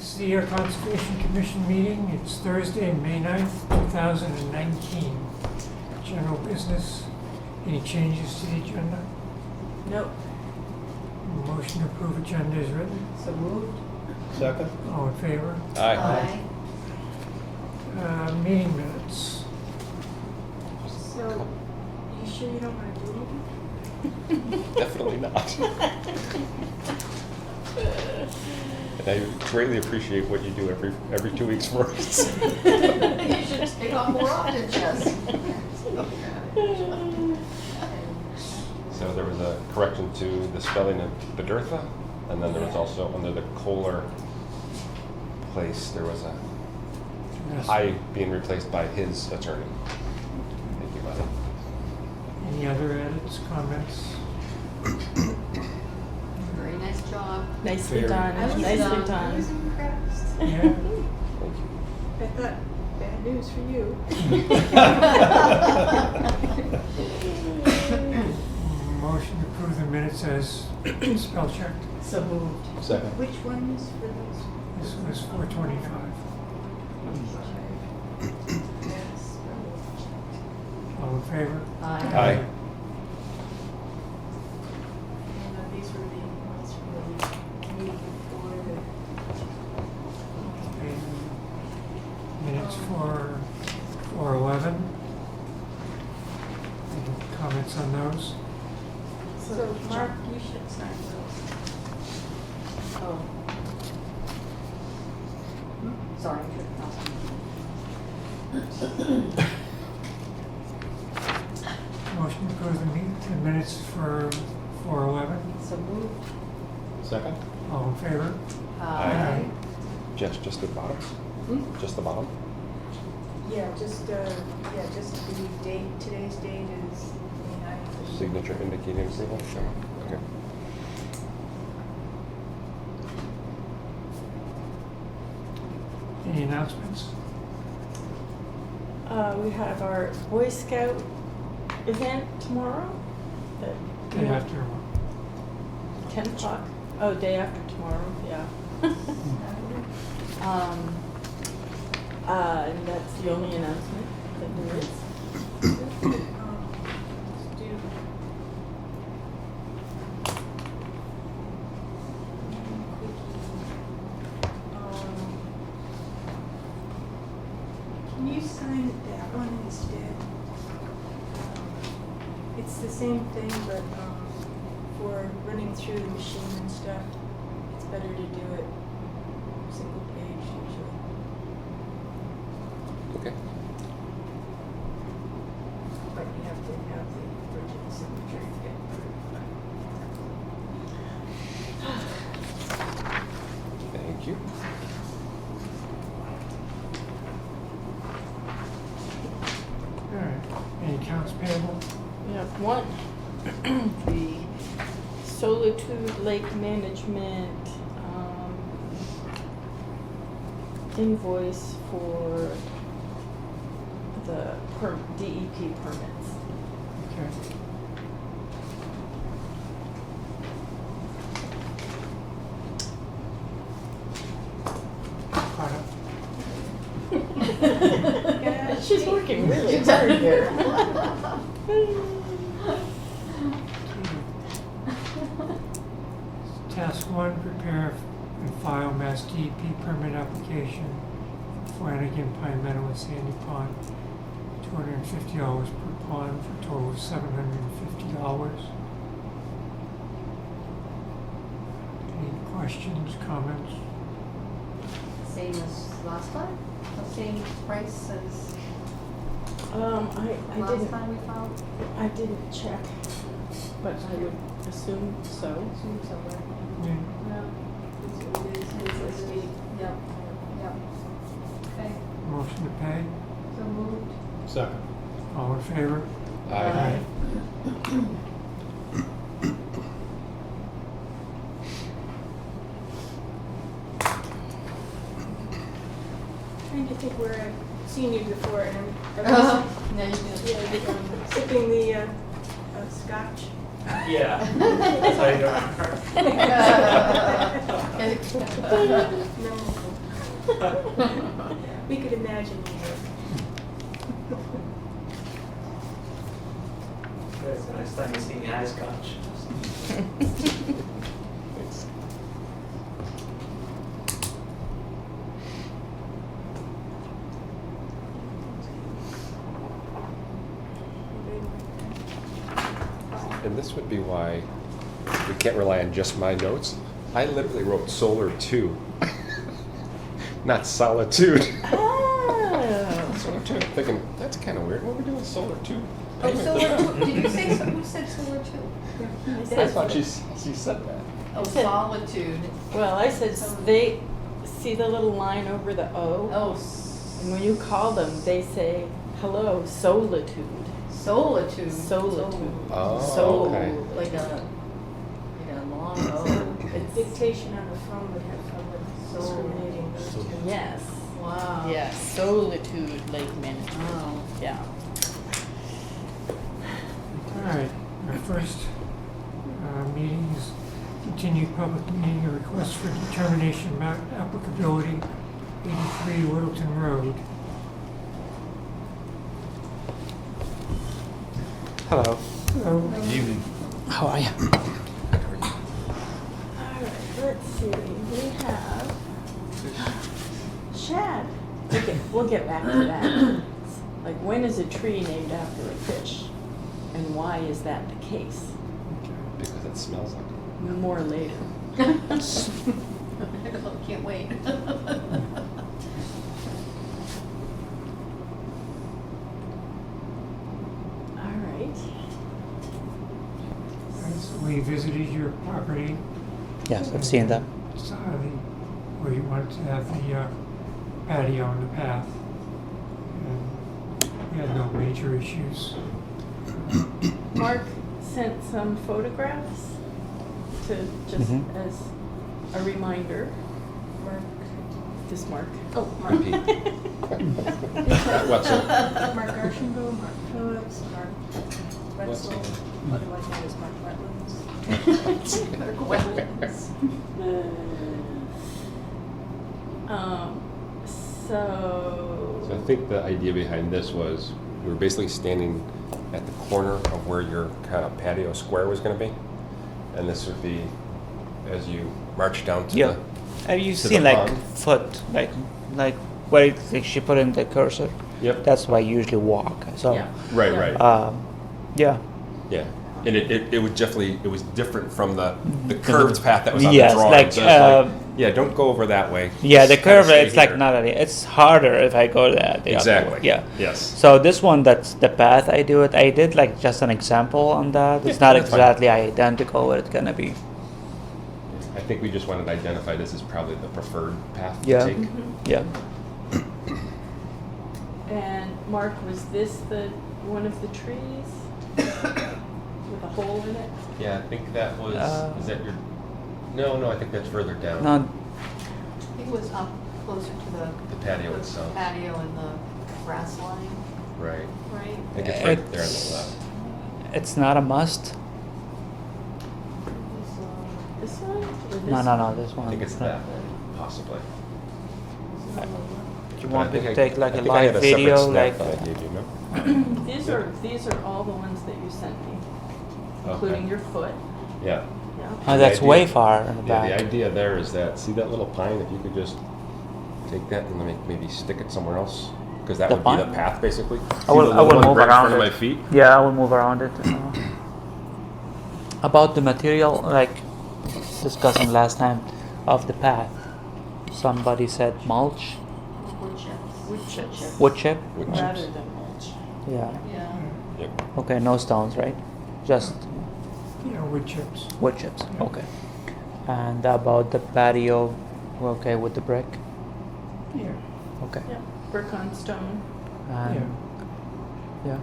It's the Air Conservation Commission meeting. It's Thursday, May 9th, 2019. General business. Any changes to the agenda? Nope. Motion to approve agenda is written. So moved. Second? All in favor? Aye. Meeting minutes. So, you sure you don't want to do anything? Definitely not. And I greatly appreciate what you do every 2 weeks for us. You should take on more often, Jess. So there was a correction to the spelling of Bedurtha, and then there was also under the Kohler place, there was a Yes. I being replaced by his attorney. Thank you, buddy. Any other edits, comments? Very nice job. Nicely Very done. nice. Nicely I done. was impressed. Yeah. Thank you. I thought, bad news for you. Motion to approve the minutes as spell checked. So moved. Second. Which one is for those? This was 425. Yes. All in favor? Aye. And these were the ones for the meeting before the. And minutes for 411. Any comments on those? So, Mark, you should sign those. Oh. Sorry, Motion to approve the minutes for 411. So moved. Second. All in favor? Aye. Just the bottom? Hmm? Just the bottom? Yeah, just the date, today's date is May 9th. Signature indicating approval? Okay. Any announcements? We have our Boy Scout event tomorrow at Day after. 10 o'clock. Oh, day after tomorrow, yeah. And that's the only announcement that there is. Can you sign that one instead? It's the same thing, but for running through the machine and stuff, it's better to do it single page usually. Okay. But you have to have the original signature to get through. Thank you. All right. Any accounts payable? We have one. The Solitude Lake Management invoice for the DEP permits. Okay. Caught up. She's working really hard here. Task 1, prepare and file Mass DEP permit application for Flanagan, Pine Meadow, and Sandy Pond. $250 per pond for a total of $750. Any questions, comments? Same as last time? The same price as I last didn't, time we filed? I didn't check, but I would assume so. Assume so, right? Yeah. Yeah. It is listed. Yep. Yep. Okay. Motion to pay? So moved. Second. All in favor? Aye. Trying to think where I've seen you before, and I was Now you can. sipping the scotch. Yeah. That's how you do it. No. We could imagine more. It's the next time you see me, ice scotch. Thanks. And this would be why we can't rely on just my notes. I literally wrote solar 2, not solitude. Oh. Solar 2. I'm thinking, that's kind of weird. What are we doing with solar 2? Oh, solar two, did you say, who said solar two? I thought she said that. Oh, said- solitude. Well, I said, they, see the little line over the O? Oh, And when you call them, they say, hello, solitude. solitude. Solitude. Oh, Sol- okay. Like a long O. It's, Dictation on the phone would have fun with discriminating those two. yes. Wow. Yeah, solitude, like minute. Wow. Yeah. All right, our first meeting is continued public meeting, a request for determination of map applicability, 83 Littleton Road. Hello. Hello. Good evening. How are you? All right, let's see, we have shad. We'll get back to that. Like, when is a tree named after a fish? And why is that the case? Because it smells like it. More later. Can't wait. All right. So we visited your property. Yes, I've seen that. Decided where you wanted to have the patio on the path. And we had no major issues. Mark sent some photographs to just Mhm. as a reminder. Mark, just Mark. Oh, Repeat. What's it? Mark Archambault, Mark Phillips, Mark What's Wetzel, it? otherwise known as Mark Wetlands. So. So I think the idea behind this was we were basically standing at the corner of where your kind of patio square was going to be, and this would be as you march down to Yeah. the. Have you To the seen like pond? foot, like where like she put in the cursor? Yep. That's where I usually walk. So, Yeah. Right, Yeah. right. Yeah. Yeah, and it would definitely, it was different from the curved path that was on Yes, the drawing. like, So it's like, yeah, don't go over that way. Yeah, the Just kinda curve. stay It's like here. not really. It's harder if I go there. The Exactly. Other way. Yeah. Yes. So this one, that's the path I do it. I did like just an example on that. It's Yeah, not that's fine. exactly identical what it's gonna be. I think we just wanted to identify this as probably the preferred path Yeah. to take. Yeah. And Mark, was this the one of the trees with a hole in it? Yeah, I think that was. Is that your? No, I think that's further down. No, It was up closer to the patio itself. patio and the grass line, Right. right? I think it's right there on the left. it's not a must. This one? Or this No, this one. I think it's that possibly. Do you But want I me think to I- take like I a think I had live separate video, snap like? that I gave you, no? These are all the ones that you sent me, including Okay. your foot. Yeah. Yeah. Oh, The that's idea- way far in the Yeah, back. the idea there is that, see that little pine, if you could just take that and maybe stick it somewhere else? Because that The would be the pine? path, basically. I See will- the I will little one move right in around front of it. my feet? Yeah, I will move around it. About the material, like discussing last time of the path, somebody said mulch, Wood chips. Wood chips. wood chip. Wood Rather chips. than mulch. Yeah. Yeah. Yep. Okay, no stones, right? Just Yeah, wood chips. wood chips. Okay. And about the patio, we're okay with the brick. Yeah. Okay. Yeah, brick on stone. And yeah.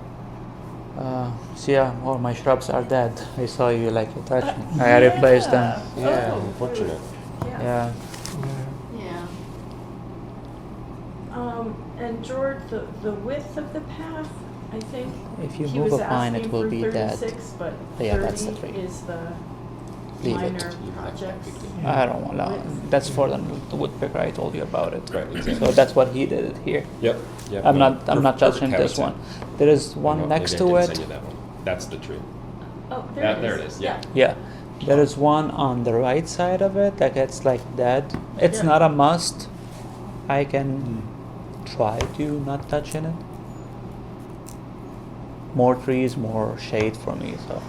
So yeah, all my shrubs are dead. I saw you like you touched me. I replaced them. Yeah, Oh, unfortunate. Yeah. Yeah. Yeah. Yeah. And George, the width of the path, I think. If you he move was a pine, it asking will for be dead. 36, but Yeah, that's the 30 tree. is the Leave it. minor Leave it. projects. I don't want to. That's for the woodpecker. I told you about it. Right, exactly. So that's what he did it here. Yep, yep. I'm no, not. I'm not perfect touching this habitat. one. There is I one know, next maybe I to didn't it. send you that one. That's the tree. Oh, There it is, yeah. Yeah, there is one on the right side of it that gets like dead. It's Yeah. not a must. I can try to not touch in it. More trees, more shade for me. So,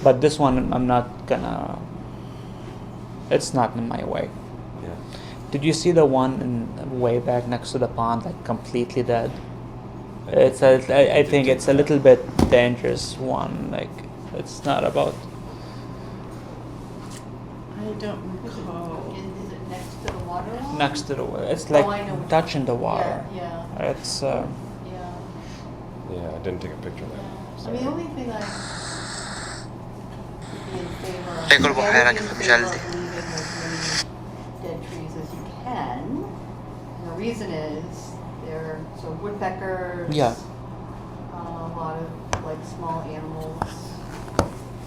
but this one I'm not gonna. It's not in my way. Yeah. Did you see the one way back next to the pond, like completely dead? I think it's a little bit dangerous one. Like it's not about. I don't recall. Is it next to the water line? Next to the it's Oh, like I know. touching the water. Yeah, It's yeah. Yeah, I didn't take a picture of that. I mean, the only thing I would be in favor of. Take a look I would at be it, in favor Michelle. of leaving as many dead trees as you can. And the reason is, they're, so woodpeckers. Yeah. A lot of like small animals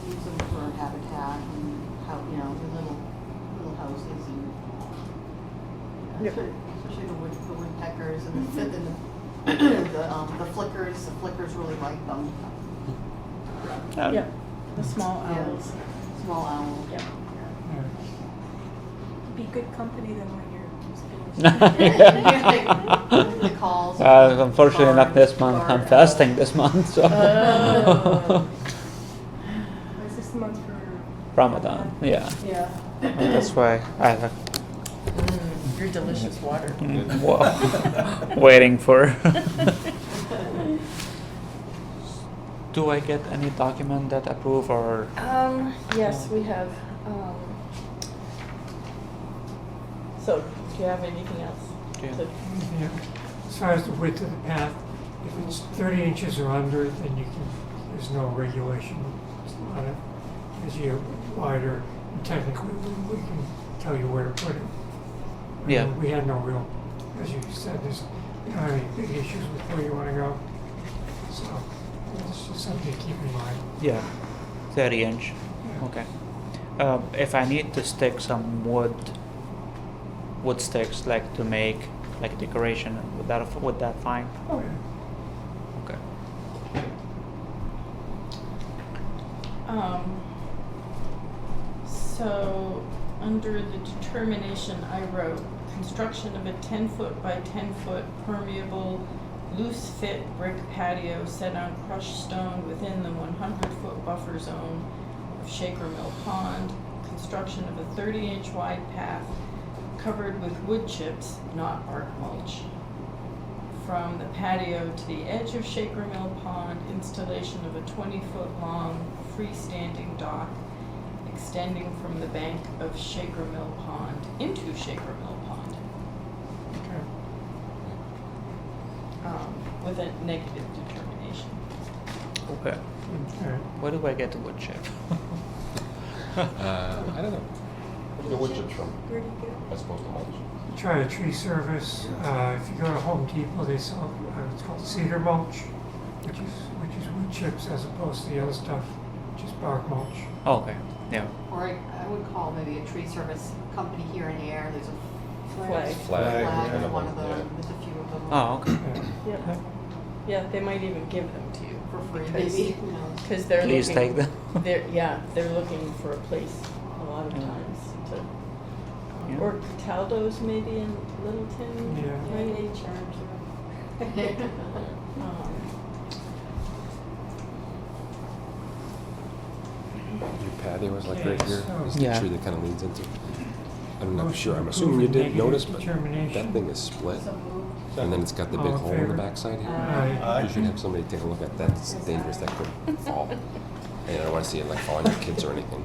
use them for habitat and how, you know, the little houses and. Yep. Especially the woodpeckers and the flickers. The flickers really like them. Yeah, the small Yeah. owls. Small owls. Yeah. Yeah. Be good company then when you're spinning. The calls. Unfortunately, not this month. I'm fasting this month, so Oh. Is this the month for? Ramadan. Yeah, Yeah. that's why I have. Your delicious water. Whoa. Waiting for. Do I get any document that approve or? Yes, we have, so, do you have anything else? Yeah. to- Yeah. As far as the width of the path, if it's 30 inches or under, then you can, there's no regulation on it. As you get wider, and technically, we can tell you where to put it. Yeah. We had no real, as you said, we don't have any big issues with where you want to go. So it's just something to keep in mind. Yeah, 30 inch. Yeah. Okay. If I need to stick some wood sticks like to make like decoration, would that fine? Oh, yeah. Okay. So, under the determination I wrote, construction of a 10-foot by 10-foot permeable, loose fit brick patio set on crushed stone within the 100-foot buffer zone of Shaker Mill Pond, construction of a 30-inch wide path covered with wood chips, not bark mulch. From the patio to the edge of Shaker Mill Pond, installation of a 20-foot long freestanding dock extending from the bank of Shaker Mill Pond into Shaker Mill Pond, Okay. with a negative determination. Okay. Okay. Where do I get the wood chip? I don't know. Where's the wood chips from? Where do you get it? As opposed to mulch. Try a tree service. If you go to Home Depot, they sell it's called cedar mulch, which is wood chips as opposed to the other stuff, which is bark mulch. Okay. Yeah. Or I would call maybe a tree service company here in Ayer. There's a Flag. Flag. flag yeah, is one of yeah. them. There's a few of them. Oh, okay. Yeah. Yeah. Yeah, they might even give them to you. For free, Because- maybe. Who knows? Because they're Please looking. take them. They're looking for a place a lot of Yeah. times to. Yeah. Or Cataldo's maybe in Littleton. Yeah. Right? They charge you. Your patio is like Okay, right here. so- Is the Yeah. tree that kind of leads into. I'm not Motion sure. I'm to assuming approve you a didn't negative notice, but determination. that thing is split, So moved. and then it's got the All big in hole in the favor? backside here. Aye. You should have somebody take a look at that. It's dangerous. That could fall. And I don't want to see it like fall on your kids or anything.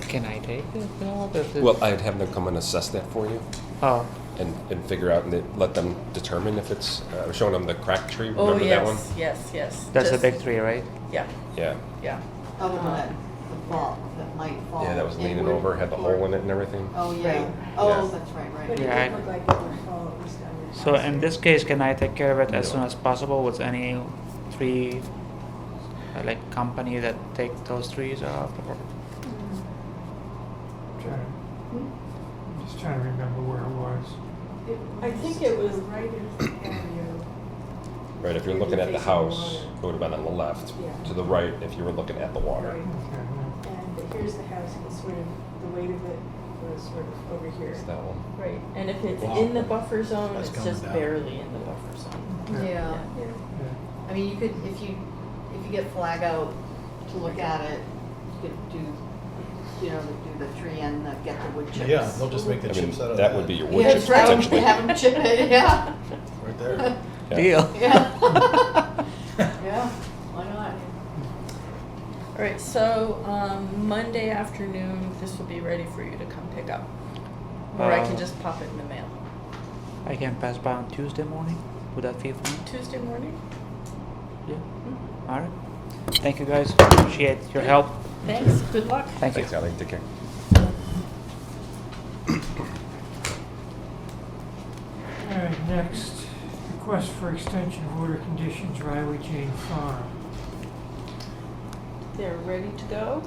Can I take it? No, if it- Well, I'd have them come and assess that for you Oh. and figure out and let them determine if it's. I was showing them the crack tree. Oh, Remember that one? yes. That's a Just- big tree, right? Yeah, Yeah. yeah. Oh, the one that might fall. Yeah, that was leaning inward over, had the or- hole in it and everything. Oh, yeah. Right. Oh, Yeah. that's right, But right. it Yeah, would look like it would fall at least on your So house. in this case, can I take care of it as Yeah. soon as possible with any tree, like company that take those trees off? Or? I'm just trying to remember where it was. I think it was- right of the patio. Right, if you're looking at the Facing house, water. it would have been on the left. Yeah. To the right, if you were looking at the water. Right. Okay, yeah. And here's the house, and sort of, the weight of it was sort of over here. It's that one. Right, and if it's Wow. in the buffer zone, That's it's coming just down. barely in the buffer zone. Yeah. Yeah, Yeah. Yeah. I mean, you could, if you get flag out to look at it, you could do, do the tree and get the wood chips. Yeah, they'll just make the I mean, chips out of that would be your wood Yeah, chips right, potentially. have them chip it, yeah. Right there. Yeah. Deal. Yeah. Yeah, why not? All right, so Monday afternoon, this will be ready for you to come pick up. Or I can just pop it in the mail. I can pass by on Tuesday morning. Would that be fine? Tuesday morning? Yeah. All right. Thank you guys. Appreciate your help. Thanks, good luck. Thank you. Thanks, Ally. Take care. All right, next, request for extension of order conditions, Riley Jane Farm. They're ready to go.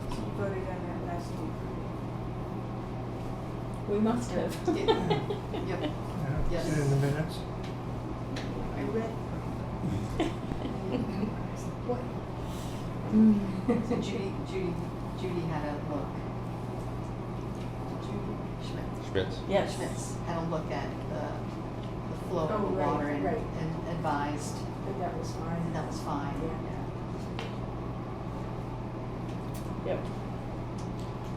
So you voted on that last week. We must have. Yep. Yeah, Yes. is it in the minutes? I read. What? So Judy had a look. Judy Schmitz. Yes. Schmitz had a look at the flow Oh, of the right, water and right. advised But that was fine. that was fine. Yep.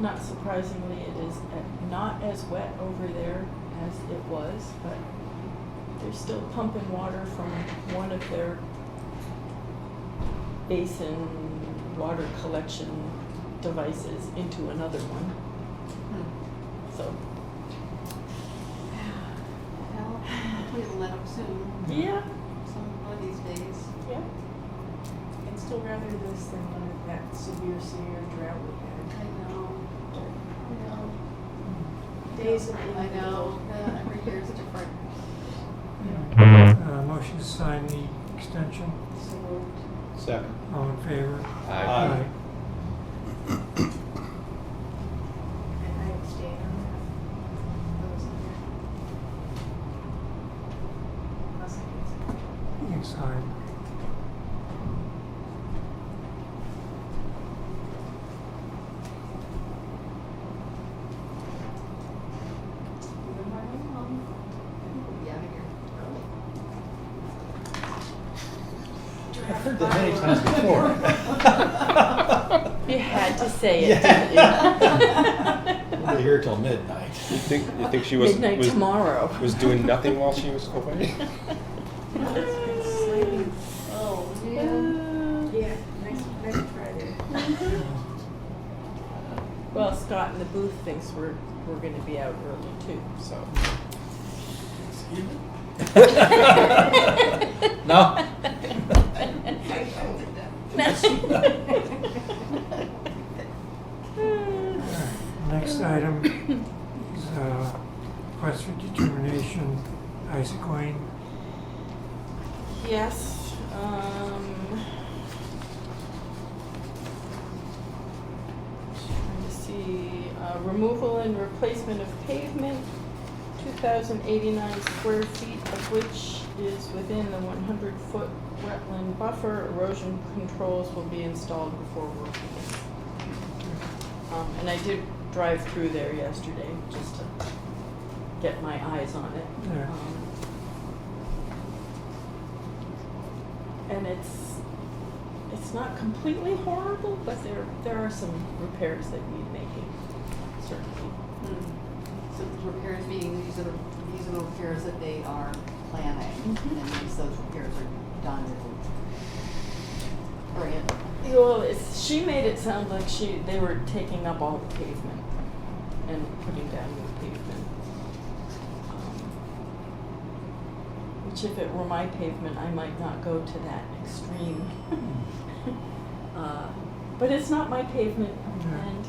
Not surprisingly, it is not as wet over there as it was, but they're still pumping water from one of their basin water collection devices into another one. Hmm. So, Well, hopefully it'll let up soon. yeah, One of these days. yeah. I'd still rather this than that severe drought we had. I know. Days of I know. Every year is different. Motion to sign the extension, So moved. Second. all in favor? Aye. And I abstain on that. I wasn't here. Unless I can You can sign. Moving right along. We'll be out of here early. I've heard that many times before. You had to say it, Yeah. didn't you? We'll be here till midnight. You think she was Midnight was, tomorrow. was doing nothing while she was away? It's slightly, Oh, yeah. yeah, nice Friday. Well, Scott in the booth thinks we're gonna be out early too, so. No? Next item is request for determination, Isaac Lane. Yes, trying to see, removal and replacement of pavement, 2,089 square feet of which is within the 100-foot wetland buffer. Erosion controls will be installed before work begins. And I did drive through there yesterday just to get my eyes on it. Yeah. And it's not completely horrible, but there are some repairs that need making, certainly. So the repairs being, these are the repairs that they are planning. Mhm. And once those repairs are done, it'll bring it. Well, she made it sound like they were taking up all the pavement and putting down new pavement. Which if it were my pavement, I might not go to that extreme. But it's not my pavement, Yeah. and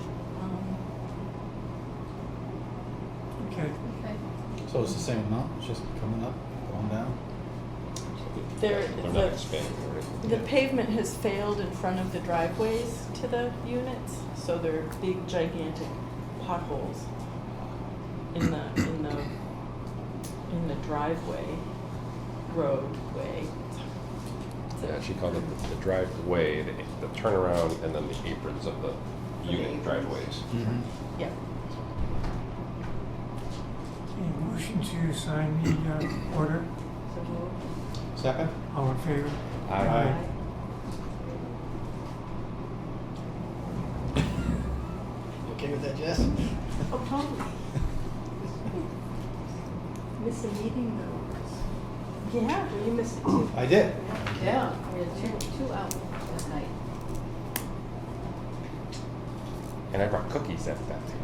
Okay. Okay. So it's the same amount, it's just coming up, going down? They're not the, expanding or anything. the pavement has failed in front of the driveways to the units, so they're big gigantic potholes in the driveway, roadway. Yeah, she called it the driveway, the turnaround, and then the aprons of the unit driveways. Mm-hmm. Yeah. Okay, motion to sign the order. So moved. Second? All in favor? Aye. You okay with that, Jess? Oh, totally. Miss a meeting though. Yeah, Well, you missed it too. I did. Yeah, we had two out that night. And I brought cookies that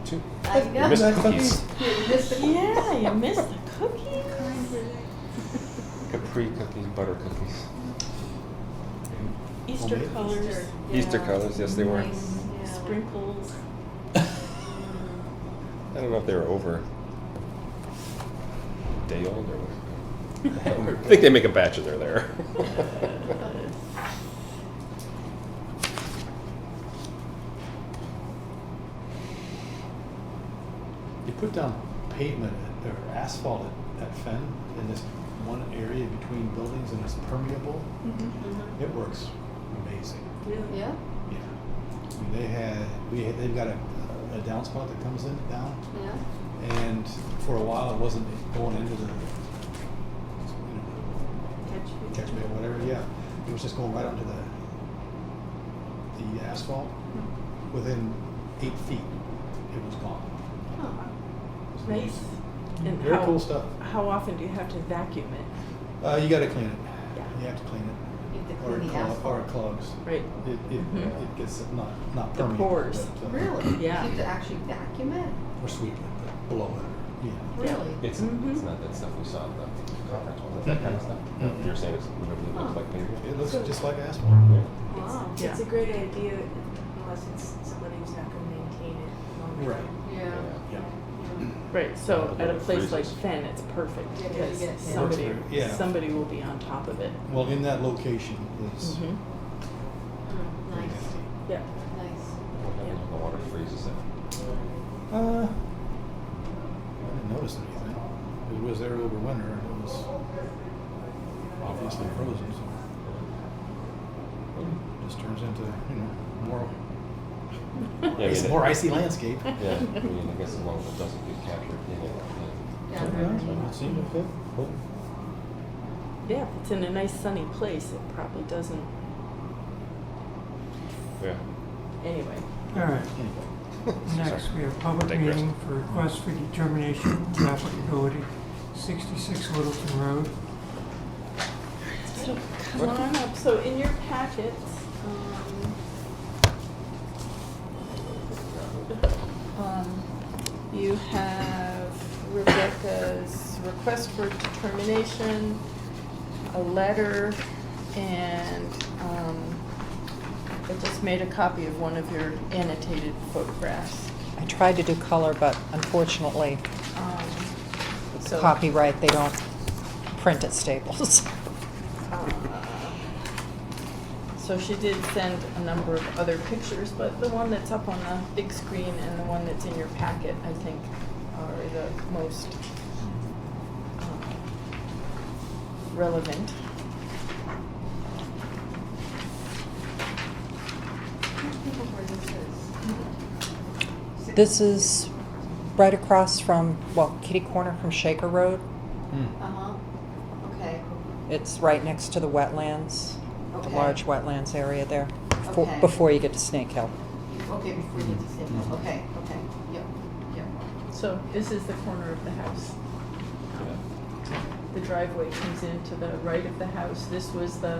too. I You know. missed Nice cookies. You missed the Yeah, you missed the cookies. Capri cookies, butter cookies. Easter Homemade? colors, Easter Yeah. colors, yes they were. Nice, yeah. sprinkles. I don't know if they were over a day old or what. I think they make a batch and they're there. You put down pavement or asphalt at Fenn in this one area between buildings and it's permeable. Mhm. It works amazing. Really? Yeah, Yeah. I mean, they've got a downspout that comes in down, yeah. and for a while it wasn't going into the catch me or whatever. Yeah, it was just going right onto the asphalt. Within 8 feet, it was gone. Oh, It was Nice. amazing. And Very how, cool stuff. How often do you have to vacuum it? You got to clean it. Yeah. You have to clean it, you have to or clean it, the asphalt. or it clogs. Right. It Mhm. gets not The permeable. pores. but, Really? Yeah. You have to actually vacuum it? Or sweep it, blow it. Yeah. Really? It's not that stuff we saw at the conference, was it? That kind of stuff? Mhm. You're saying it's literally looks Oh. like pavement? It looks just like asphalt. Yeah. Wow. It's a great idea unless it's somebody who's not gonna maintain it long Right. term. Yeah. Yeah. Right, so Yeah, at a it place like freezes. Fenn, it's perfect Yeah, because yeah, yeah. somebody, Works very- yeah. somebody will be on top of it. Well, in that location is Mhm. Mm, nice, Yeah. nice. What happens when the water freezes it? I didn't notice anything. It was there over winter and it was obviously frozen, so it just turns into, more Yeah, I mean, more icy landscape. Yeah, I mean, I guess as long as it doesn't get captured in it. Yeah, Yeah, it seemed to fit. Cool. Yeah, if it's in a nice sunny place, it probably doesn't, Yeah. anyway. All right, Anyway. next we have public Digress. meeting for request for determination of applicability, 66 Littleton Road. So come on up, so in your packets, you have Rebecca's request for determination, a letter, and, I just made a copy of one of your annotated photographs. I tried to do color, but unfortunately, So, copyright, they don't print at Staples. So she did send a number of other pictures, but the one that's up on the big screen and the one that's in your packet, I think, are the most relevant. Where this is. This is right across from, well, kitty corner from Shaker Road. Uh-huh, okay, It's right next to the wetlands, the Okay. large wetlands area there, Okay. before you get to Snake Hill. okay, before you get to say, okay, yep, yep. So this is the corner of the house. The driveway comes in to the right of the house. This was the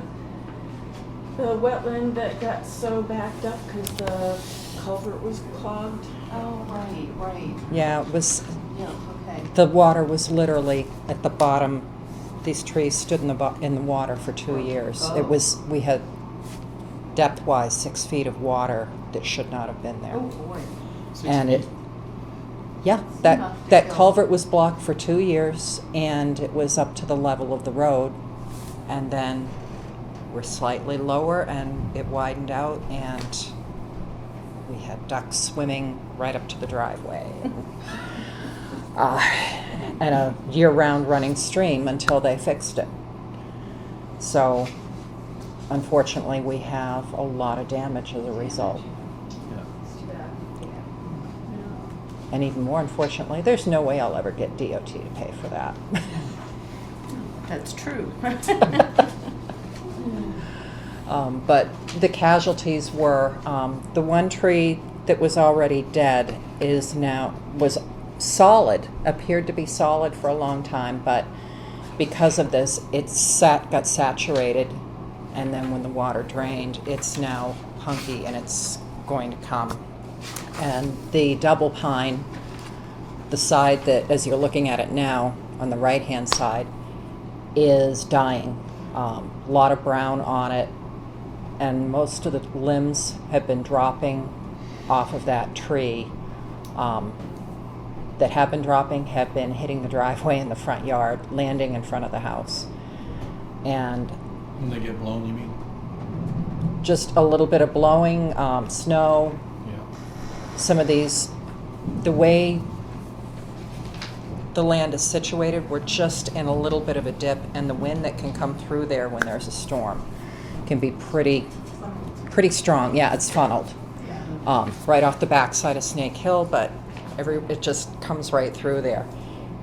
wetland that got so backed up because the culvert was clogged. Oh, right, Yeah, it was, yeah, okay. the water was literally at the bottom. These trees stood in the water for 2 years. Oh. It was, we had depth-wise 6 feet of water that should not have been there. Oh, boy. And it, Yeah, It's that, enough to that fill. culvert was blocked for 2 years, and it was up to the level of the road. And then we're slightly lower, and it widened out, and we had ducks swimming right up to the driveway. And a year-round running stream until they fixed it. So, unfortunately, we have a lot of damage as a result. Yeah. It's too bad. And even more unfortunately, there's no way I'll ever get DOT to pay for that. That's true. But the casualties were, the one tree that was already dead was solid, appeared to be solid for a long time, but because of this, got saturated, and then when the water drained, it's now hunky and it's going to come. And the double pine, the side that, as you're looking at it now, on the right-hand side, is dying. A lot of brown on it, and most of the limbs have been dropping off of that tree. That have been hitting the driveway in the front yard, landing in front of the house. And When they get blown, you mean? just a little bit of blowing, snow, Yeah. some of these, the way the land is situated, we're just in a little bit of a dip, and the wind that can come through there when there's a storm can be pretty strong. Yeah, it's funneled. Right off the backside of Snake Hill, but it just comes right through there.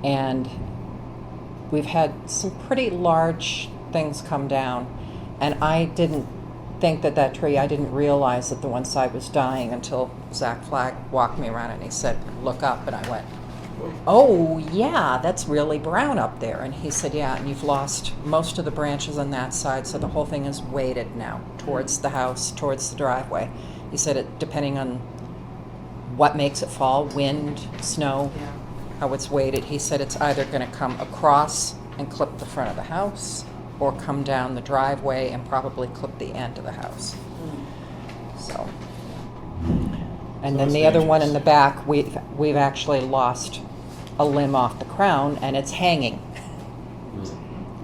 And we've had some pretty large things come down, and I didn't think that tree, I didn't realize that the one side was dying until Zach Flagg walked me around and he said, "Look up," and I went, "Oh yeah, that's really brown up there." And he said, "Yeah, and you've lost most of the branches on that side, so the whole thing is weighted now towards the house, towards the driveway." He said, "It depending on what makes it fall, wind, snow, Yeah. how it's weighted." He said it's either going to come across and clip the front of the house, or come down the driveway and probably clip the end of the house. So, and So then it's the other one in dangerous. the back, we've actually lost a limb off the crown, and it's hanging.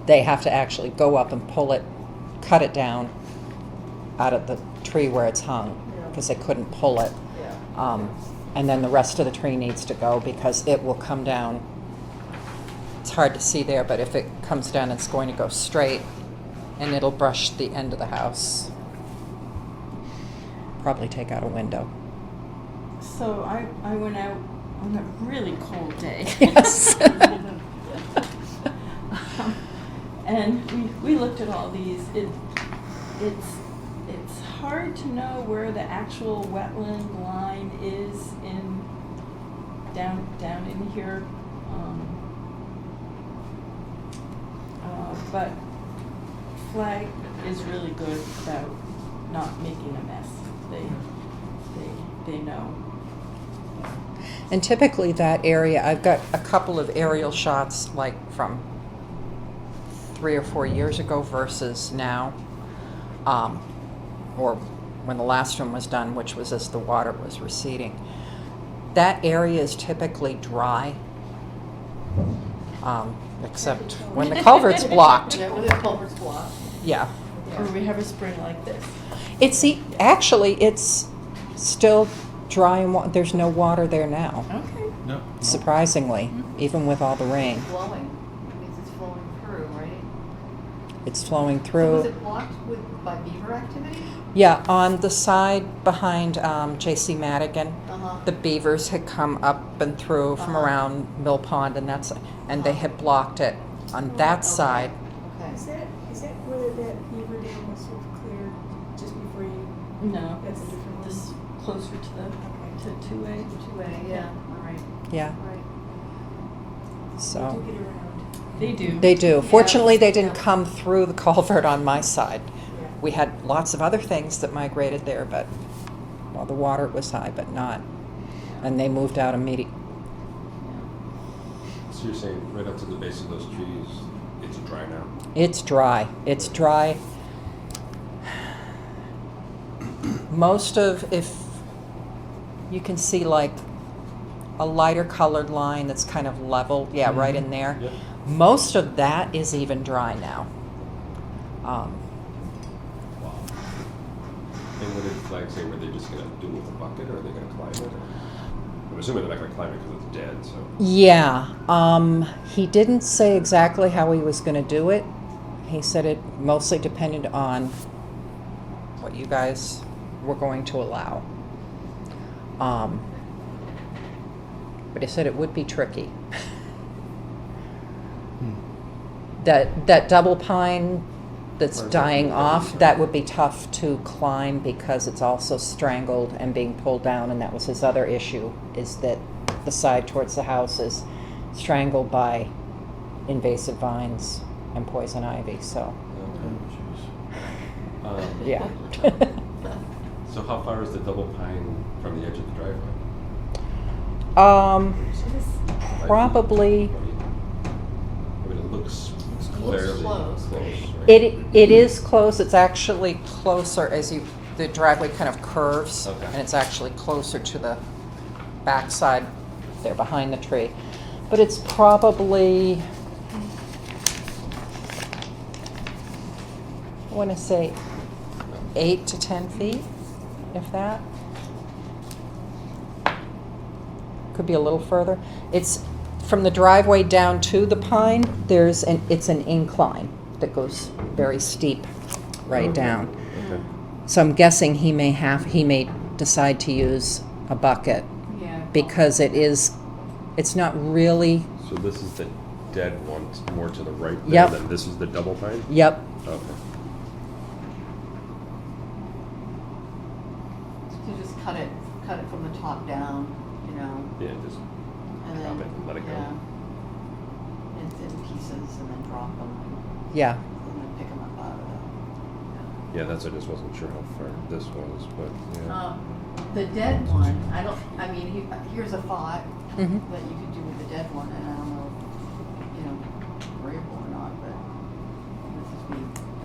They have to actually go up and pull it, cut it down out of the tree where it's hung, because they couldn't pull it. Yeah. And then the rest of the tree needs to go because it will come down. It's hard to see there, but if it comes down, it's going to go straight, and it'll brush the end of the house. Probably take out a window. So I went out on a really cold day. Yes. And we looked at all these. It's hard to know where the actual wetland line is down in here. But Flag is really good about not making a mess. They know. And typically that area, I've got a couple of aerial shots like from 3 or 4 years ago versus now, or when the last one was done, which was as the water was receding. That area is typically dry, except when the culvert's blocked. Yeah, when the culvert's blocked. Yeah. Or we have a spring like this. Actually, it's still dry and there's no water there now, Okay. No. surprisingly, even with all the rain. Flowing. It means it's flowing through, right? It's flowing So was through. it blocked by beaver activity? Yeah, on the side behind J.C. Madigan, Uh-huh. the beavers had come up and through from Uh-huh. around Mill Pond, and they had blocked it on that Okay. side. Okay. Is that where that beaver dam was sort of cleared just before you? No, That's a different one. this closer to the to 2A. Two-way, yeah, all right, Yeah, all right. so Do get around. They do. they do. Fortunately, they didn't Yeah. come through the culvert on my side. Yeah. We had lots of other things that migrated there, but well, the water was high, but not, and they moved out immediately. So you're saying right up to the base of those trees, it's dry now? It's dry. It's dry. Most of, if you can see like a lighter colored line that's kind of level, yeah, right in there. Yep. Most of that is even dry now. Wow. And what did Flag say? Were they just gonna do it with a bucket, or are they gonna climb it? I'm assuming they're not gonna climb it because it's dead, so. Yeah, he didn't say exactly how he was gonna do it. He said it mostly depended on what you guys were going to allow. But he said it would be tricky. That double pine that's Or dying something. off, that would be tough to climb because it's also strangled and being pulled down, and that was his other issue, is that the side towards the house is strangled by invasive vines and poison ivy, so, Oh, jeez. yeah. So how far is the double pine from the edge of the driveway? Probably, 5 feet, 20? I mean, it looks fairly close. close, right? it is close, it's actually closer as the driveway kind of curves, Okay. and it's actually closer to the backside there behind the tree. But it's probably, I want to say 8 to 10 feet, if that. Could be a little further. It's from the driveway down to the pine, it's an incline that goes very steep right down. Okay. So I'm guessing he may decide to use a bucket Yeah. because it's not really, So this is the dead one, it's more to the right there, Yep. than this is the double pine? yep, Okay. To just cut it from the top down, you know, Yeah, just and drop then, it and let it go. yeah. In pieces and then drop them yeah. and then pick them up out of it. Yeah, that's, I just wasn't sure how far this was, but, yeah. The dead one, here's a thought Mhm. that you could do with the dead one, and I don't know, agreeable or not, but this is be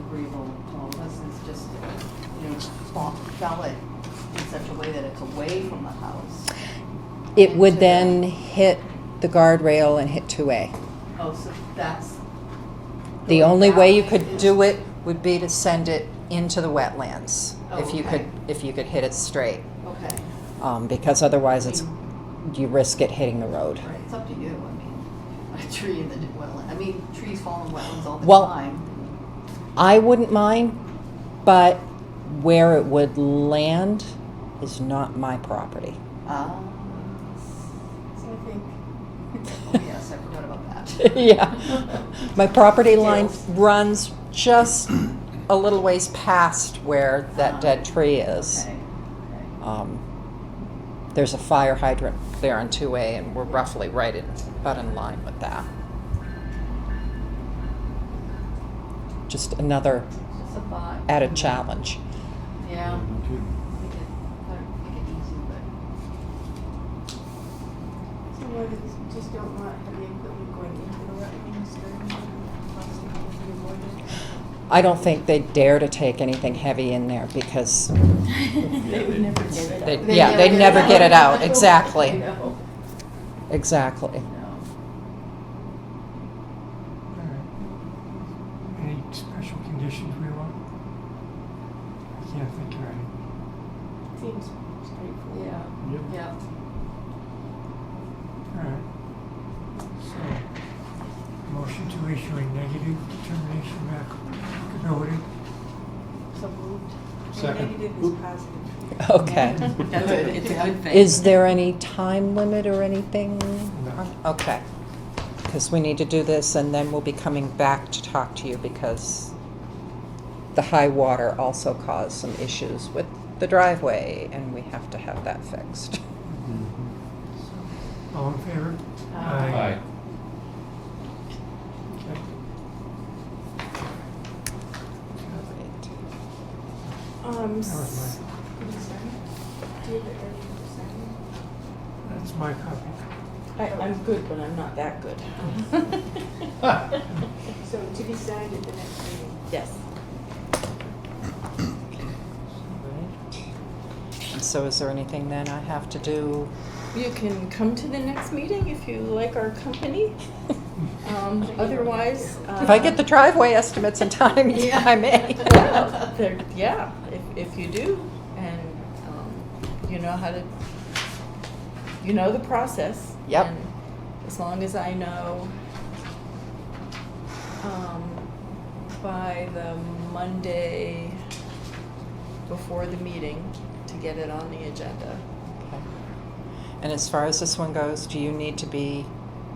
agreeable to all of us, is just, fell it in such a way that it's away from the house. It would Into then hit the guardrail and hit 2A. Oh, so that's. The going only that way you way could is- do it would be to send it into the wetlands, Oh, if you okay. could hit it straight. Okay, Because otherwise you risk it hitting the road. right, it's up to you, a tree in the wetland, trees fall in wetlands all the Well, time. I wouldn't mind, but where it would land is not my property. So I think Oh, yes, I forgot about that. Yeah. My property line Yes. runs just a little ways past where that dead tree is. Okay, There's a fire hydrant there on 2A, and we're roughly about in line with that. Just another just a thought. added challenge. Yeah, No kidding. make it easy, so what is, just don't want heavy equipment going into the wetlands during the crossing of the avoided. I don't think they'd dare to take anything heavy in there because They would never get it out. they'd never get it out. Exactly. No. Exactly. No. All right. Any special conditions we want? I can't think of any. Seems straightforward. Yeah, Yep. yeah. All right. So, motion to issue a negative determination of applicability. So moved. Second. Negative is Oop. positive. Okay. That's a, it's a good thing. Is there any time limit or anything? No. Okay. Because we need to do this, and then we'll be coming back to talk to you because the high water also caused some issues with the driveway, and we have to have that fixed. All in favor? Aye. Okay. That was Did you sign it? Do you have it ready to sign That's my copy. I'm good, but I'm not that good. it? So to be signed at the next meeting. Yes. And so is there anything then I have to do You can come to the next meeting if you like our company. Otherwise. If I get the driveway estimates in time, yeah, I may. Well, yeah, if you do, and you know how to, you know the process. Yep. And as long as I know by the Monday before the meeting to get it on the agenda. Okay. And as far as this one goes, do you need to be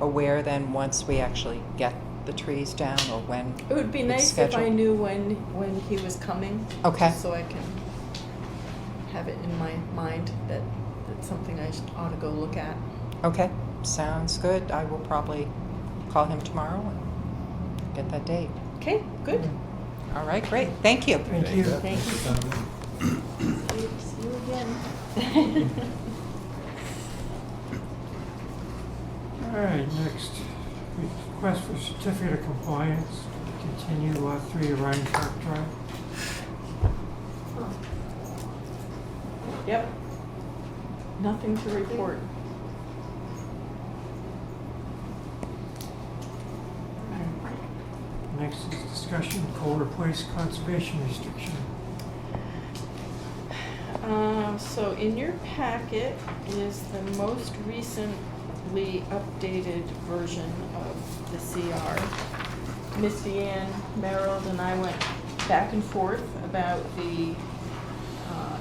aware then once we actually get the trees down, or when? It would be it's nice if I scheduled? knew when he was coming. Okay. So I can have it in my mind that it's something I ought to go look at. Okay, sounds good. I will probably call him tomorrow and get that date. Okay, good. All right, great. Thank you. Thank you. Thank you. See you again. All right, next, request for certificate of compliance, continue lot 3 of Ryan Park Drive. Yep. Nothing to report. Next is discussion, Colder Place conservation restriction. So in your packet is the most recently updated version of the CR. Misty Ann, Merrill, and I went back and forth about the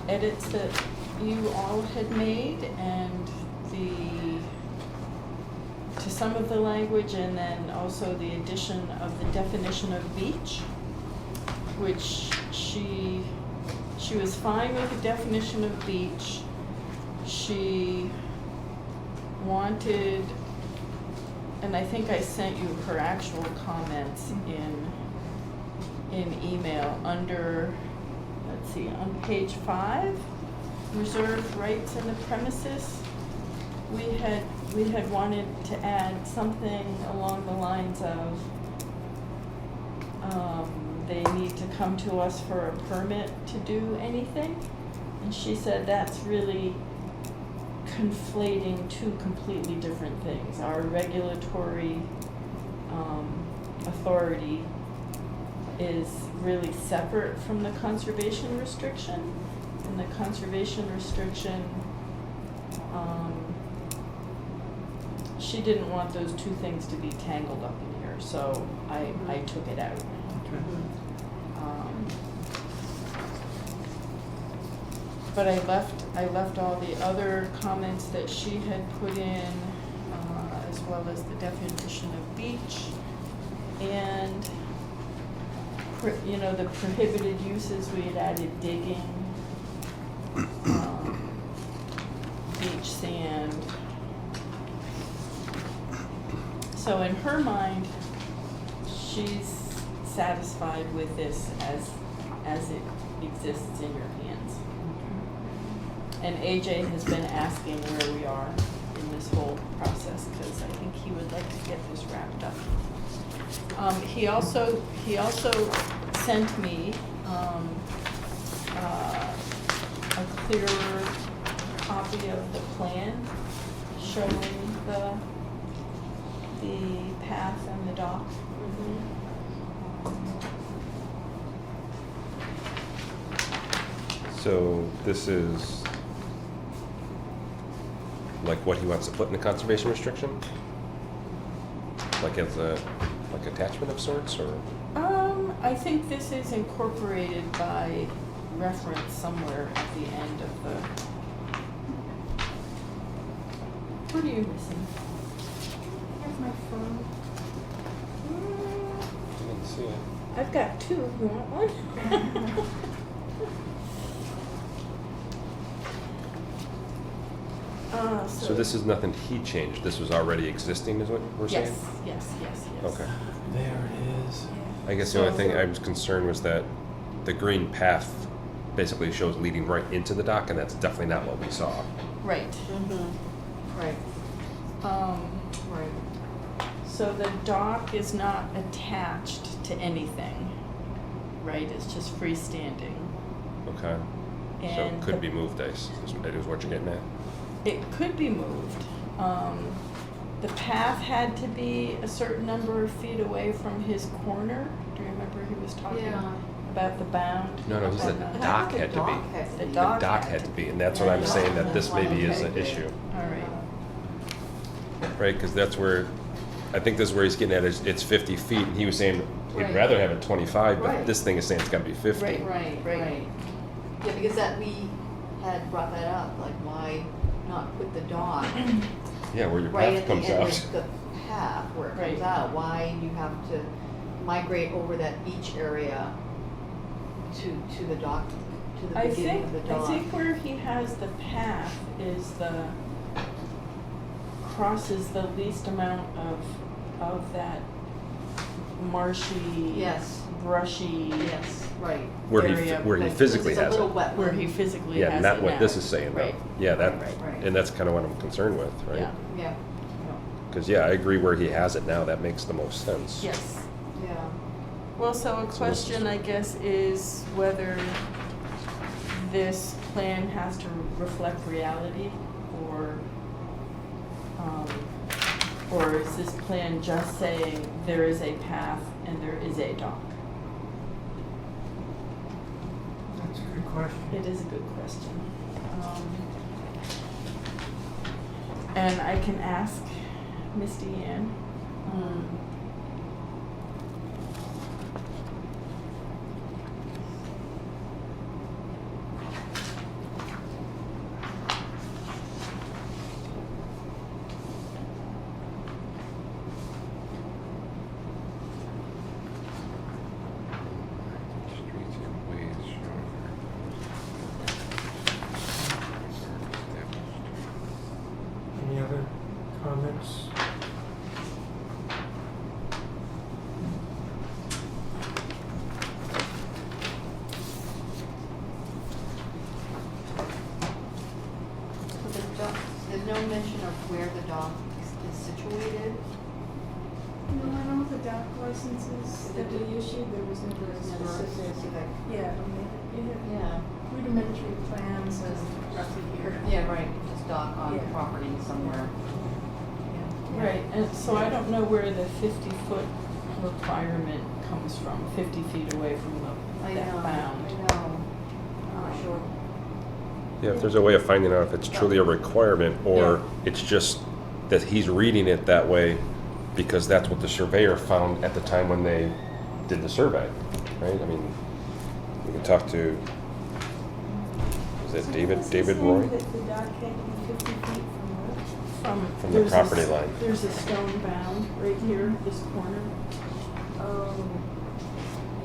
edits that you all had made and to some of the language, and then also the addition of the definition of beach, which she was fine with the definition of beach. She wanted, and I think I sent you her actual comments in email under, let's see, on page 5, reserved rights in the premises. We had wanted to add something along the lines of they need to come to us for a permit to do anything. And she said that's really conflating two completely different things. Our regulatory authority is really separate from the conservation restriction. And the conservation restriction, she didn't want those two things to be tangled up in here, so I took it out. But I left all the other comments that she had put in, as well as the definition of beach, and the prohibited uses. We had added digging, beach sand. So in her mind, she's satisfied with this as it exists in your hands. And AJ has been asking where we are in this whole process, because I think he would like to get this wrapped up. He also sent me a clearer copy of the plan showing the path and the dock. So this is like what he wants to put in the conservation restriction? Like as a attachment of sorts, or? I think this is incorporated by reference somewhere at the end of the. What are you missing? Here's my phone. I didn't see it. I've got two. You want one? So this is nothing he changed. This was already existing, is what we're saying? Yes. Okay. There it is. I guess the only thing I was concerned was that the green path basically shows leading right into the dock, and that's definitely not what we saw. Right. Right. Right. So the dock is not attached to anything, right? It's just freestanding. Okay. So And it could be moved, is what you're getting at? it could be moved. The path had to be a certain number of feet away from his corner. Do you remember he was talking about the bound? No, he said the dock had to be. The The dock dock had to be, and that's what I'm saying, that this maybe is an issue. All right. Right, because that's where, I think this is where he's getting at, is it's 50 feet, and he was saying he'd Right. rather have it 25, but Right. this thing is saying it's gotta be 50. Right. Yeah, because that, we had brought that up, like why not put the dock Yeah, where your right path at the comes end out. of the path where it comes Right. out? Why do you have to migrate over that beach area to the dock, to the I beginning think, of the dock? I think where he has the path is crosses the least amount of that marshy, Yes. brushy, Yes, right. Where he area, physically has It's a it. little wetland. where he physically has Yeah, it not what now. this is saying, though. Right. Yeah, that, Right. and that's kind of what I'm concerned with, right? Yeah. Yeah, Because, yeah, I agree where he has it now, that makes the most sense. Yes. yeah. Well, so a So this is- question, I guess, is whether this plan has to reflect reality, or is this plan just saying there is a path and there is a dock? That's a good question. It is a good question. And I can ask Misty Ann. Streets and ways shown. Any other comments? So there's no mention of where the dock is situated? No, I know the dock licenses that we issued, there was never a specific. Yeah, you have Yeah, rudimentary plans of roughly here. yeah, right, just dock on the Yeah. property somewhere. Right, and so I don't know where the 50-foot requirement comes from, 50 feet away from that bound. I know. I'm not sure. Yeah, if there's a way of finding out if it's truly a requirement, or it's just that he's reading it that way because that's what the surveyor found at the time when they did the survey, right? I mean, we can talk to, is it David Roy? That the dock had to be 50 feet from what? From the there's property a, line. There's a stone bound right here, this corner. Oh,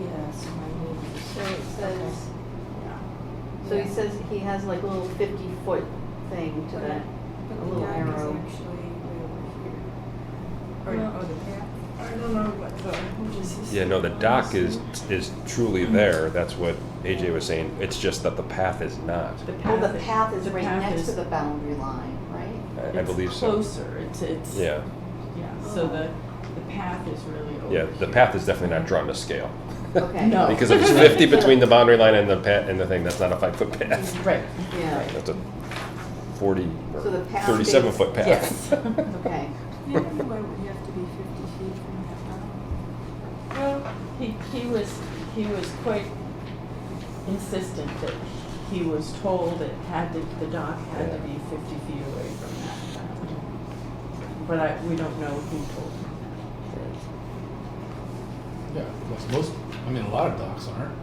yeah, so I need. So it says, Yeah. so he says he has like a little 50-foot thing to that, But a the little dock arrow. is actually way over here. Or- Or the path. I don't know what the, which is this. Yeah, no, the dock is truly there. That's what AJ was saying. It's just that the path is not. Oh, the path is the right path next is- to the boundary line, right? I believe so. Closer, it's, Yeah, so the path is really over yeah, the here. path is definitely not drawn to scale. Okay. No. Because if it's 50 between the boundary line and the thing, that's not a 5-foot path. Right. Yeah, That's a 40 or So the path 37-foot path. Yes. okay. Yeah, why would you have to be 50 feet from that bound? Well, he was quite insistent that he was told it had to, the dock had to be 50 feet away from that bound. But we don't know who told him. Yeah, because most, I mean, a lot of docks aren't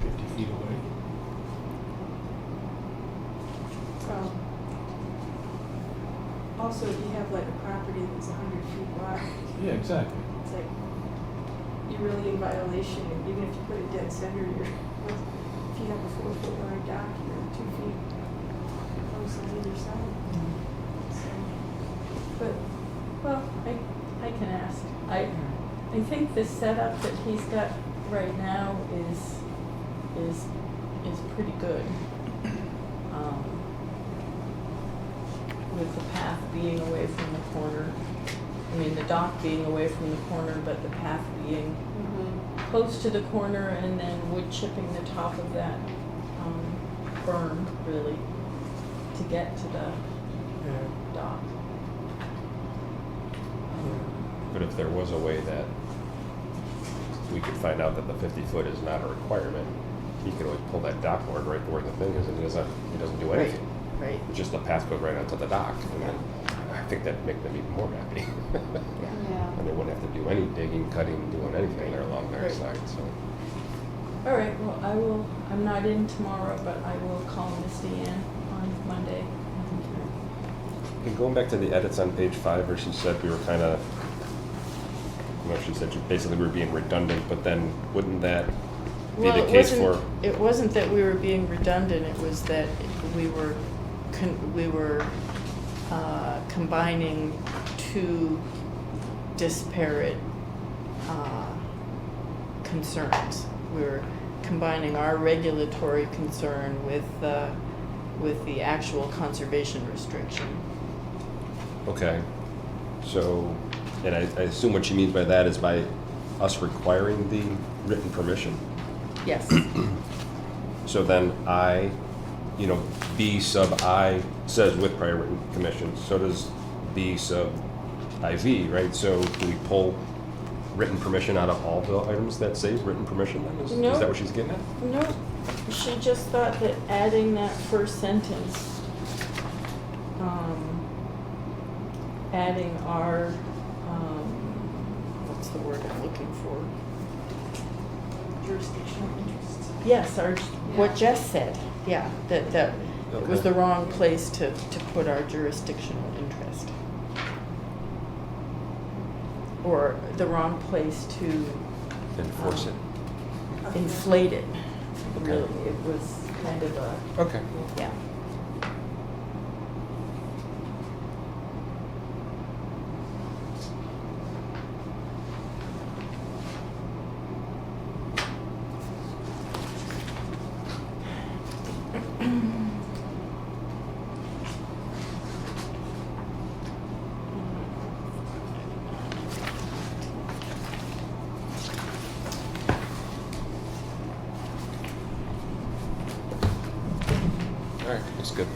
50 feet away. Also, if you have like a property that's 100 feet wide, Yeah, exactly. it's like, you're really in violation, and even if you put a dead center, you're, if you have a 4-foot wide dock, you're 2 feet close on either side. So, but, Well, I can ask. I think the setup that he's got right now is pretty good. With the path being away from the corner. I mean, the dock being away from the corner, but the path being close to the corner, and then wood chipping the top of that berm, really. to get to the Yeah, dock. yeah. But if there was a way that we could find out that the 50 foot is not a requirement, he could always pull that dock board right where the thing is, and he doesn't do anything. Right. It's just the path goes right onto the dock, and then I think that'd make them even more happy. Yeah. And they wouldn't have to do any digging, cutting, doing anything there along their Right. side, so. All right, well, I'm not in tomorrow, but I will call Miss Deanne on Monday. And going back to the edits on page 5 where she said we were kind of, she said basically we were being redundant, but then wouldn't that be Well, the case for? it wasn't that we were being redundant, it was that we were combining two disparate concerns. We were combining our regulatory concern with the actual conservation restriction. Okay, so, and I assume what she means by that is by us requiring the written permission? Yes. So then B sub I says with prior written commission, so does B sub IV, right? So do we pull written permission out of all the items that say written permission then? Is No. that what she's getting at? No, she just thought that adding that first sentence, adding our, what's the word I'm looking for? Jurisdictional interests. Yes, what Jess said, yeah, that it was Okay. the wrong place to put our jurisdictional interest. Or the wrong place to Enforce it. inflate it, Okay. really. It was kind of a, Okay. yeah. All right, that's good.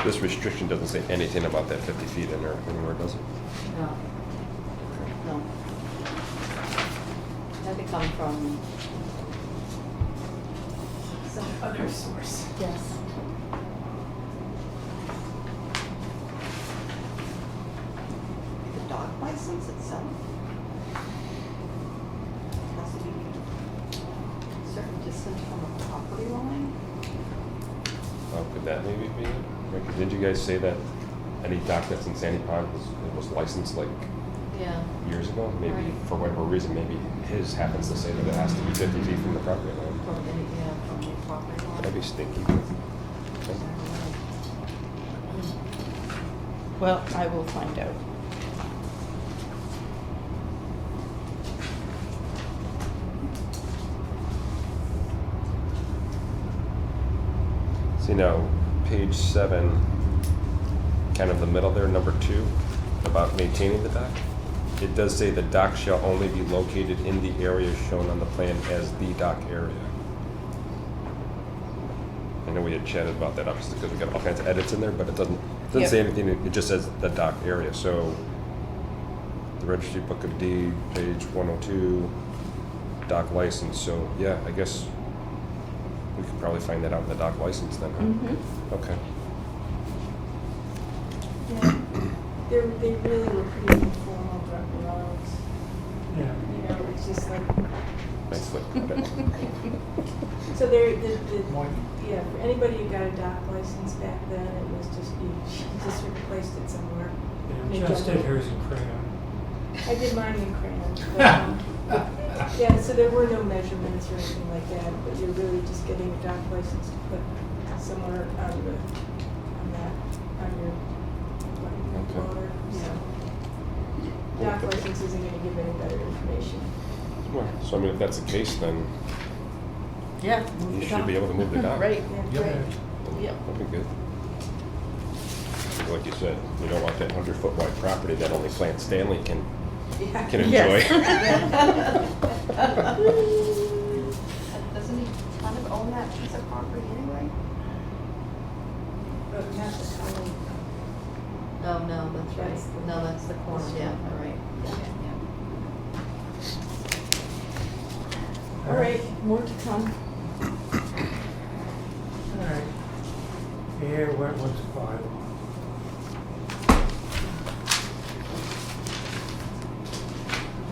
This restriction doesn't say anything about that 50 feet in there anywhere, does it? No. No. Had to come from Some other source. Yes. the dog license itself. Has to be a certain distance from a property line. Oh, could that maybe be it? Right, 'cause didn't you guys say that any dock that's in Sandy Pond was licensed like Yeah. years ago? Maybe Right. for whatever reason, maybe his happens to say that it has to be 50 feet from the property line. From any, from the property line. That'd be stinky. Well, I will find out. See now, page 7, kind of the middle there, number 2, about maintaining the dock. It does say the dock shall only be located in the area shown on the plan as the dock area. I know we had chatted about that obviously because we got all kinds of edits in there, but it doesn't Yep. say anything, it just says the dock area. So the registry book of deed, page 102, dock license. So yeah, I guess we could probably find that out in the dock license then, huh? Mm-hmm. Okay. Yeah, they really were pretty informal drawings. Yeah. You know, it's just like, Nice flip credit. so there, yeah, for anybody who got a dock license back then, it was just, she just replaced it somewhere. Yeah, just did hers in crayon. I did mine in crayon. But, yeah, so there were no measurements or anything like that, but you're really just getting a dock license to put somewhere on your Okay. water, so. Dock license isn't gonna give any better information. Well, so I mean, if that's the case, then Yeah. you should be able to move the dock. Right. Yeah, Yeah. right. Yep. That'd be good. Like you said, you don't want that 100-foot wide property that only Plant Stanley can Yeah. can enjoy. Yes. Doesn't he kind of own that piece of property anyway? But not the color. Oh, no, that's right. That's the- No, that's the corner, yeah, all right. Yeah, All right, more to come. All right. Ayer wetlands bylaw.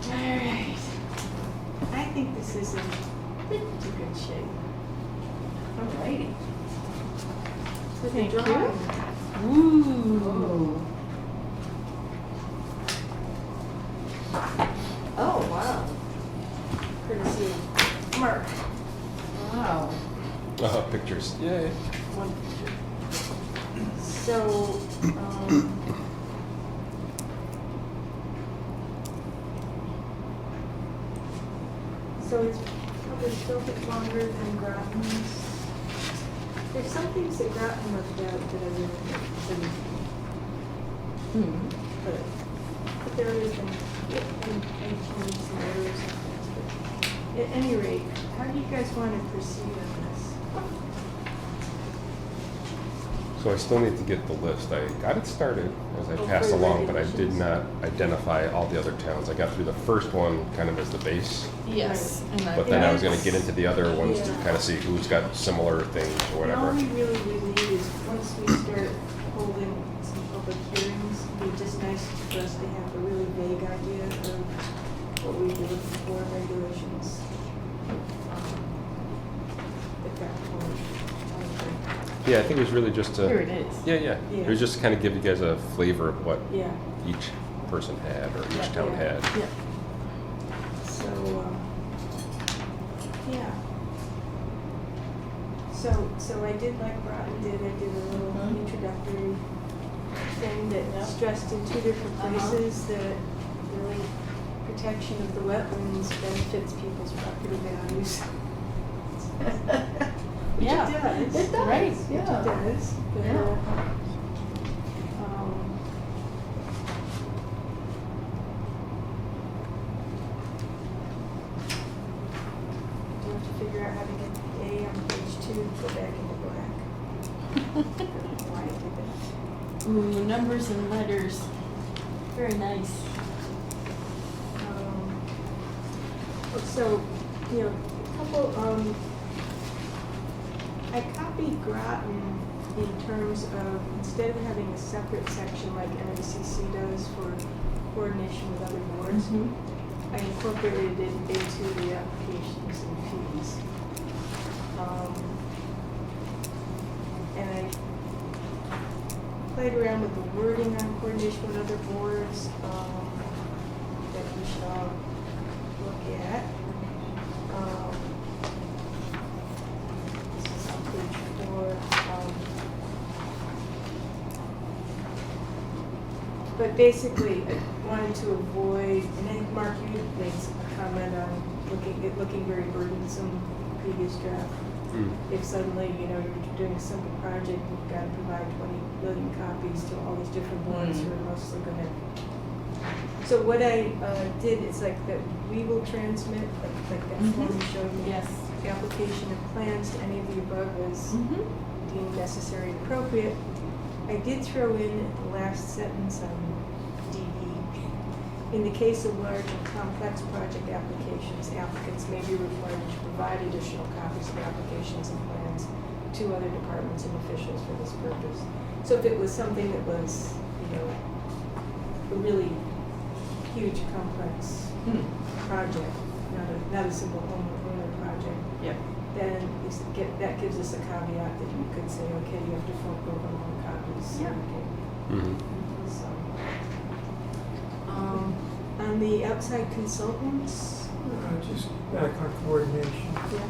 All right. I think this is in pretty good shape. all righty. With Thank the you. drawing. Ooh. Oh, wow. Courtesy of Mark. Wow. Pictures. Yay. One picture. So, so it's probably still a bit longer than Groton's. There's some things that Groton left out that I really didn't, but there is some, I changed some errors and things, but at any rate, how do you guys want to proceed on this? So I still need to get the list. I got it started as I Oh, passed for the along, but I did regulations. not identify all the other towns. I got through the first one kind of as the base, Yes. And but then I was gonna that's- get into the other ones to Yeah. kind of see who's got similar things or And all whatever. we really would need is, once we start holding some public hearings, it'd be just nice for us to have a really vague idea of what we'd be looking for in regulations. At that point, I think. Yeah, I think it was really just to. Here it is. Yeah, yeah. It was just to kind of give you guys a flavor of what Yeah, each person had or each town Yeah. had. Yeah. so, yeah. So I did like Groton did, I did a little Mhm. introductory thing that Yep. stressed in two different Uh-huh. places that really protection of the wetlands benefits people's property values. Which Yeah. it does. It does, Right. Which yeah. it does. But, Yeah. Do you have to figure out how to get the A on page 2 to go back into black? I don't know why I did that. Ooh, numbers and letters. Very nice. So, a couple, I copied Groton in terms of, instead of having a separate section like MACC does for coordination with other boards, I incorporated it into the applications and fees. And I played around with the wording on coordination with other boards, that we should all look at. This is on page 4. But basically, I wanted to avoid, and I think Mark, you made some comment on looking very burdensome previous draft. If suddenly, you're doing a simple project, you've got to provide 20 million copies to all these different boards who are mostly gonna. So what I did is like that we will transmit, like that form you showed me. Yes. Application of plans to any of the above as deemed necessary and appropriate. I did throw in the last sentence on DE. In the case of large and complex project applications, applicants may be required to provide additional copies of applications and plans to other departments and officials for this purpose. So if it was something that was, a really huge, complex project, not a simple homeowner project, Yep. then that gives us a caveat that you could say, okay, you have to forego more copies. Yeah. Mm-hmm. So, on the outside consultants, Just back on coordination, yeah,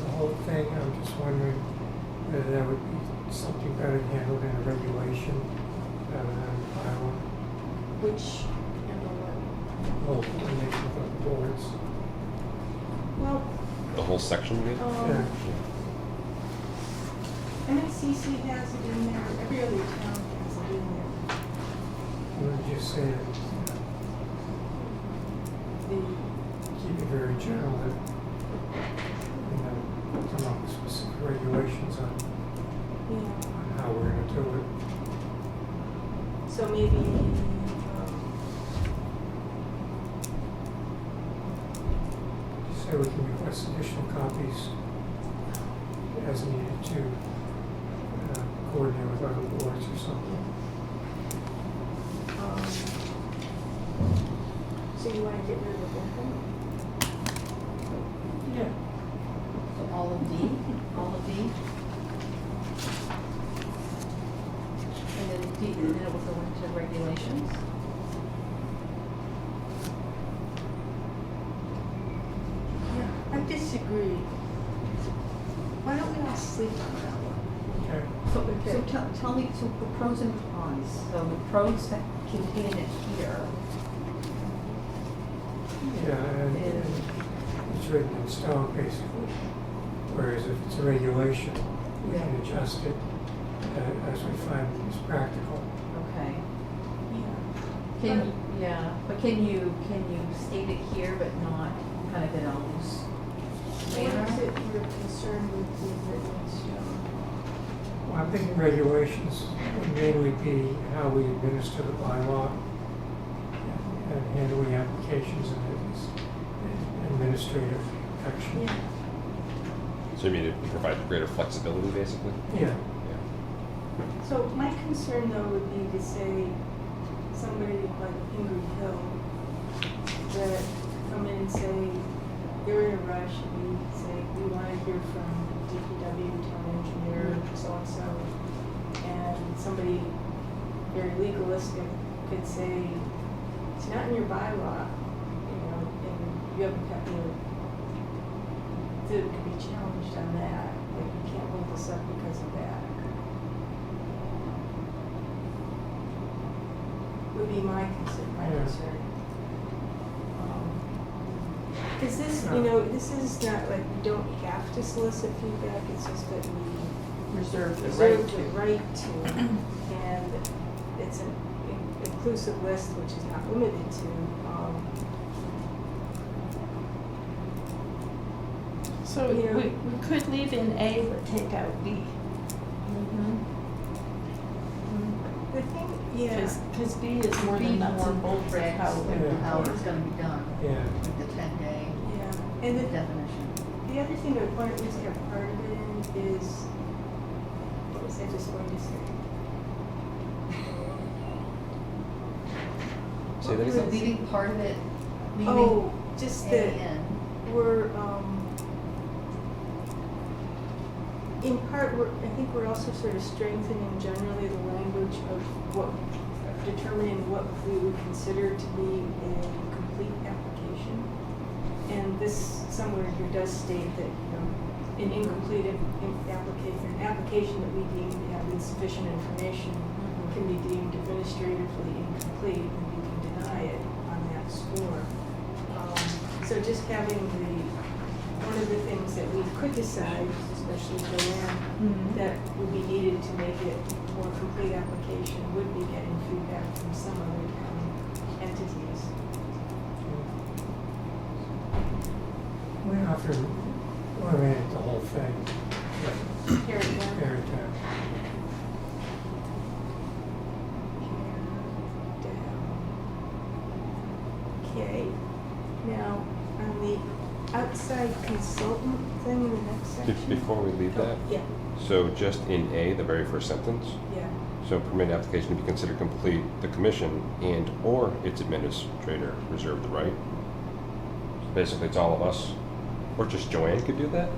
the whole thing, I'm just wondering whether that would be something better handled in a regulation rather than a bylaw. which, handle what? Whole coordination of the boards. Well, The whole section, you mean? Yeah. MACC has it in there, every other town has it in there. You would just say that, keep it very general, that, come up with specific regulations on Yeah. how we're gonna do it. So maybe, Say we can request additional copies as needed to coordinate with other boards or something. so you wanna get rid of the whole thing? Yeah. So all of D, all of D. And then D, and then it will go into regulations. Yeah, I disagree. Why don't we all sleep on that one? Okay. So tell me, so the pros and cons. So the pros that contain it here. Yeah, and it's written in stone basically. Whereas if it's a regulation, we can adjust it as we find is practical. Okay. Yeah. Can you, yeah, but can you state it here but not kind of in a loose What is manner? it you're concerned with the written stone? Well, I'm thinking regulations would mainly be how we administer the bylaw and handling applications and administrative action. Yeah. So you mean to provide greater flexibility, basically? Yeah. So my concern though would be to say somebody like Ingrid Hill that come in and say they're in a rush and we say we want to hear from DPW, town engineer, so and so, and somebody very legalistic could say it's not in your bylaw, and you haven't got that could be challenged on that. Like you can't hold this up because of that. Would be my concern. Is this, this is not like we don't have to solicit feedback, it's just that we Reserve the reserve right the to. right to. And it's an inclusive list, which is not limited to, So Yeah. we could leave in A but take out B. the thing, yeah. Because B is more than nuts and bolts of how it Yeah. How it's gonna be done, Yeah. with the 10-day Yeah, and definition. the other thing I would want to at least have part of it in is, what was I just going to say? Say that So again? leaving part of it, leaving Oh, just A that in. we're, in part, I think we're also sort of strengthening generally the language of determining what we would consider to be a complete application. And this somewhere here does state that, an incomplete application that we deem to have insufficient information can be deemed administratively incomplete, and we can deny it on that score. So just having one of the things that we could decide, especially Joanne, that would be needed to make it a more complete application would be getting feedback from some other entities. We don't have to eliminate the whole thing. Here it is. Pare it down. Okay, now on the outside consultant thing in the next section. Before we leave that, Yeah, so just in A, the very first sentence, yeah. so permit application to be considered complete, the commission and/or its administrator reserve the right. So basically, it's all of us, or just Joanne could do that?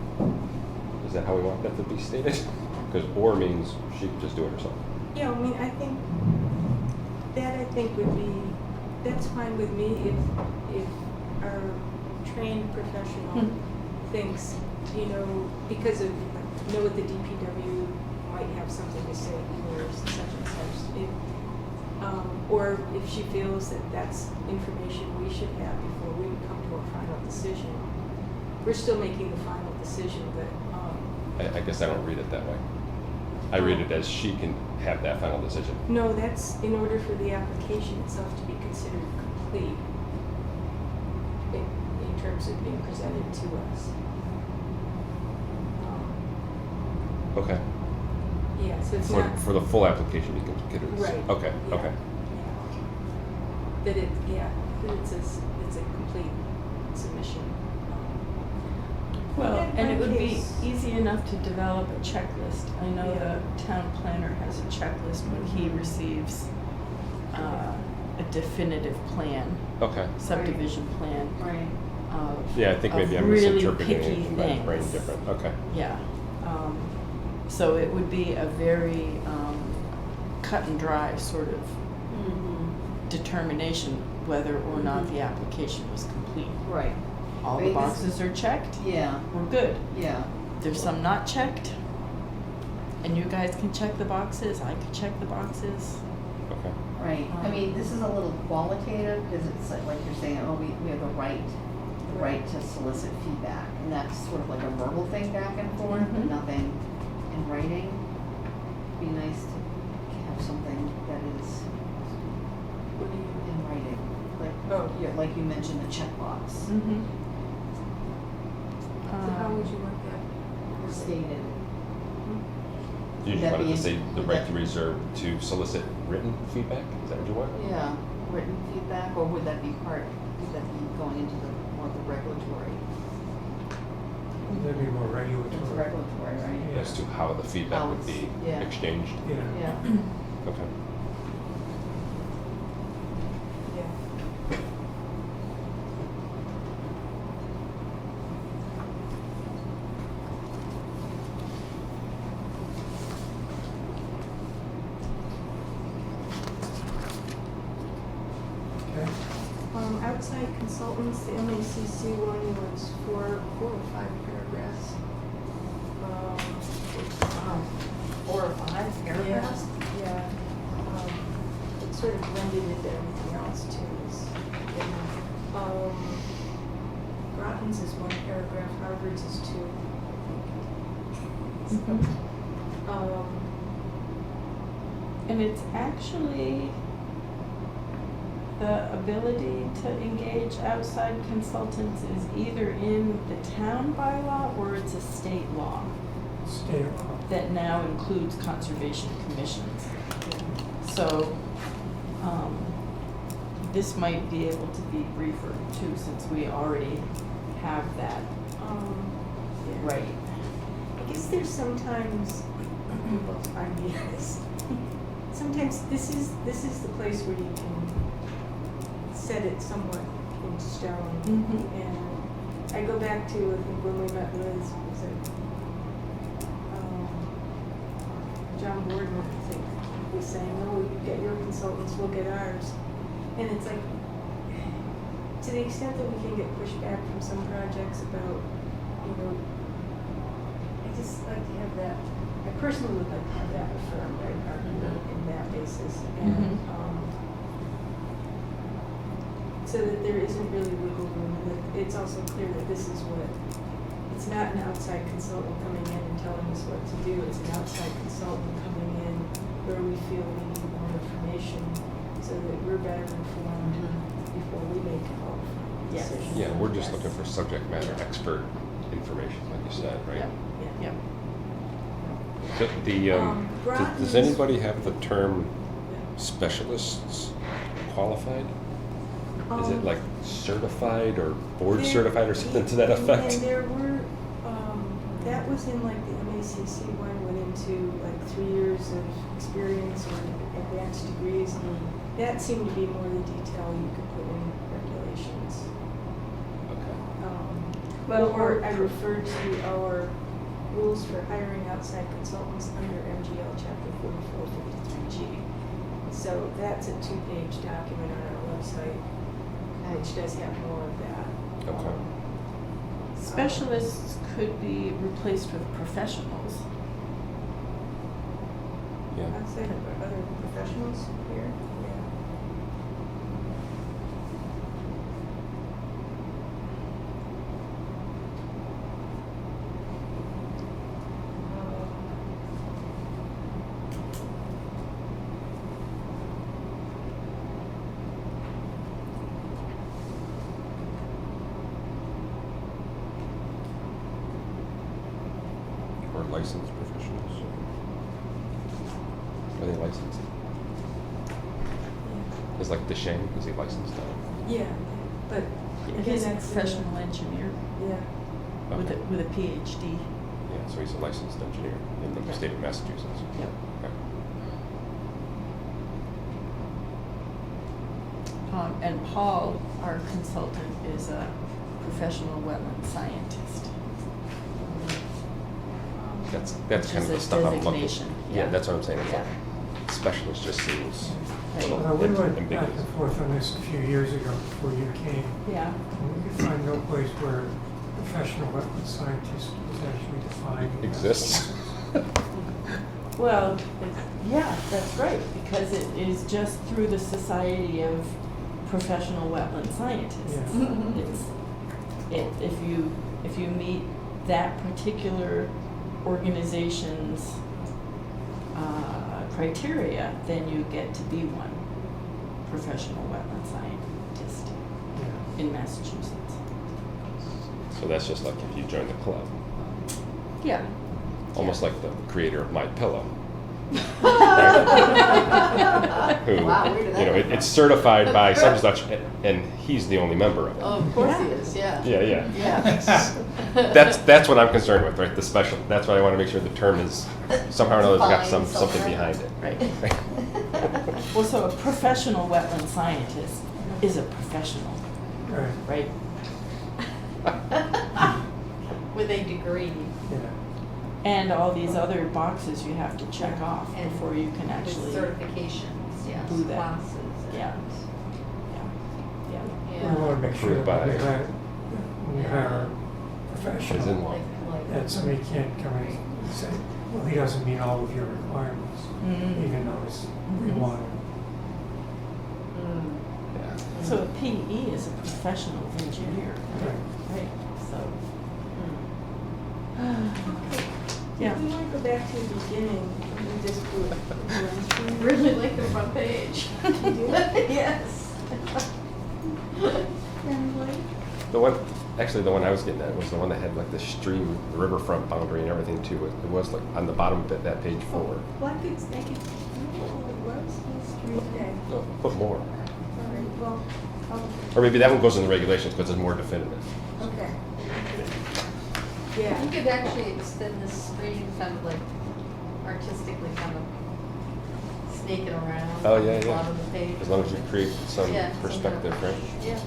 Is that how we want that to be stated? Because or means she could just do it herself. Yeah, I mean, I think would be, that's fine with me if our trained professional thinks, because of, know what the DPW might have something to say or such and such. Or if she feels that that's information we should have before we come to a final decision. We're still making the final decision, but, I guess I don't read it that way. I read it as she can have that final decision. no, that's in order for the application itself to be considered complete. in terms of being presented to us. Okay. Yeah, so it's not. For the full application, you can consider this. Right. Okay, Yeah. okay. Yeah. That it's a complete submission. Well, In and my it would be case- easy enough to develop a checklist. I know Yeah. the town planner has a checklist when he receives a definitive plan, Okay. subdivision plan Right. of Yeah, I think of maybe I'm really misinterpreting picky it in my brain things. different. Okay. Yeah. So it would be a very cut and dry sort of determination whether or not the application was complete. Right. All the Right, this- boxes are checked, Yeah, we're good. yeah. There's some not checked, and you guys can check the boxes, I can check the boxes. Okay. Right, I mean, this is a little qualitative, because it's like you're saying, oh, we have the right to solicit feedback, and that's sort of like a verbal thing back and forth, but Mhm. nothing in writing. Be nice to have something that is What do you? in writing, Oh. like you mentioned, the checkbox Mm-hmm. So how would you want that? stated. You Would just that wanted be to say in- the would right that- to reserve to solicit written feedback? Is that what you want? Yeah, written feedback, or would that be going into the more the regulatory? That'd be more It's regulatory. regulatory, right? As to how the feedback How would be it's- yeah. exchanged? Yeah. Yeah. Okay. Yeah. Okay. Outside consultants, the MACC one was four or five paragraphs. Um, 4 or 5 paragraphs? Yeah. It sort of blended into everything else too. Groton's is 1 paragraph, Harvard's is 2. And it's actually the ability to engage outside consultants is either in the town bylaw or it's a state law State law. that now includes conservation commissions. So, this might be able to be briefer too, since we already have that Yeah. right. I guess there's sometimes, well, I mean, sometimes this is the place where you can set it somewhat in stone. Mhm. And I go back to, I think when we met Liz, was it, John Borden, I think, was saying, oh, you get your consultants, we'll get ours. And it's like, to the extent that we can get pushback from some projects about, you know, I just like to have that, I personally would like to have that affirmed, in that basis. And, so that there isn't really wiggle room, and that it's also clear that this is what, it's not an outside consultant coming in and telling us what to do, it's an outside consultant coming in where we feel we need more information so that we're better informed before we make a Yes. decision. Yeah, we're just looking for subject matter expert information, like you said, right? Yep. Does anybody have the term specialists qualified? Is it like certified or board There- certified or something to that effect? And there were, that was in like the MACC one, went into like 3 years of experience or advanced degrees. That seemed to be more the detail you could put in regulations. Okay. Or I referred to our rules for hiring outside consultants under MGL Chapter 4453G. So that's a 2-page document on our website, which does have more of that. Okay. Specialists could be replaced with professionals. Yeah. Outside of other professionals here, yeah. licensed professionals. Are they licensed? Is like Deshane, is he licensed? Yeah, but again, He's a that's professional engineer Yeah. with Okay. a PhD. Yeah, so he's a licensed engineer in the state of Massachusetts. Yep. Okay. And Paul, our consultant, is a professional wetland scientist. That's Which kind is of the a stuff I'm looking. designation, Yeah, yeah. that's what I'm saying. It's Yeah. like specialist just seems a Right. little We went back ambiguous. and forth on this a few years ago before you came. Yeah. And we could find no place where professional wetland scientist was actually defined. in Exists. Well, yeah, that's right, because it is just through the Society of Professional Wetland Scientists. Yeah. If you meet that particular organization's criteria, then you get to be one professional wetland scientist Yeah. in Massachusetts. So that's just like if you join the club, Yeah. almost like the creator of My Pillow. Who, Wow, where did that come it's from? certified by such and such, and he's the only member of it. Oh, of course he is, yeah. Yeah. Yeah. That's what I'm concerned with, right? The special. That's why I want to make sure the term is somehow or another got Defined something somewhere. behind it. Right. Well, so a professional wetland scientist is a professional, Right. right? With a degree. Yeah. And all these other boxes you have to check off And before you can With actually. certifications, yes, do that. classes. and- Yeah. Yeah. Yeah. We want to make sure Approved that by- when we hire a His professional, in-law. that somebody can't come in and say, well, he doesn't meet all of your requirements, Mhm. even though we want him. Mm. Yeah. So a PE is a professional engineer, Right. right? So. Yeah. Yeah. We want to go back to the beginning, we just do it. Really like the front page. Yes. The one I was getting at was the one that had like the stream, the riverfront boundary and everything too. It was like on the bottom of that page 4. Well, I could, oh, it was history, okay. No, put more. All right, well, Or maybe that one goes in the regulations because it's more definitive. okay. You Yeah, could actually extend this screen kind of like artistically kind of snake it around. Oh, on yeah, the yeah. bottom of the page. As long as you create some Yeah, perspective, right? Yeah.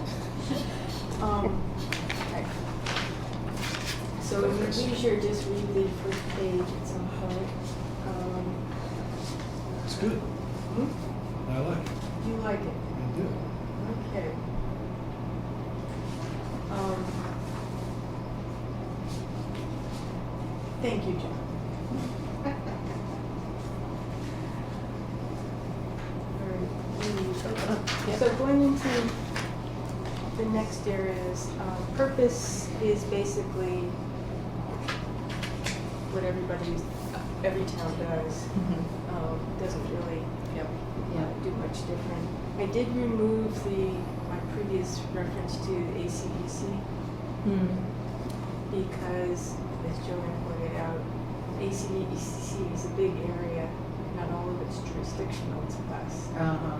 okay. So in your leisure, just read the first page at some point. It's good. Hmm? I like it. You like it? I do. Okay. Thank you, John. Alright, so going into the next areas, purpose is basically what every town does. Doesn't really Yep. do much different. I did remove my previous reference to ACEC because, as Joanne pointed out, ACEC is a big area, not all of it's jurisdictional to us. Uh-huh.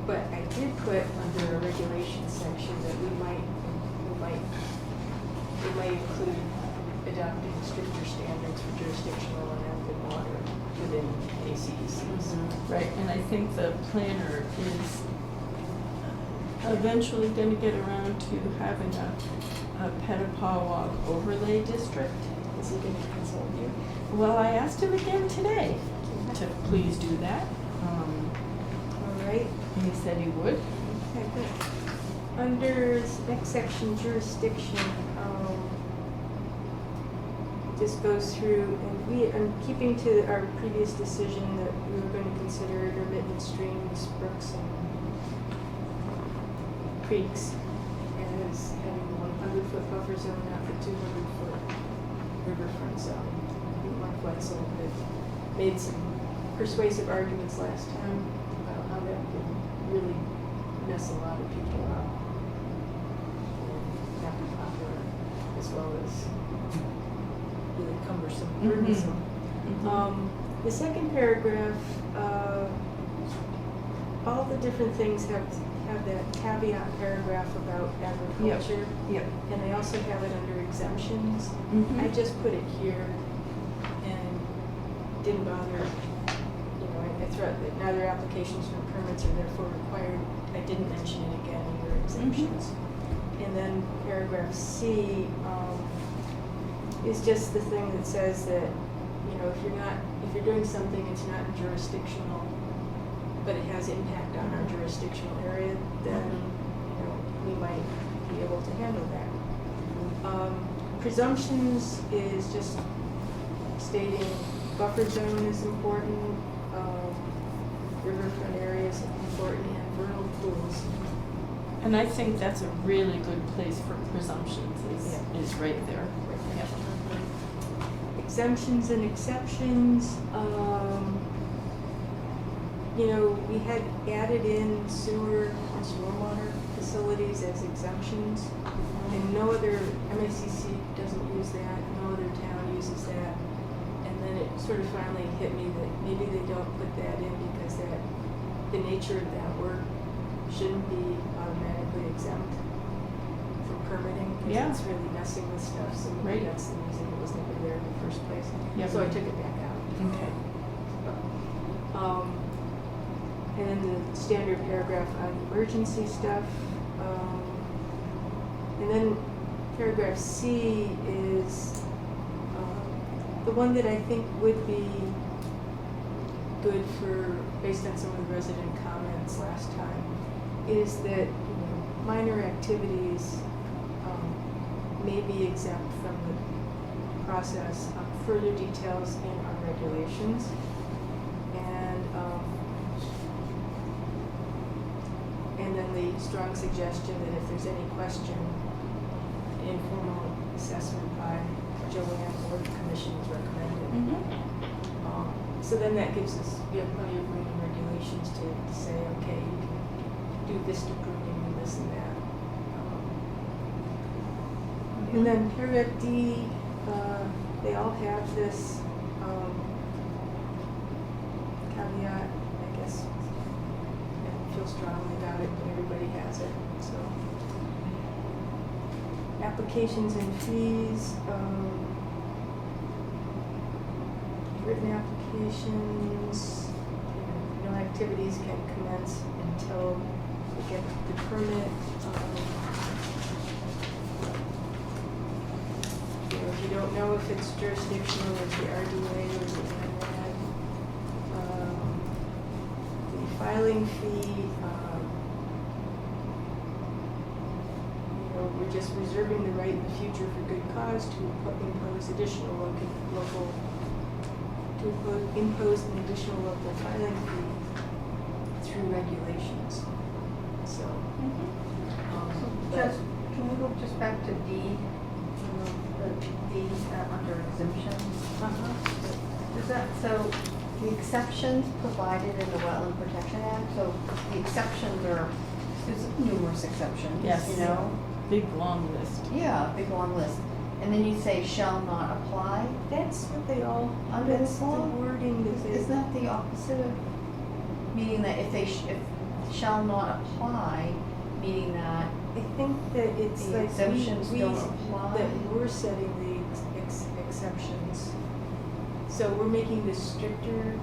But I did put under a regulation section that we might include adopting stricter standards for jurisdictional and active water within ACECs. Right, and I think the planner is eventually gonna get around to having a Pettapawag overlay district. Is he going to consult you? Well, I asked him again today to please do that, All right. and he said he would. Okay, good. Under next section, jurisdiction, just goes through, and I'm keeping to our previous decision that we were going to consider intermittent streams, brooks, and creeks as having a 100-foot buffer zone, not the 200-foot riverfront zone. I think Mark Wetzel had made some persuasive arguments last time about how that could really mess a lot of people up and not be popular, as well as really cumbersome, Mhm. burdensome. Mhm. The second paragraph, all the different things have that caveat paragraph about agriculture. Yep. And I also have it under exemptions. Mhm. I just put it here and didn't bother, I threw out that neither applications for permits are therefore required. I didn't mention it again in your exemptions. And then paragraph C is just the thing that says that, if you're doing something, it's not jurisdictional, but it has impact on our jurisdictional area, then, we might be able to handle that. Presumptions is just stating buffer zone is important, riverfront areas important, and vernal pools. And I think that's a really good place for presumptions Yeah. is right there. Yep. Exemptions and exceptions, we had added in sewer and stormwater facilities as exemptions, and no other, MACC doesn't use that, no other town uses that. And then it sort of finally hit me that maybe they don't put that in because the nature of that work shouldn't be automatically exempt from permitting, Yeah. because it's really messing with stuff, so maybe Right. that's the reason it was never there in the first place. Yep. So I took it back out. Okay. And then the standard paragraph on emergency stuff. And then paragraph C is the one that I think would be good for, based on some of the resident comments last time, is that minor activities may be exempt from the process. Further details in our regulations. And then the strong suggestion that if there's any question, informal assessment by Joanne or the commission is recommended. Mhm. So then that gives us, we have plenty of room in regulations to say, okay, you can do vista pruning and this and that. And then paragraph D, they all have this caveat, I guess. I don't feel strongly about it, but everybody has it, so. Applications and fees, written applications, no activities can commence until we get the permit. If you don't know if it's jurisdictional, or the RDA or the NRAD. The filing fee, we're just reserving the right in the future for good cause to impose additional impose an additional local filing fee through regulations. So, Just, can we go just back to D, the D under exemptions? Is that, so the exceptions provided in the Wetland Protection Act, so the exceptions are, there's numerous exceptions, Yes. you know? Big, long list. Yeah, big long list. And then you say shall not apply. that's what they all, Under that's this the law? wording that they. Isn't that the opposite of, meaning that if they, if shall not apply, meaning that I think that it's the like exemptions we, don't apply? that we're setting the exceptions. So we're making this stricter,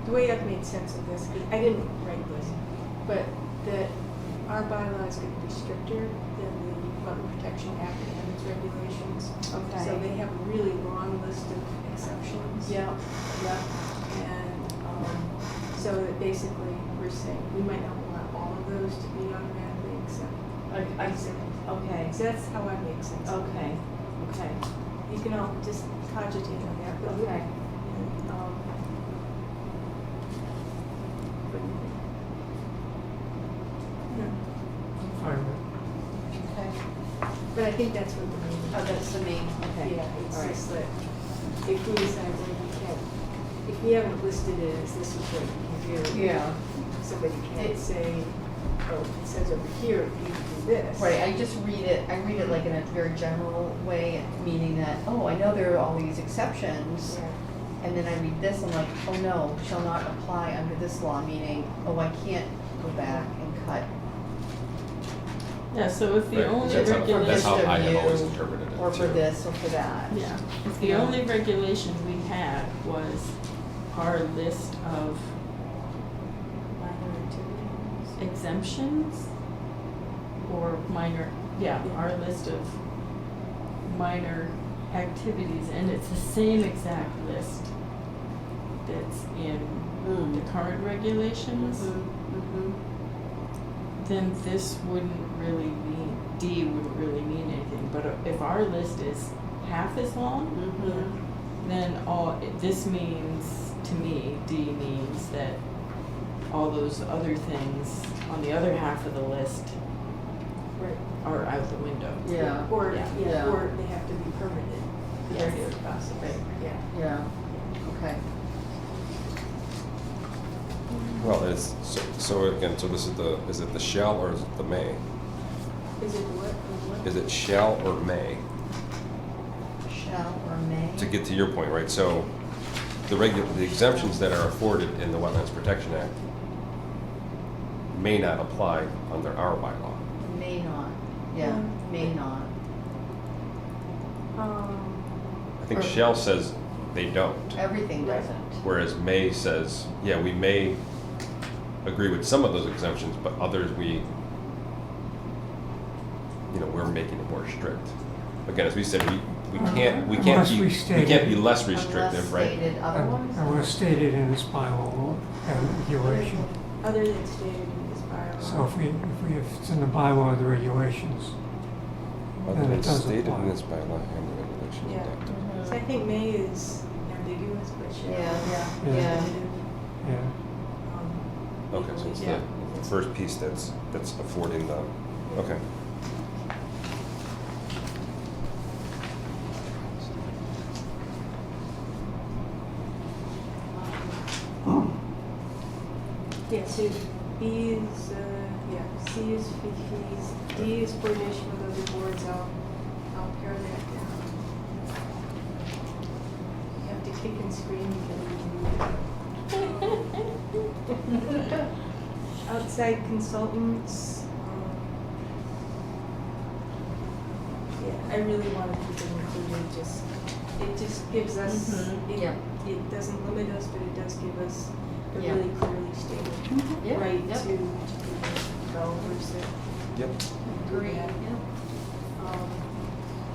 the way I've made sense of this, because I didn't write this, but that our bylaw is going to be stricter than the Wetland Protection Act and its regulations. Okay. So they have a really long list of exceptions. Yeah. And so that basically we're saying we might not want all of those to be automatically exempt. Okay. So that's how I make sense of it. Okay. Okay. You can all just cogitate on that, but Okay. and, what do you think? Yeah. Fine with Okay. But I think that's what the main. Oh, that's the main, okay. Yeah, it's All right. just that if we decide well, we can't, if we haven't listed it as this is what you can do. Yeah. Somebody can't It- say, oh, it says says over here, you do this. Right, I read it like in a very general way, meaning that, oh, I know there are all these exceptions. Yeah. And then I read this, I'm like, oh no, shall not apply under this law, meaning, oh, I can't go back and cut. Yeah, so if the Right, only that's how- regulation. That's how List of I have always you, interpreted it Or for too. this, or for that. Yeah, if the only regulation we had was our list of Minor activities. exemptions or minor, yeah, our list of minor activities, and it's the same exact list that's in the current regulations, then this wouldn't really mean, D wouldn't really mean anything. But if our list is half as long, then this means, to me, D means that all those other things on the other half of the list Right. are out the window. Yeah. Or, Yeah. Yeah. or they have to be permitted. Yes. Very possible. Right. Yeah. Yeah, okay. Well, it's, so again, so this is it the shall or is it the may? Is it what, or what? Is it shall or may? Shall or may? To get to your point, right, so the exemptions that are afforded in the Wetlands Protection Act may not apply under our bylaw. May not, yeah, may not. I think Or- shall says they don't, Everything Right. doesn't. whereas may says, yeah, we may agree with some of those exemptions, but others we're making it more strict. Again, as we said, we can't Unless be, we we state can't it. be less Unless restrictive, right? stated otherwise. And was stated in this bylaw and regulation. Other than stated in this bylaw. So if it's in the bylaw, the regulations, Other then than it does stated apply. in this bylaw and the regulations Yeah. adopted. So I think may is ambiguous, but shall. Yeah, Yeah. yeah. Definitive, Yeah. Okay, so it's Yeah. the first piece that's affording the, okay. Yeah, so B is, C is fee fees, D is coordination with other boards, I'll pare that down. You have to kick and scream to read it. Outside consultants, yeah, I really want to keep it included, it just gives us, Yeah. it doesn't limit us, but it does give us a Yeah. really clearly stated Yeah, right yep. to the developers that Yep. Agree, Yeah.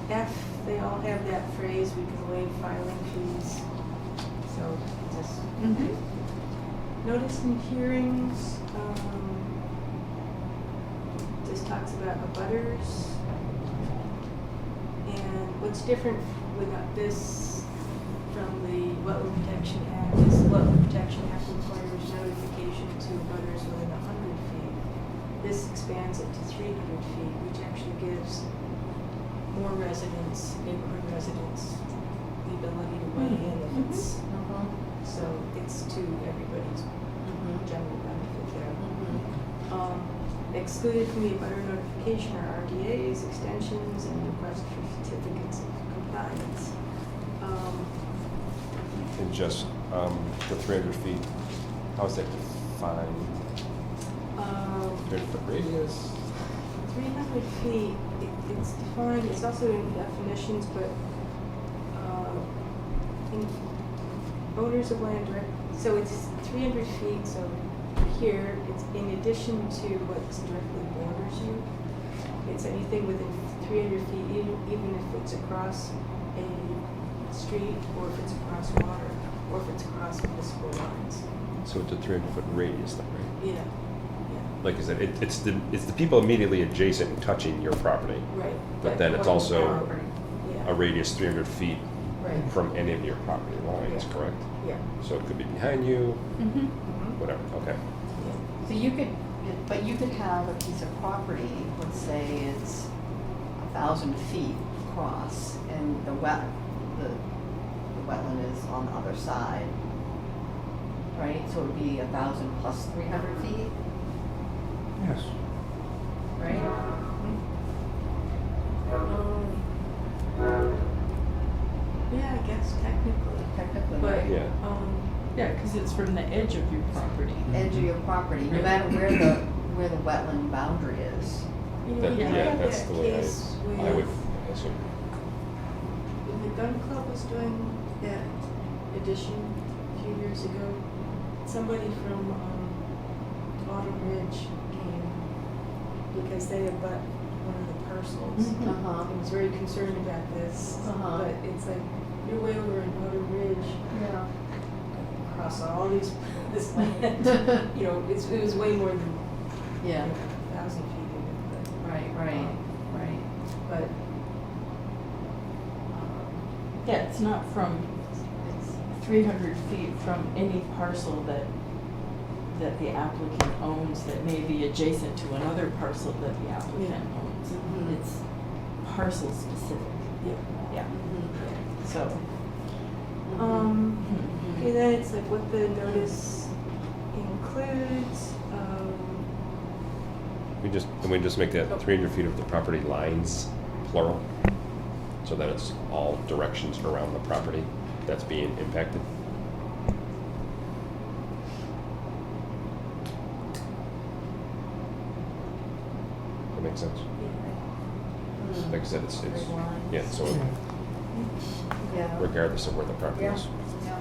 yeah. F, they all have that phrase, we can waive filing fees, so just. Notice and hearings, just talks about abutters. And what's different with this from the Wetland Protection Act is Wetland Protection Act requires notification to abutters within 100 feet. This expands it to 300 feet, which actually gives more residents, neighborhood residents, the ability to weigh in if it's, so it's to everybody's general benefit there. Excluded from the abutter notification are RDAs, extensions, and requests for certificates of compliance. And just the 300 feet, how is that defined? 300 foot radius? 300 feet, it's defined, it's also in definitions, but in owners of land direct, so it's 300 feet, so here, it's in addition to what directly borders you. It's anything within 300 feet, even if it's across a street, or if it's across water, or if it's across municipal lines. So it's a 300 foot radius then, right? Yeah, yeah, Like I said, it's the people immediately adjacent and touching your property, right. but then it's one also property, yeah. a radius 300 feet Right. from any of your property lines, Yeah. correct? Yeah. So it could be behind you, Mhm. whatever, okay. So you could, but you could have a piece of property, let's say it's 1,000 feet across, and the wetland is on the other side, right? So it would be 1,000 plus 300 feet? Yes. open, But, right? Yeah. Yeah, because it's from the edge of your property. Edge of your property, no matter where the wetland boundary is. you know, That, we yeah, had that's that the way case I would with, assume. when the gun club was doing that edition a few years ago, somebody from, Autumn Ridge came because they abut one of the parcels. Mhm. Uh-huh. I was very concerned about this, Uh-huh. but it's like, you're way over in Autumn Ridge, Yeah. across all these, this land. You know, it was way more than, Yeah, 1,000 feet even, right. but, Yeah, it's not from, it's 300 feet from any parcel that the applicant owns that may be adjacent to another parcel that the applicant Yeah. owns. Mhm. It's parcel specific. yeah. Yeah, Mhm. so. Mhm. Okay, then it's like what the notice includes, We just make that 300 feet of the property lines plural, so that it's all directions around the property that's being impacted. That makes sense. Mhm. Like I said, it's Straight lines. yeah. So Yeah. Yeah. regardless of where the property Yeah. is. Yeah.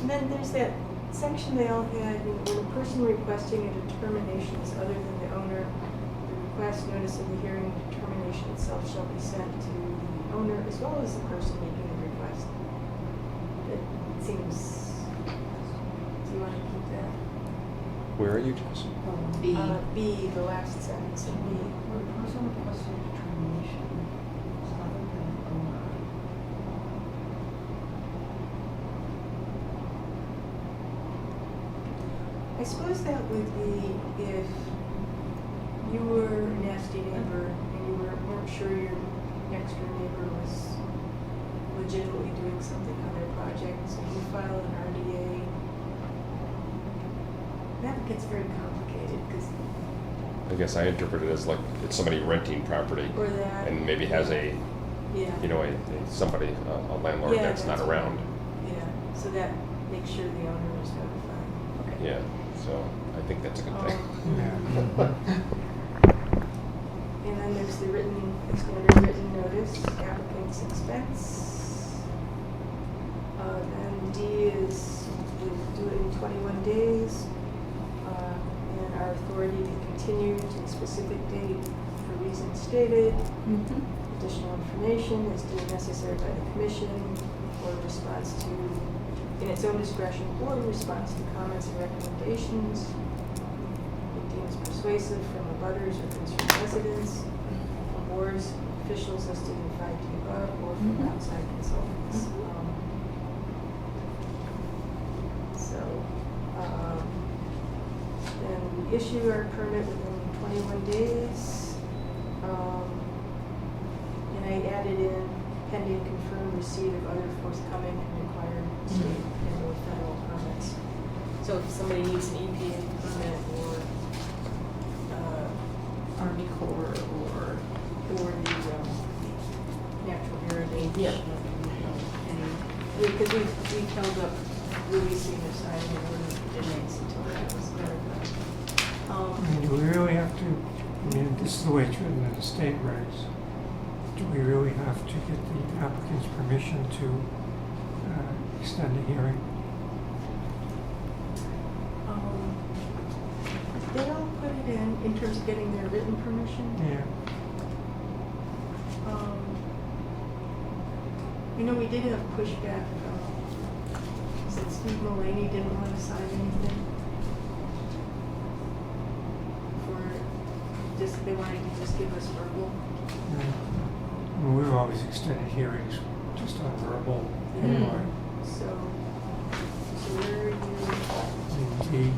and then there's that section they all had, when a person requesting a determination is other than the owner, the request notice of the hearing determination itself shall be sent to the owner as well as the person making the request. It seems, do you want to keep that? Where are you, Jess? B. B, the last sentence in B. Where a person requesting a determination is other than the owner. I suppose that would be if you were a nasty neighbor and you weren't sure your next door neighbor was legitimately doing something on their project, so you file an RDA. That gets very complicated because, I guess I interpret it as like it's somebody renting property or that. and maybe has a, Yeah. you know, somebody, a landlord Yeah, that's not right. around. Yeah, so that makes sure the owner is notified. Okay. Yeah, so I think that's a good thing. Yeah. And then there's the standard written notice, applicant's expense. Then D is we'll do it in 21 days. And our authority to continue to a specific date for reasons stated. Additional information is deemed necessary by the commission or response to, in its own discretion, or in response to comments and recommendations. It deems persuasive from abutters or concerned residents, from boards, officials listed in 5D above, or from Mhm. outside consultants. Then we issue our permit within 21 days. And I added in pending confirmed receipt of other forthcoming and required state and/or federal permits. So if somebody needs an EPA permit or, Army Corps or. the natural heritage. Yeah. Because we held up releasing the signing ordinance until that was verified. I mean, do we really have to, I mean, this is the way it's written in the state regs. Do we really have to get the applicant's permission to extend the hearing? They all put it in terms of getting their written permission. Yeah. You know, we did have pushback, said Steve Mullaney didn't want to sign anything. They wanted to just give us verbal. Yeah. I mean, we've always extended hearings just on verbal anyway. So where are you? In D,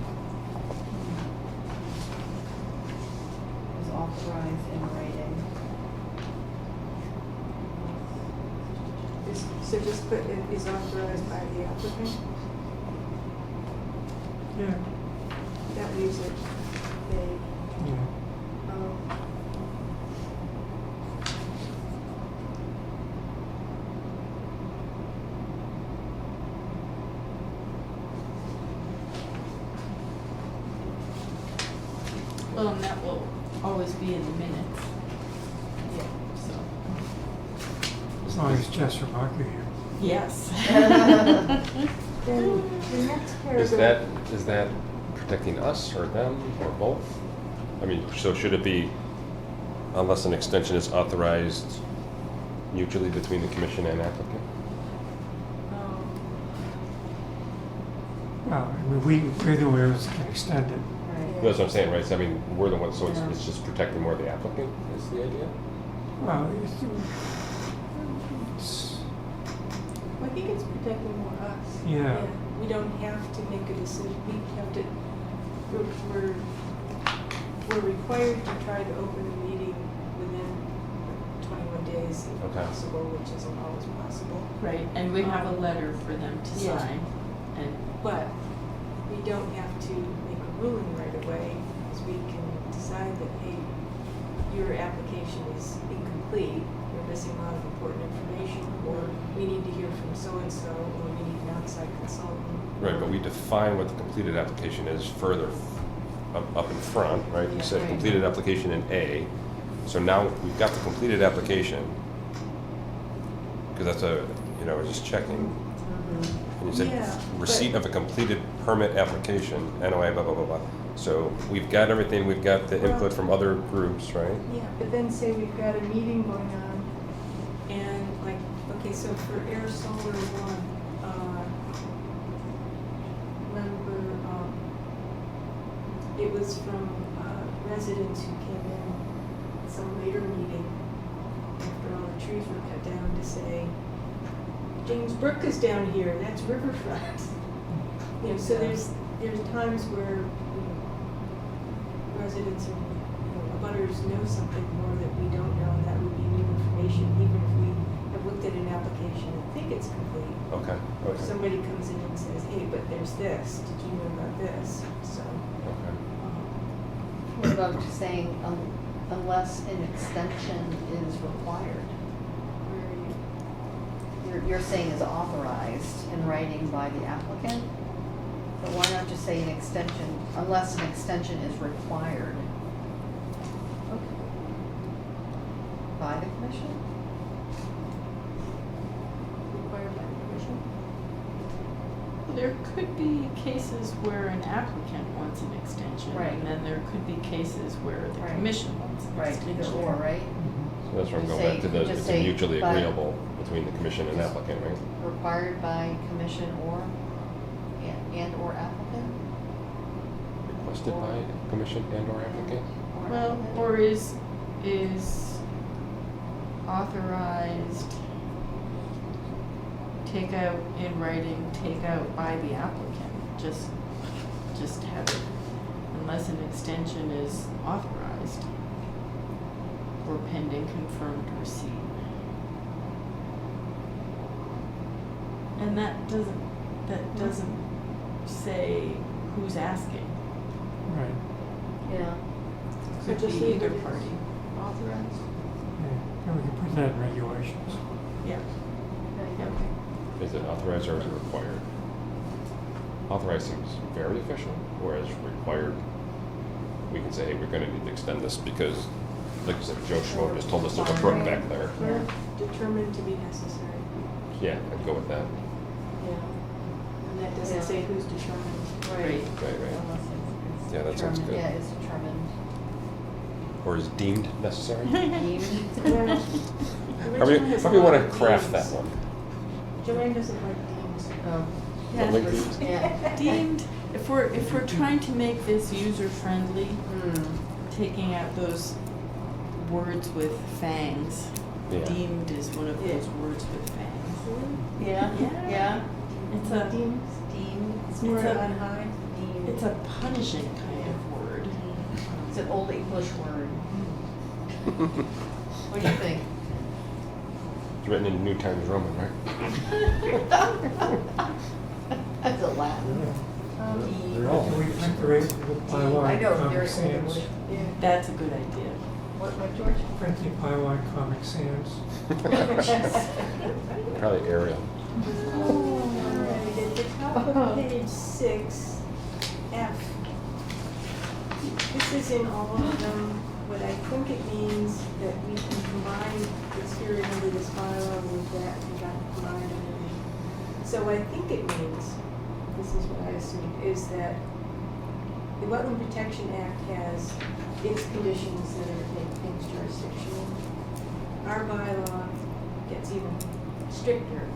Is authorized in writing. So just put it is authorized by the applicant. yeah, That leaves it vague. yeah. Well, and that will always be in the minutes, Yeah. so. As long as Jess or Mark are here. Yes. Then the next Is paragraph. that protecting us or them or both? I mean, so should it be unless an extension is authorized mutually between the commission and applicant? Well, I mean, we're the ones that can extend it. Right. That's what I'm saying, right? So I mean, we're the ones, so it's just protecting more the applicant is the idea? Well, I think it's protecting more us. Yeah. We don't have to make a decision, we have to, we're required to try to open the meeting within 21 days if Okay. possible, which isn't always possible. Right, and we have a letter for them to Yeah. sign, and, But we don't have to make a ruling right away, because we can decide that, hey, your application is incomplete, you're missing a lot of important information, or we need to hear from so-and-so, or we need an outside consultant. Right, but we define what the completed application is further up in front, right? You Yeah, said right. completed application in A. So now we've got the completed application. Because that's I was just checking. And you said Yeah, receipt but- of a completed permit application, NOI, blah, blah, blah, blah. So we've got everything, we've got the input Well- from other groups, right? Yeah, but then say we've got a meeting going on, and like, okay, so for Air Solar One, remember, it was from residents who came in at some later meeting after all the trees were cut down to say, James Brook is down here, that's riverfront. You know, so there's times where, residents and, abutters know something more that we don't know, and that would be new information, even if we have looked at an application and think it's complete. Okay, Or okay, somebody comes in and says, hey, but there's this, did you know about this? So, okay. What about just saying, unless an extension is required? where are you? You're saying is authorized in writing by the applicant? But why not just say an extension, unless an extension is required by the commission? Required by the commission? there could be cases where an applicant wants an extension. Right. And then there could be cases where the Right. commission wants an Right, extension. either or, right? So that's where I'm Just going back to say- the, just it's say mutually by- agreeable between the commission and applicant, right? Required by commission or, and or applicant? Requested by commission and or applicant? Or Well, applicant? or is authorized, take out in writing, take out by the applicant, just have it, unless an extension is authorized or pending confirmed receipt. And that doesn't say who's asking. Right. Yeah, So Could just be leave either it party. authorized? Yeah, and we can put that in regulations. Yeah. okay. Is it authorized or is it required? Authorized seems very official, whereas required, we can say, hey, we're gonna need to extend this because, like you said, Joe Schmo just told us there's a brook back there. Or determined to be necessary. Yeah, I'd go with that. Yeah. And that doesn't Yeah. say who's determined. Right. Right, right. Unless it's Yeah, that sounds determined- good. Yeah, it's determined. Or is deemed necessary? Deemed. Yeah. How do Original has a you lot wanna of craft that deems. one? Joanne doesn't like deems. Oh, Yeah. Like deemed? yeah. Deemed, if we're trying to make this user-friendly, taking out those words with fangs, Yeah. deemed is one of Yeah. those words with fangs. Yeah, Yeah. yeah. It's a, Deems, Deemed. it's more It's a- on high. Deemed. it's a punishing kind of word. It's an old English word. What do you think? It's written in New Times Roman, right? That's a Latin. Can we print the rate of the bylaw I in know, Comic very old Sans? English. Yeah. That's a good idea. What, George? Print the bylaw in Comic Sans. Probably Arial. Alright, at the top of page 6, F. This is in all of them, but I think it means that we can combine this hearing under this bylaw with that, and that combined underneath. So I think it means, this is what I assume, is that the Wetland Protection Act has its conditions that are make things jurisdictional. Our bylaw gets even stricter,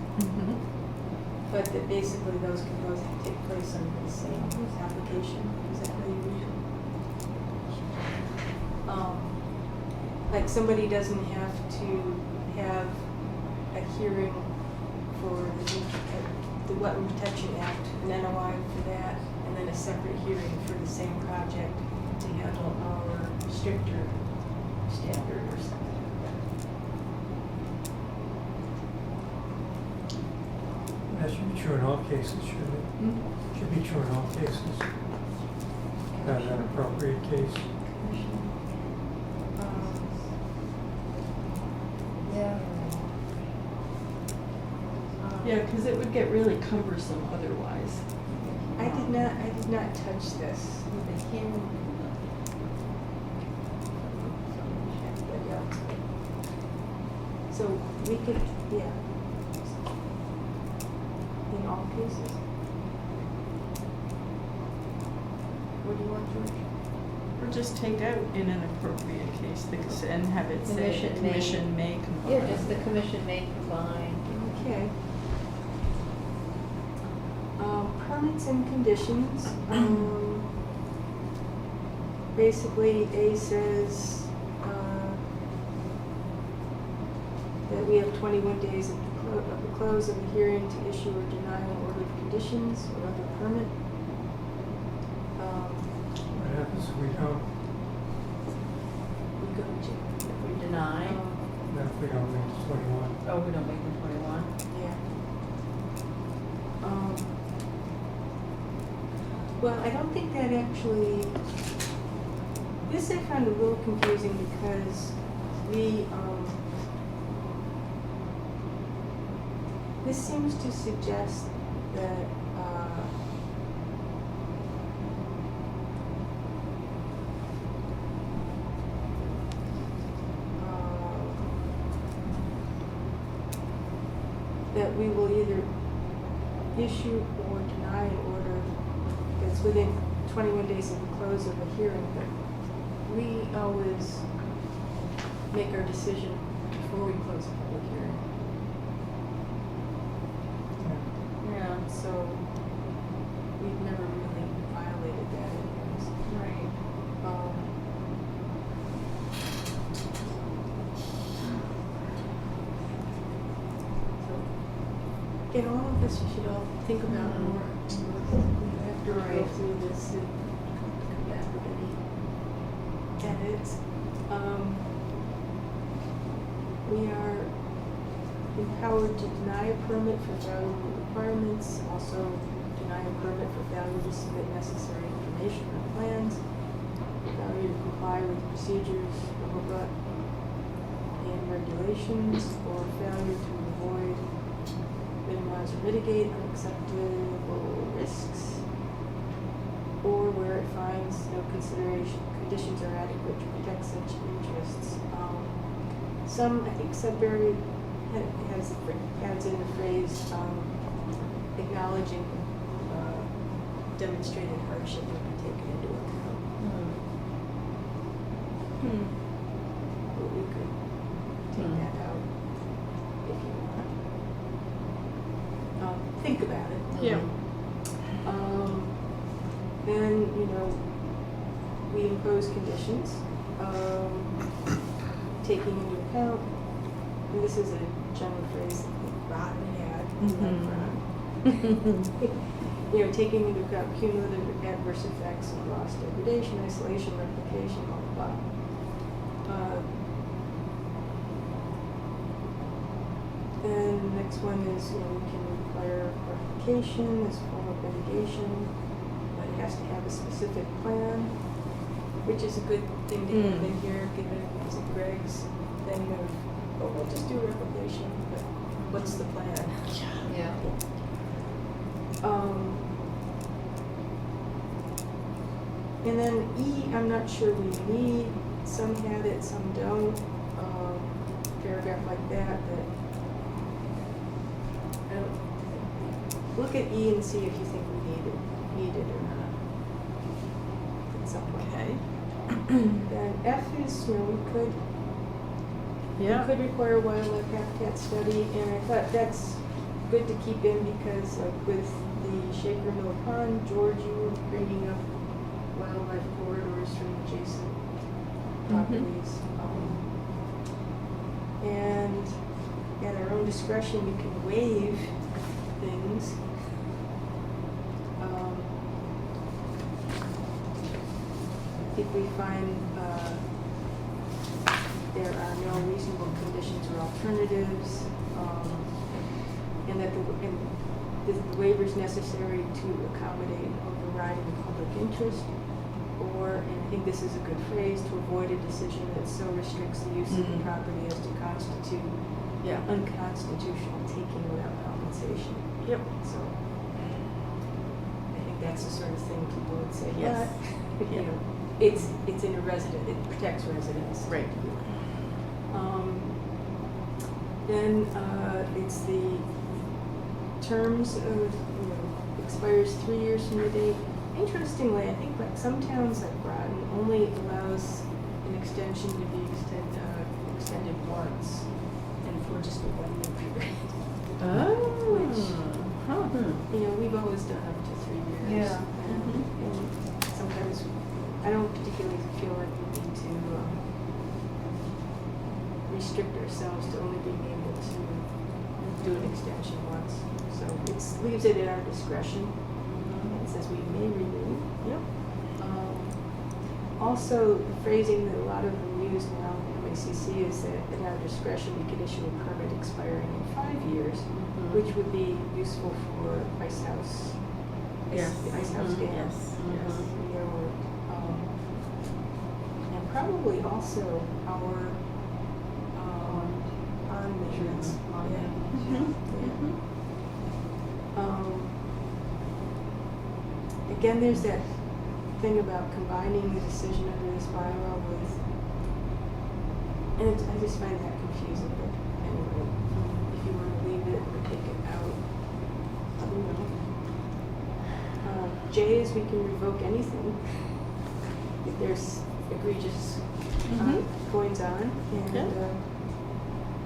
but that basically those can both take place under the same application. Is that how you read it? Like somebody doesn't have to have a hearing for the Wetland Protection Act, an NOI for that, and then a separate hearing for the same project to handle our stricter standard or something like that. That should be true in all cases, shouldn't it? Should be true in all cases. That's an appropriate case. Yeah. Yeah, because it would get really cumbersome otherwise. I did not touch this. So we could, yeah. In all cases. What do you want, George? Or just take out in an appropriate case, because, and have it say the Commission may. commission may combine. Yeah, just the commission may combine. Okay. Permits and conditions. Basically, A says that we have 21 days of the close of the hearing to issue or deny an order of conditions or other permit. What happens if we don't, We go to, If we deny, if we don't make the 21? oh, we don't make the 21. yeah. Well, I don't think that actually, this I found a little confusing because we, this seems to suggest that, that we will either issue or deny an order that's within 21 days of the close of a hearing, but we always make our decision before we close a public hearing. Yeah. So we've never really violated that anyways. Right. So, again, all of this you should all think about more. After we go Right. through this and come back with any edits. We are empowered to deny a permit for valuable requirements, also deny a permit for failure to submit necessary information or plans, failure to comply with procedures, blah, blah, blah, and regulations, or failure to avoid, minimize, or mitigate unacceptable risks, or where it finds no conditions are adequate to protect such interests. Some, I think Sudbury adds in the phrase, acknowledging demonstrated hardship would be taken into account. But we could take that out if you want. Think about it. Yeah. Then, we impose conditions, taking into account, and this is a general phrase, rotten had, taking into account cumulative adverse effects of loss, degradation, isolation, replication, blah, blah, blah. And the next one is, we can require replication as a form of mitigation, but it has to have a specific plan, which is a good thing to have in here, given Greg's thing of, we'll just do replication, but what's the plan? Yeah. And then E, I'm not sure we need, some had it, some don't, paragraph like that, but I don't, look at E and see if you think we need it or not. At some point. Okay. Then F is, we could could require a wildlife habitat study, and I thought that's good to keep in because like with the Shaker Mill Pond, George, you were bringing up wildlife corridors from adjacent properties. And at our own discretion, we can waive things. If we find there are no reasonable conditions or alternatives, and that the waiver is necessary to accommodate overriding public interest, or, and I think this is a good phrase, to avoid a decision that so restricts the use of the property as to constitute unconstitutional taking without compensation. Yep. So I think that's the sort of thing people would say, Yes. but, you know, it's in a resident, it protects residents. Right. Then it's the terms of, expires 3 years from the date. Interestingly, I think like some towns like Groton only allows an extension to be extended once and for just a 1 year period. Oh. Which, we've always done up to 3 years. Yeah. And sometimes I don't particularly feel like we need to restrict ourselves to only being able to do an extension once. So it leaves it at our discretion. It says we may renew. Yep. Also, the phrasing that a lot of them use now in MACC is that at our discretion we could issue a permit expiring in 5 years, which would be useful for ice house. Yes. The ice house dam. Yes. Yes. And probably also our pond maintenance. Again, there's that thing about combining the decision under this bylaw with, and I just find that confusing, but anyway, if you want to leave it or take it out, J is we can revoke anything if there's egregious goings on,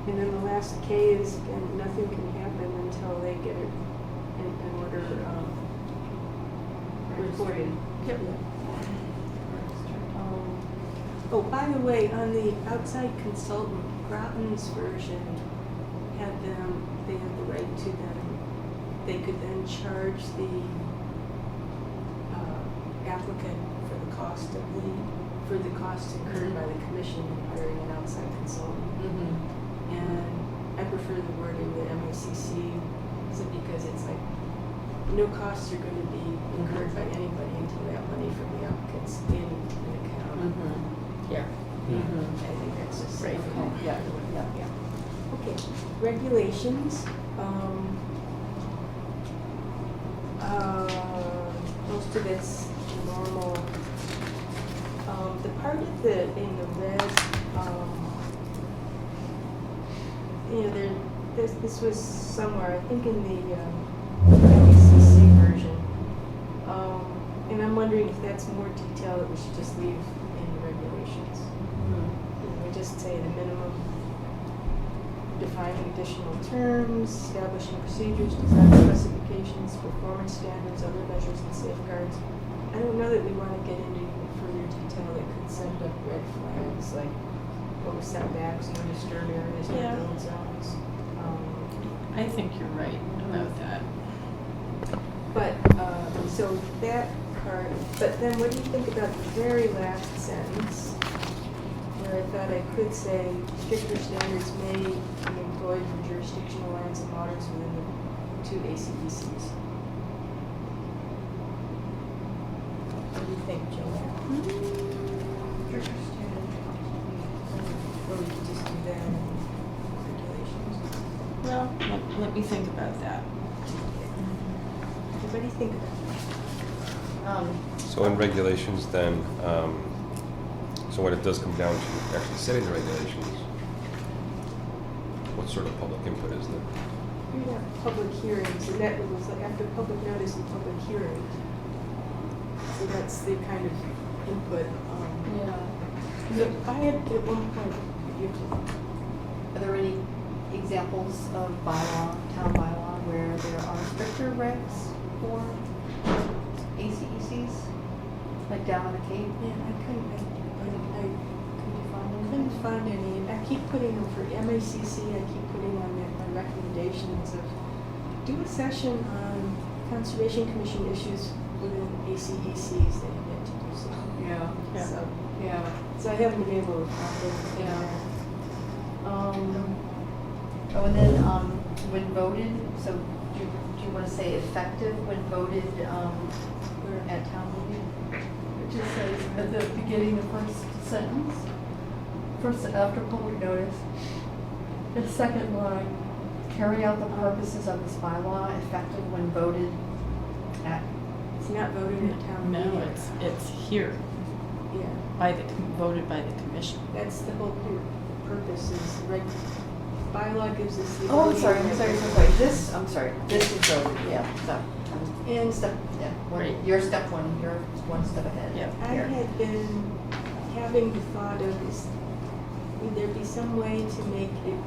and then the last K is, again, nothing can happen until they get it in order reported. Yep. Oh, by the way, on the outside consultant, Groton's version had them, they had the right to them, they could then charge the applicant for the cost incurred by the commission in hiring an outside consultant. And I prefer the wording that MACC, because it's like, no costs are going to be incurred by anybody until that money from the applicants in an account. Yeah. I think that's just Right. yeah. Okay, regulations. Most of it's normal. The part of the in the red, this was somewhere, I think in the MACC version. And I'm wondering if that's more detail that we should just leave in the regulations. We just say the minimum, defining additional terms, establishing procedures, design specifications, performance standards, other measures and safeguards. I don't know that we want to get into even further detail that could send up red flags like setbacks, no disturb areas, no Yeah. build zones. I think you're right about that. But, so that part, but then what do you think about the very last sentence? Where I thought I could say stricter standards may be employed for jurisdictional lands and waters within the 2 ACDCs. What do you think, Joanne? Or we could just do that in regulations? Well, let me think about that. Everybody think about that. So in regulations then, so when it does come down to actually setting the regulations, what sort of public input is there? We have public hearings, and that was like after public notice and public hearing. So that's the kind of input. So I had at one point, Are there any examples of bylaw, town bylaw, where there are stricter regs for ACECs? Like down on the Cape? yeah, I couldn't Couldn't find any. I keep putting them for MACC, I keep putting on my recommendations of do a session on Conservation Commission issues within ACECs that you get to do so. Yeah. Yeah. So, Yeah. so I haven't been able to find anything Yeah. there. Oh, and then, when voted, so do you wanna say effective when voted, at town meeting? It just says at the beginning, the first sentence, first after public notice, the second line, carry out the purposes of this bylaw effective when voted at. It's not voted at town meeting. No, it's here, Yeah, voted by the commission. that's the whole purpose is the bylaw gives us the. Oh, I'm ability sorry, to- I'm sorry, this is voted, yeah, so, And step, yeah, Right. you're step one, you're one step ahead. Yeah. I Here. had been having the thought of, would there be some way to make it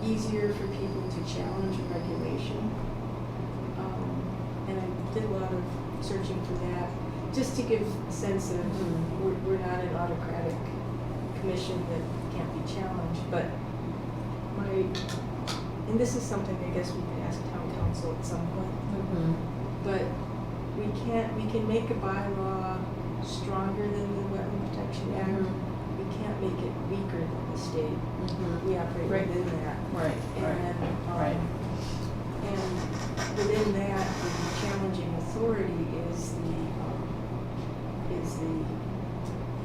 easier for people to challenge a regulation? And I did a lot of searching for that, just to give a sense of, we're not an autocratic commission that can't be challenged, but and this is something I guess we could ask town council at some point. But we can make a bylaw stronger than the Wetland Protection Act. We can't make it weaker than the state. We operate Right. within that. Right, And, right. and within that, the challenging authority is the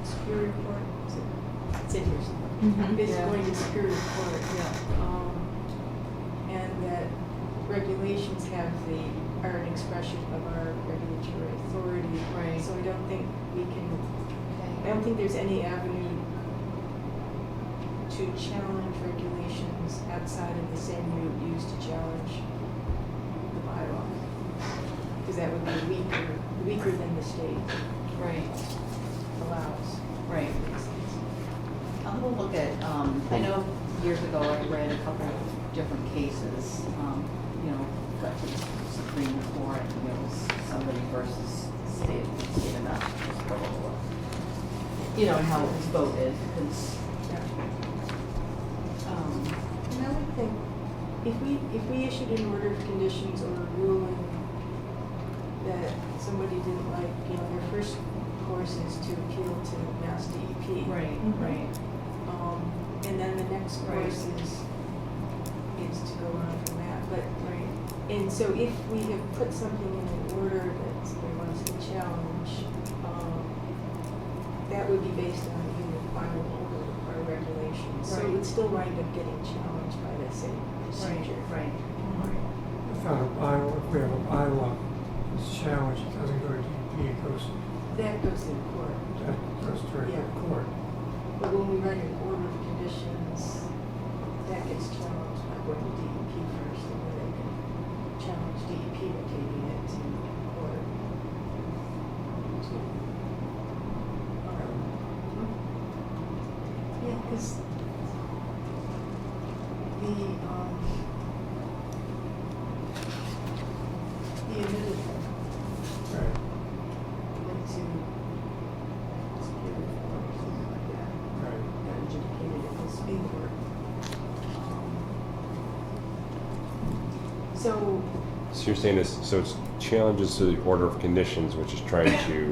Superior Court. It's in here somewhere. It's Yeah. going to Superior Court. And that regulations are an expression of our regulatory authority. Right. So I don't think we can, I Okay. don't think there's any avenue to challenge regulations outside of the same route used to challenge the bylaw. Because that would be weaker than the state Right, allows. right. I'll have a look at, I know years ago I read a couple of different cases, got to the Supreme Court, and it was somebody versus the state of Massachusetts, blah, blah, blah. And how it was voted, because, And I would think, if we issued an order of conditions or a ruling that somebody didn't like, their first course is to appeal to Mass DEP. right. And then the next Right. course is to go on from that, but, and so if we have put something in an order that somebody wants to challenge, that would be based on either final order or regulations. So it would still wind up getting challenged by the same procedure. Right. Without a bylaw, if we have a bylaw, it's challenged, it doesn't go to DEP, it goes, That goes to the court. that goes directly to court. But when we write an order of conditions, that gets challenged by going to DEP first, and then they can challenge DEP by taking it to court. Yeah, because the admitted Right. went to Superior Court or something like that. Right. Got adjudicated at the Supreme Court. So, So you're saying this, so it's challenges to the order of conditions, which is trying to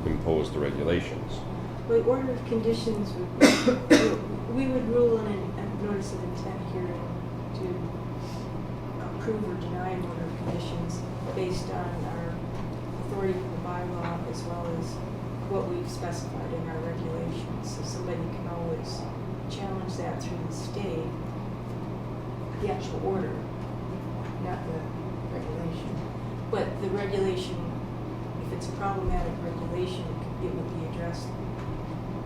impose the regulations. the order of conditions would, we would rule on a notice of intent hearing to approve or deny an order of conditions based on our authority from the bylaw as well as what we've specified in our regulations. So somebody can always challenge that through the state, the actual order, not the regulation. But the the regulation, if it's a problematic regulation, it would be addressed.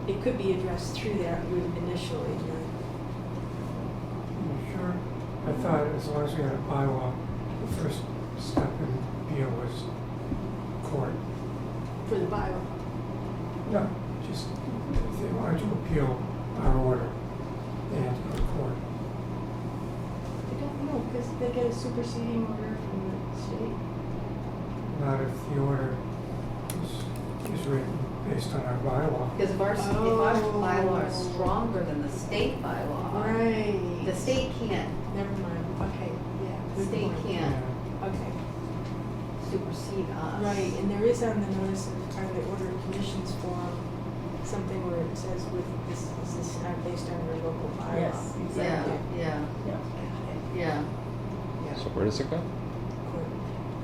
It could be addressed through that route initially. You sure? I thought as long as we had a bylaw, the first step in appeal was court. For the bylaw. No, just if they wanted to appeal our order, they had to go to court. I don't know, because they get a superseding order from the state. Not if the order is written based on our bylaw. Because if our bylaw is stronger than the state bylaw, Right. the state can't, Never mind, okay, yeah. the good state point. can't Okay, supersede us. right, and there is on the notice of, or the order of conditions form, something where it says with, this is not based on your local bylaw. Yes, Yeah, exactly. yeah, yeah. So where does it go?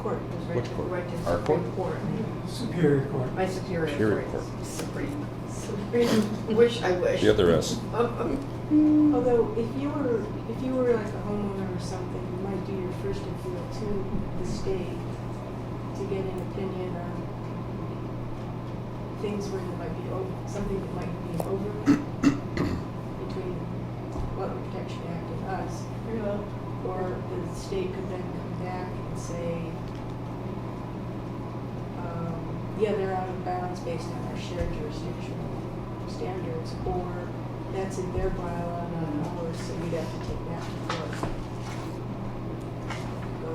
Court. It was right Which to- court? Right to Our Supreme court? Superior Court. My superior Superior court. Court. Supreme. Wish, I wish. The other S. Although, if you were like a homeowner or something, you might do your first appeal to the state to get an opinion on things where there might be something that might be over between Wetland Protection Act and us. Or the state could then come back and say, yeah, they're out of bounds based on our shared jurisdictional standards, or that's in their bylaw, not ours, so we'd have to take that to court. Go,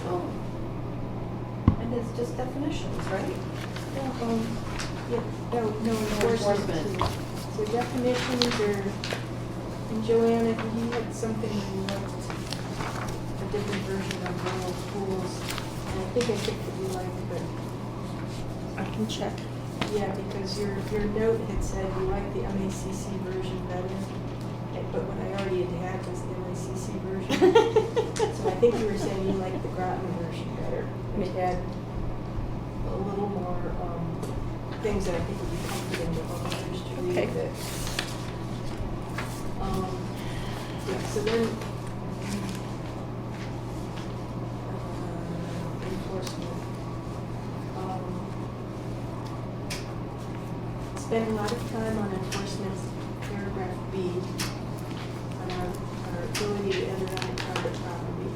Oh. And it's just definitions, right? no enforcement. Enforcement. So definitions are, and Joanna, you had something you liked, a different version of rural schools, and I think I picked what you liked, but I can check. yeah, because your note had said you liked the MACC version better, but what I already had was the MACC version. So I think you were saying you liked the Groton version better, which had a little more, things that I think would be comforting to homeowners to read Okay. that. Yeah, so then, enforcement. Spend a lot of time on enforcement, paragraph B, on our ability to enter on private property.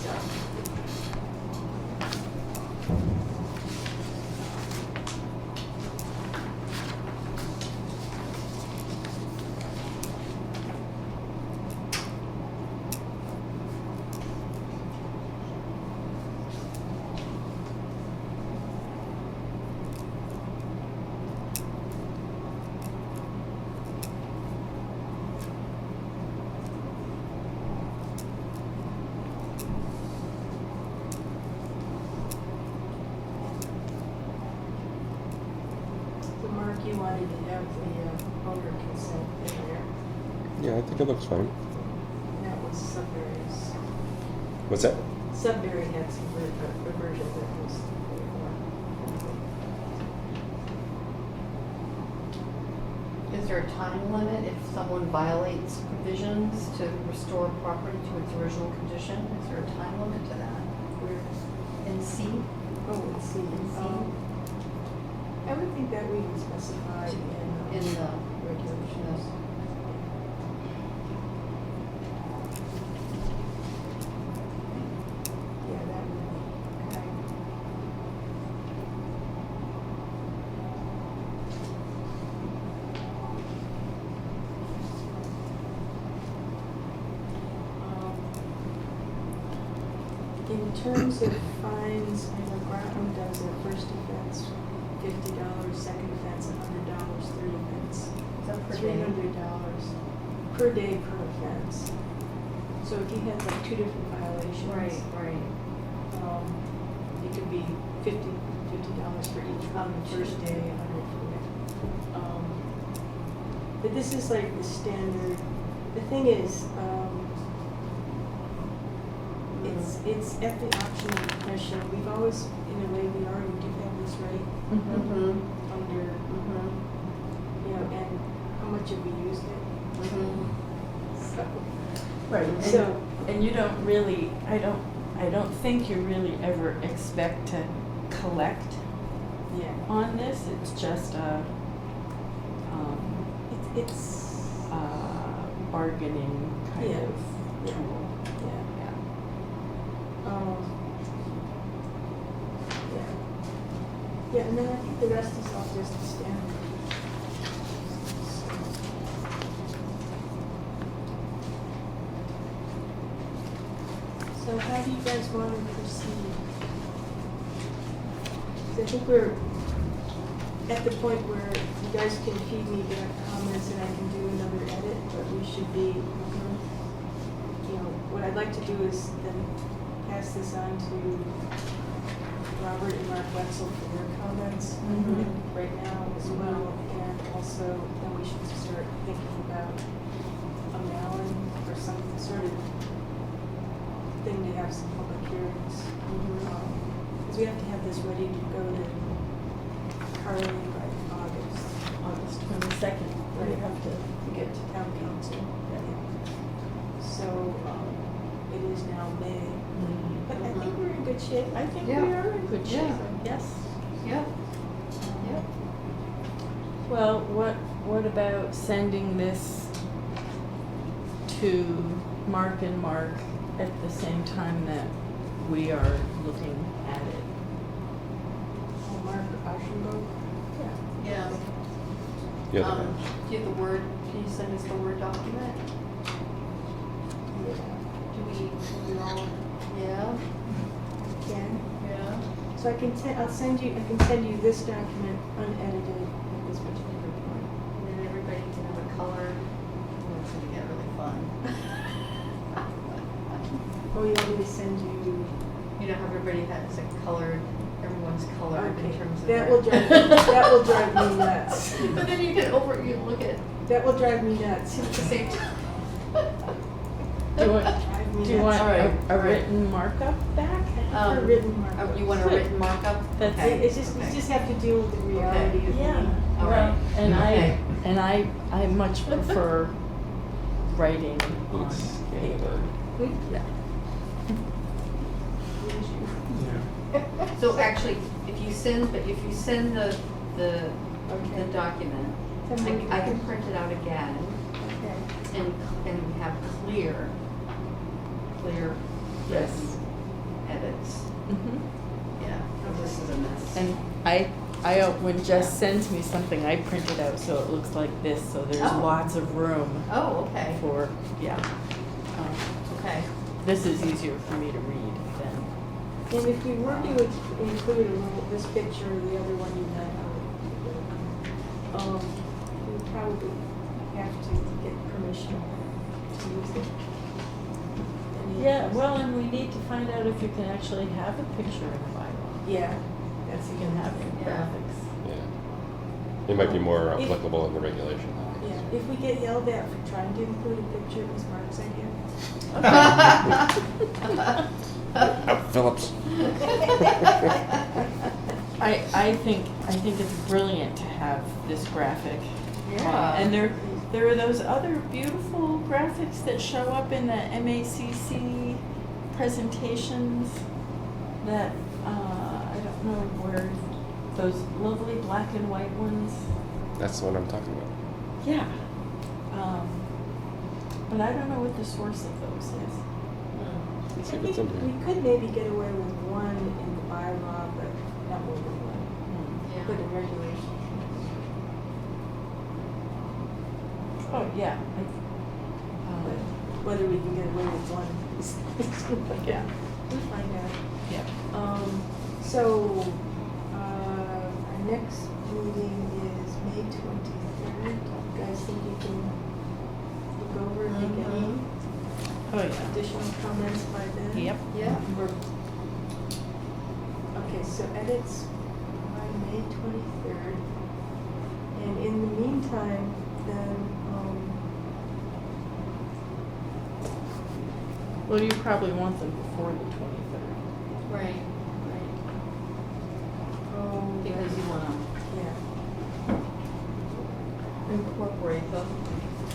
So. So Mark, you wanted to have the owner consent in there, Yeah, I think it looks fine. and that was Sudbury's. What's that? Sudbury had some a version that was Is there a time limit if someone violates provisions to restore property to its original condition? Is there a time limit to that? where, In C? oh, let's see. I would think that we would specify in In the regulations. Yeah, that would be, okay. In terms of fines, I know Groton does a first offense, $50, second offense, $100, third offense, Is that per day? $300 per day per offense. So if he has like two different violations. Right. It could be $50 for each one, the first day, $100 for the but this is like the standard, the thing is, it's at the option of the commission. We've always, in a way, we already do have this right Mm-hmm. under, Mm-hmm. you know, and how much have we used it? Mm-hmm. So, Right, So- and you don't really, I don't I don't think you really ever expect to collect Yeah. on this. It's just a It's, bargaining kind Yeah. of Yeah. tool. yeah. Yeah. Yeah. Yeah, and then I think the rest is all just standard. So how do you guys want to proceed? 'Cause I think we're at the point where you guys can feed me back comments and I can do another edit, but we should be, you know, what I'd like to do is then pass this on to Robert and Mark Wetzel for their comments Mhm. right now as well. And also, then we should start thinking about a mailing or some sort of thing to have some public hearings. Because we have to have this ready to go to Carly by August 22nd. Right, have to get to town council. So, it is now May. But I think we're in good shape. I think Yeah. we are in good shape. Yeah. Yes. Yep. Yep. Well, what about sending this to Mark and Mark at the same time that we are looking at it? Oh, Mark Ashenbo? Yeah. The other one. Do you have the Word, can you send us the Word document? Yeah. Do we all, yeah, Can. yeah. So I can I'll send you, I can send you this document unedited at this particular point. And then everybody can have a color, oh, it's gonna get really fun. Oh, you want me to send you? You know how everybody has a colored, everyone's colored in Okay. terms of. That their- will drive me nuts. But then you look at That will drive me nuts. at the same time. Do you want, Drive me do you nuts. want All right, a all right. written markup back? I prefer written markup. Oh, you want a written markup? That's- Okay, It's just, okay. you just have to deal with the reality of Yeah. me. All Well, right. and Okay. I much prefer writing on It's paper. Yeah. Yeah. So actually, if you send the Okay. document, I can print it out again Okay. and have clear Yes. edits. Mhm. Yeah, this is a mess. And when Jess sends me something, I print it out so it looks like this, so there's Oh. lots of room Oh, okay, for, yeah. okay. This is easier for me to read than, And if we were to include this picture or the other one you had, we would probably have to get permission to use it. yeah, well, and we need to find out if you can actually have a picture in a bylaw. Yeah, If you can have Yeah. graphics. Yeah. It might be more If- applicable in the regulation. yeah. If we get yelled at for trying to include a picture, it was Mark's idea. Phillips. I think it's brilliant to have this graphic. Yeah. And there are those other beautiful graphics that show up in the MACC presentations that, I don't know where, those lovely black and white ones. That's the one I'm talking about. Yeah. But I don't know what the source of those is. Let's I see if it's think in we here. could maybe get away with one in the bylaw, but not more than one. Yeah. But in regulation. Oh, yeah. But whether we can get away with one is, Yeah. we'll find out. Yeah. So, our next meeting is May 23rd. You guys think you can look over and make any Oh, yeah. additional comments by then? Yep. Yeah. Okay, so edits by May 23rd. And in the meantime, then, Well, you probably want them before the 23rd. Right, because you wanna yeah. incorporate them.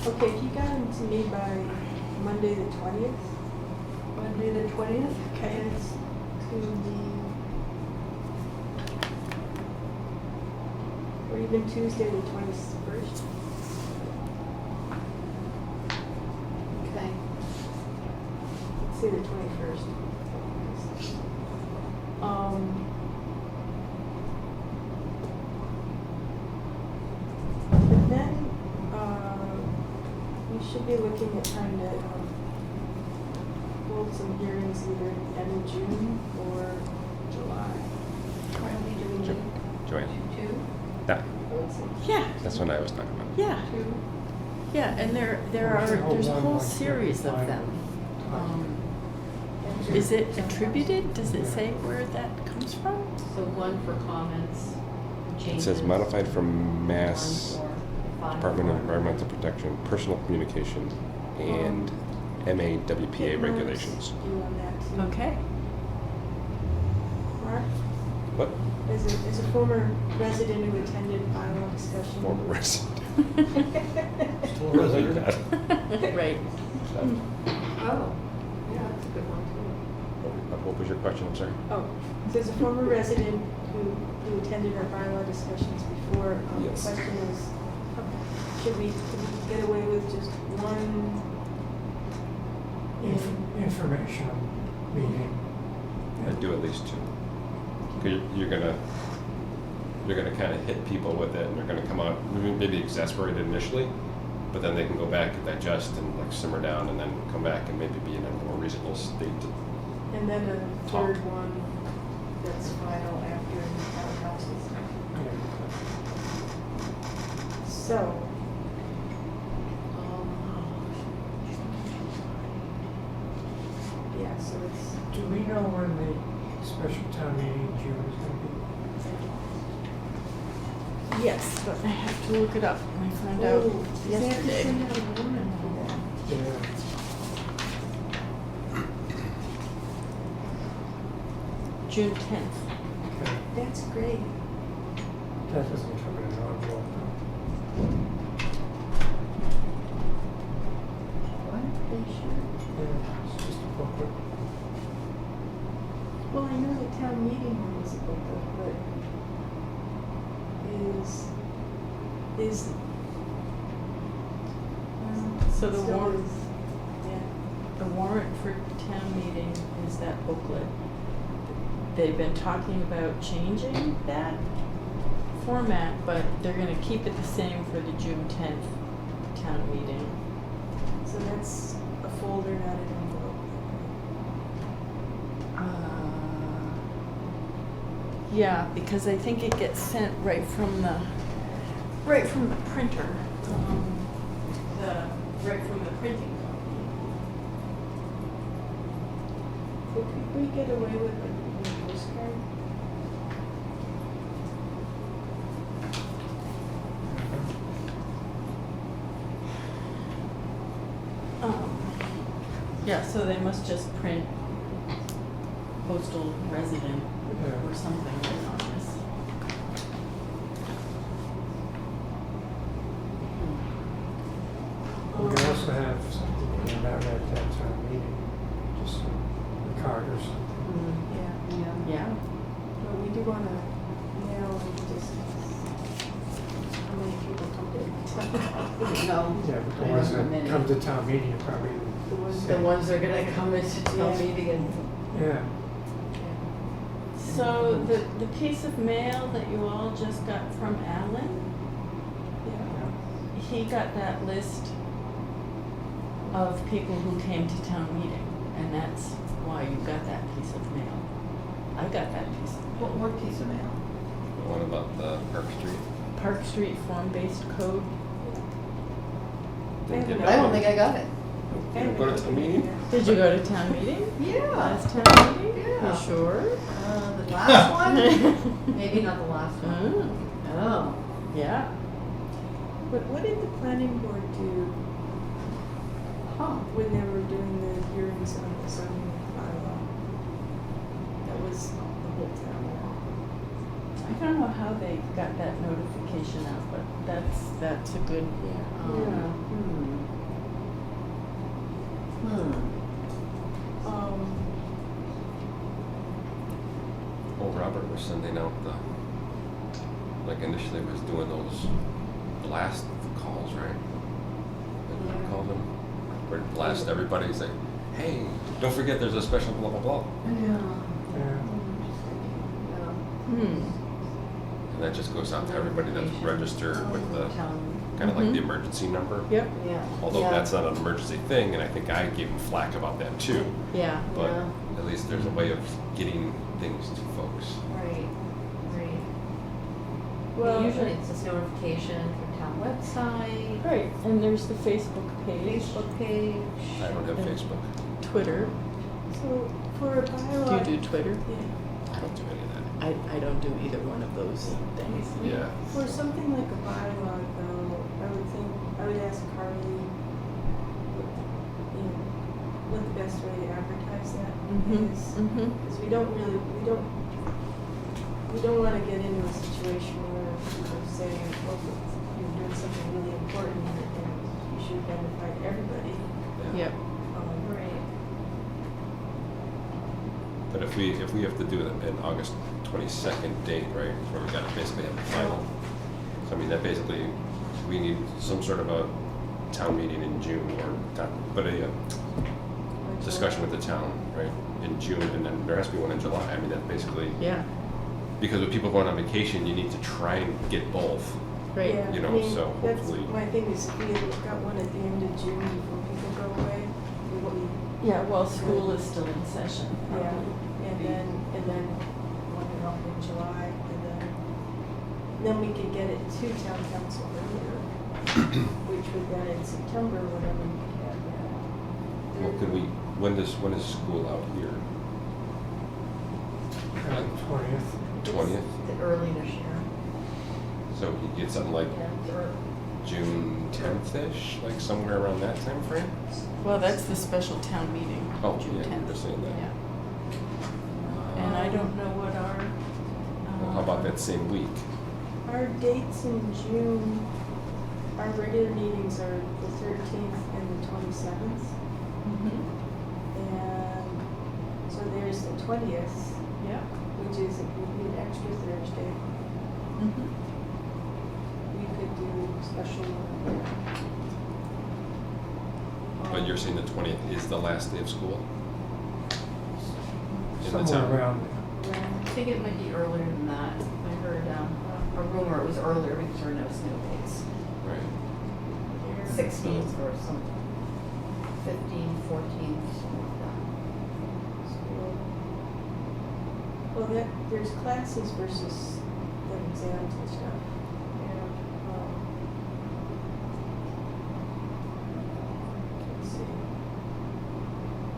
Okay, if you got them to me by Monday the 20th, Monday the 20th. Okay. It's to the, or even Tuesday the 21st. Okay. Let's say the 21st. But then, we should be looking at trying to, hold some hearings either at the end of June or July. Why don't we do Jo- Joanne, two? that, I would say Yeah, that's what I was talking about. yeah, two. yeah, and there We are, should hold there's a one whole like series of final them. time. Is it attributed? Does it say where that comes from? So one for comments, It changes. says modified from Mass one for Department of final. Environmental Protection, Personal Communication, and MAWPA regulations. You on that too. Okay. Mark, What? as a former resident who attended bylaw discussion. Former resident. Still a resident. Right. Oh, yeah, that's a good one too. What was your question, I'm sorry? Oh, so as a former resident who attended our bylaw discussions before, the Yes. question is, should we get away with just one Informational meeting. I'd do at least two. 'Cause you're gonna kind of hit people with it, and they're gonna come out maybe exasperated initially, but then they can go back and digest and like simmer down, and then come back and maybe be in a more reasonable state. and then a Talk. third one that's final after the town houses? So, yeah, so it's. Do we know when the special town meeting in June is gonna be? Yes, but I have to look it up. I found out Oh, they have to yesterday. send out a warrant for that. Yeah. June 10th. Okay. That's great. That doesn't come in an envelope though. What? They should. Yeah, it's just a booklet. Well, I know the town meeting one is a booklet, but is. So the still warrant, is- Yeah. the warrant for town meeting is that booklet. They've been talking about changing that format, but they're gonna keep it the same for the June 10th town meeting. So that's a folder, not an envelope. Yeah, because I think it gets sent right from the printer. Right from the printing company. So could we get away with a postcard? Yeah, so they must just print postal resident Yeah. or something right on this. We can also have something in that at that town meeting, just a card or something. Yeah. Yeah. But we do wanna nail and just how many people come to No. Yeah, but the I ones don't know that many. come to town meeting are probably. the ones same. that ones that are gonna come into Yeah. town meeting and. Yeah. So the piece of mail that you all just got from Alan, Yeah. he got that list of people who came to town meeting, and that's why you got that piece of mail. I got that piece of mail. What piece of mail? The one about the Park Street. Park Street form-based code. Didn't get I that I don't one. think I got it. You didn't go to town meeting? Did you go to town meeting? Yeah. Last town meeting? Yeah. You sure? The last one? Maybe not the last one. Mm, Oh. yeah. But what did the planning board do Huh. when they were doing the hearings on the zoning bylaw? That was the whole town. I don't know how they got that notification out, but that's a good, Hmm. Hmm. Um, Robert was sending out the, like initially was doing those blast calls, right? What do you call them? Where it blast everybody, he's like, hey, don't forget there's a special blah, blah, blah. Yeah. Yeah. And that just goes out to everybody that's registered with the, kind of like the Mhm. emergency number. Yep. Yeah. Although Yeah. that's not an emergency thing, and I think I gave him flack about that too. Yeah. But Yeah. at least there's a way of getting things to folks. Right, right. Well, Usually it's just notification from town website, Right, and there's the Facebook page, Facebook page. I don't have And- Facebook. Twitter. So for a Do bylaw. you do Twitter? Yeah. I don't do any of that. I don't do either one of those things. Yeah. For something like a bylaw, though, I would ask Carly, what the best way to advertise that Mhm. is. Mhm. Because we don't want to get into a situation where people say, well, you're doing something really important and you should identify to everybody. Yep. Right. But if we have to do an August 22nd date, right, where we got to basically have the final. So I mean, that basically, we need some sort of a town meeting in June but a discussion with the town, right, in June, and then there has to be one in July. I mean, that basically, Yeah, because with people going on vacation, you need to try and get both. right. Yeah, You know, I mean, so that's hopefully- my thing is if we had got one at the end of June before people go away, we wouldn't. Yeah, well, school is still in session. Yeah, and then one in July, and then we could get it to town council earlier, which would then in September, whenever we could have that. Well, could we, when is school out here? 20th. 20th? It's early this year. So you get something like Yeah, it's early. June 10th-ish, like somewhere around that time frame? Well, that's the special town meeting, Oh, June yeah, you 10th. were saying that. Yeah. And I don't know what our. Well, how about that same week? Our dates in June, our regular meetings are the 13th and the 27th, Mhm. and so there's the 20th, Yeah. which is, would be an extra Thursday. Mhm. We could do special one. But you're saying the 20th is the last day of school? In the Somewhere town? around I think it might be earlier than that. I heard a rumor it was earlier because there were no snow days. Right. 16th or something. 15th, 14th, something like that. Well, there's classes versus the exams and stuff. Let's see.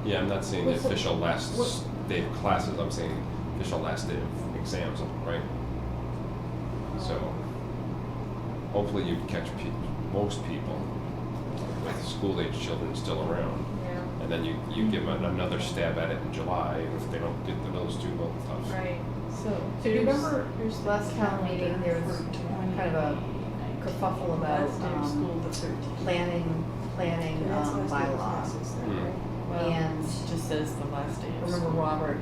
Yeah, I'm not saying the What's the- official last what- day of classes, I'm saying official last day of exams, right? So hopefully you catch most people with school-age children still around. Yeah. And then you give them another stab at it in July, and if they don't get to those two, well, tough. Right. So. So you remember here's the last town meeting, there was calendar for kind of a 2019. kerfuffle about Last day of school, the 13th. planning And that's last day of bylaw. classes then, Hmm. right? Well, And it just says the last day I of remember school. Robert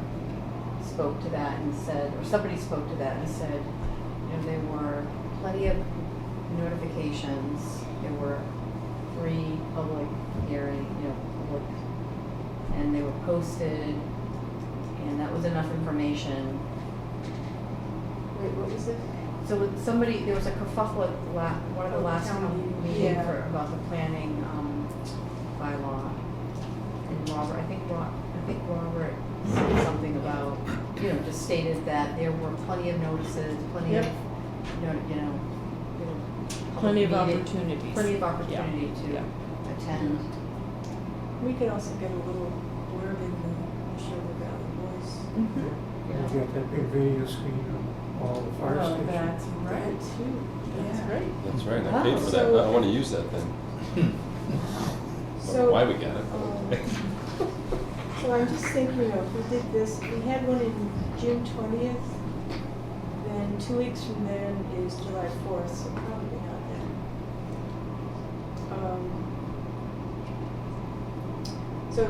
spoke to that and said, or somebody spoke to that and said, there were plenty of notifications, there were 3 public hearing, public, and they were posted, and that was enough information. Wait, what was it? So with somebody, there was a kerfuffle at one of the Oh, last town town meeting. meeting Yeah. about the planning bylaw. And Robert, I think Robert said something about, just stated that there were plenty of notices, plenty of, Yep. public Plenty of meeting- opportunities. Plenty of opportunity Yeah. to attend. We could also get a little blurb in the Sugar Valley Voice. Mhm. You got that big video screen of all the fire Oh, stations. that's right. That too. That's Yeah. right. That's right, I paid for that, So- I want to use that then. I don't know So, why we got it. So I'm just thinking, if we did this, we had one in June 20th, then 2 weeks from then is July 4th, so probably not then. So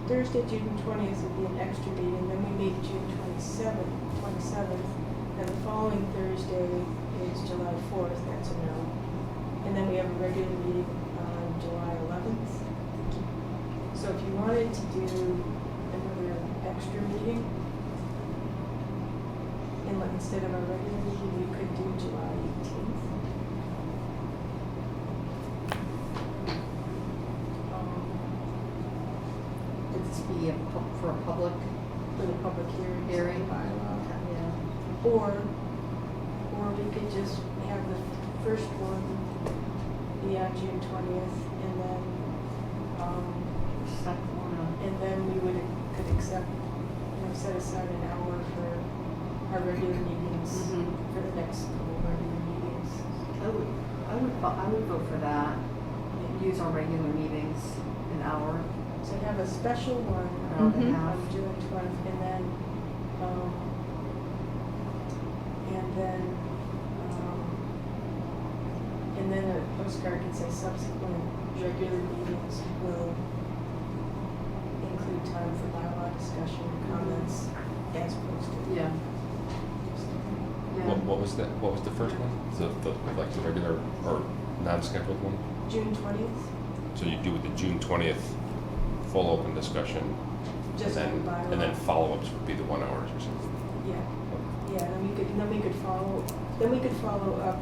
Thursday, June 20th would be an extra meeting, then we meet June 27th, and the following Thursday is July 4th, that's a no. And then we have a regular meeting on July 11th. So if you wanted to do another extra meeting, instead of our regular meeting, we could do July 18th. Would this be for a public For the public hearings. hearing? Bylaw. Yeah. Or we could just have the first one be on June 20th, and then, Second one, and then we could accept, set aside an hour for our regular meetings, Mhm. for the next couple of regular meetings. I would vote for that. Use our regular meetings an hour. So have a special one Hour and a on half. June 12th, and then, a postcard can say subsequent regular meetings will include time for bylaw discussion and comments as posted. Yeah. What was that? What was the first one? The like the regular or non-scheduled one? June 20th, So you do with the June 20th full open discussion, just on and bylaw. then follow-ups would be the 1 hour or something. Yeah, and then we could follow up, we could follow up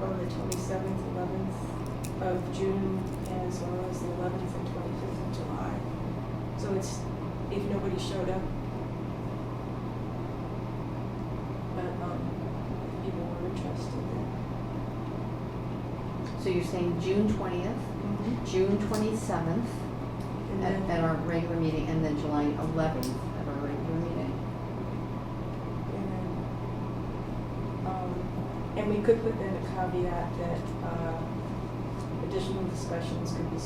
on the 27th, 11th of June, as well as the 11th and 25th of July. So it's, if nobody showed up, but, people were interested in. So you're saying June 20th, June 27th And at then, our regular meeting, and then July 11th at our regular meeting. and we could put in a caveat that, additional discussions could be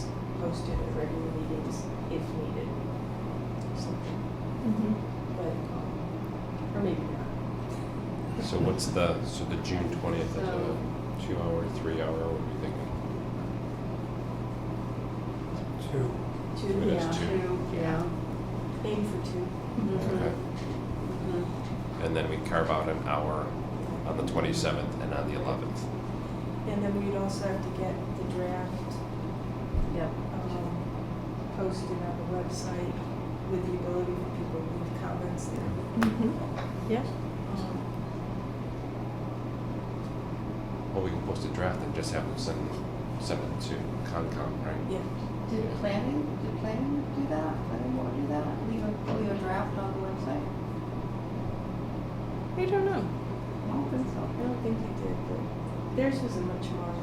posted at regular meetings if needed. Something, but, or maybe not. So what's the June 20th is a 2 hour, 3 hour? What are we thinking? 2. Two, It is yeah, two. Yeah. aim for 2. Okay. And then we carve out an hour on the 27th and on the 11th. And then we'd also have to get the draft, Yep. posted on the website with the ability for people to leave comments there. Yeah. Well, we can post a draft and just have them send it to Concom, right? Yeah, Did planning do that? Planning board do that? Leave a draft on the website? I don't know. I don't think so. I don't think they did, but theirs was a much more,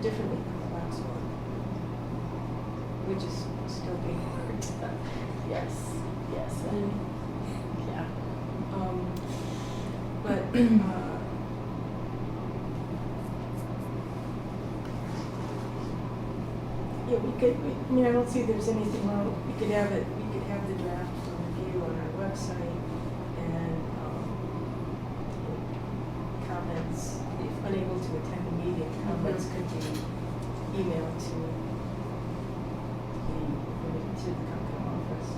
differently complex one, which is still being worked on. Yes, and, yeah. But, yeah, I mean, I don't see there's anything wrong, we could have the draft for review on our website, and, comments, if unable to attend the meeting, comments could be emailed to the Concom office.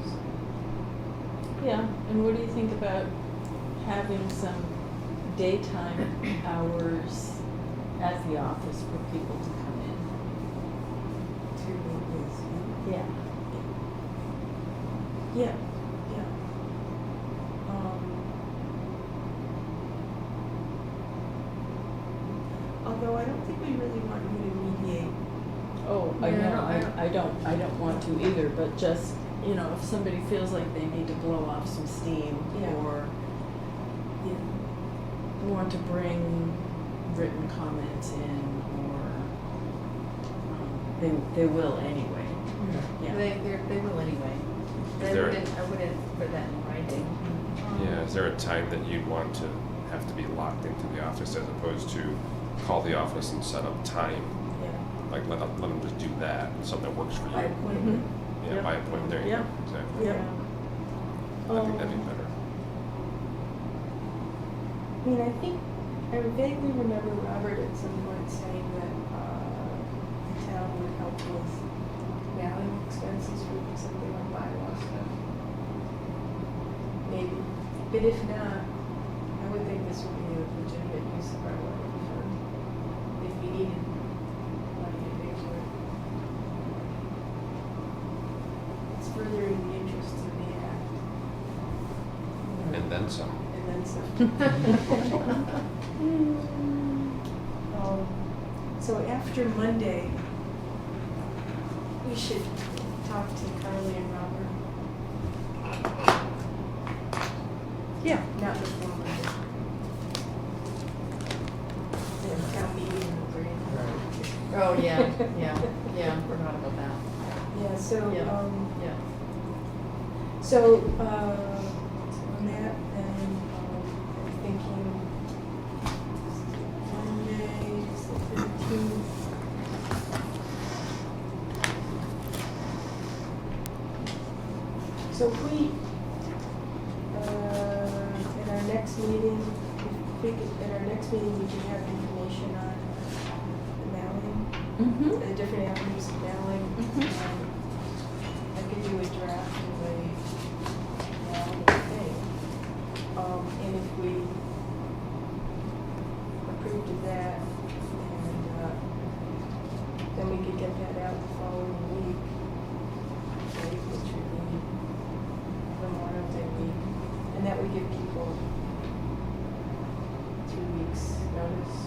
So, Yeah, and what do you think about having some daytime hours at the office for people to come in? to meet with you. Yeah. Yeah, yeah. Although I don't think we really want you to mediate. Oh, I Yeah, know, I don't- I don't want to either, but just, you know, if somebody feels like they need to blow off some steam Yeah. or Yeah. want to bring written comments in or, they will anyway. Yeah. They will anyway. Is there- I wouldn't put that in writing. Yeah, is there a time that you'd want to have to be locked into the office as opposed to call the office and set up time? Yeah. Like let them just do that, something that works for By you. appointment. Yeah, Yep. by appointment, there you Yep. go, exactly. Yeah. I think that'd be better. I mean, I think I vaguely remember Robert at some point saying that the town would help with mailing expenses for something like bylaw stuff. Maybe. But if not, I would think this would be a legitimate use of our library fund if we needed money to pay for it. It's furthering the interests of the act. And then some. And then some. So after Monday, we should talk to Carly and Robert. Yeah. Not before Monday. They have town meeting in the brain. Oh, yeah, forgot about that. Yeah, so, Yeah. so, on that, then, I'm thinking Monday is the 15th. So if we, at our next meeting, if we could, at our next meeting, we can have information on the mailing, Mm-hmm. the different avenues of mailing. Mhm. I could do a draft of a mailing thing. And if we approved of that, and, then we could get that out the following week, right, which would be Memorial Day week. And that would give people 3 weeks notice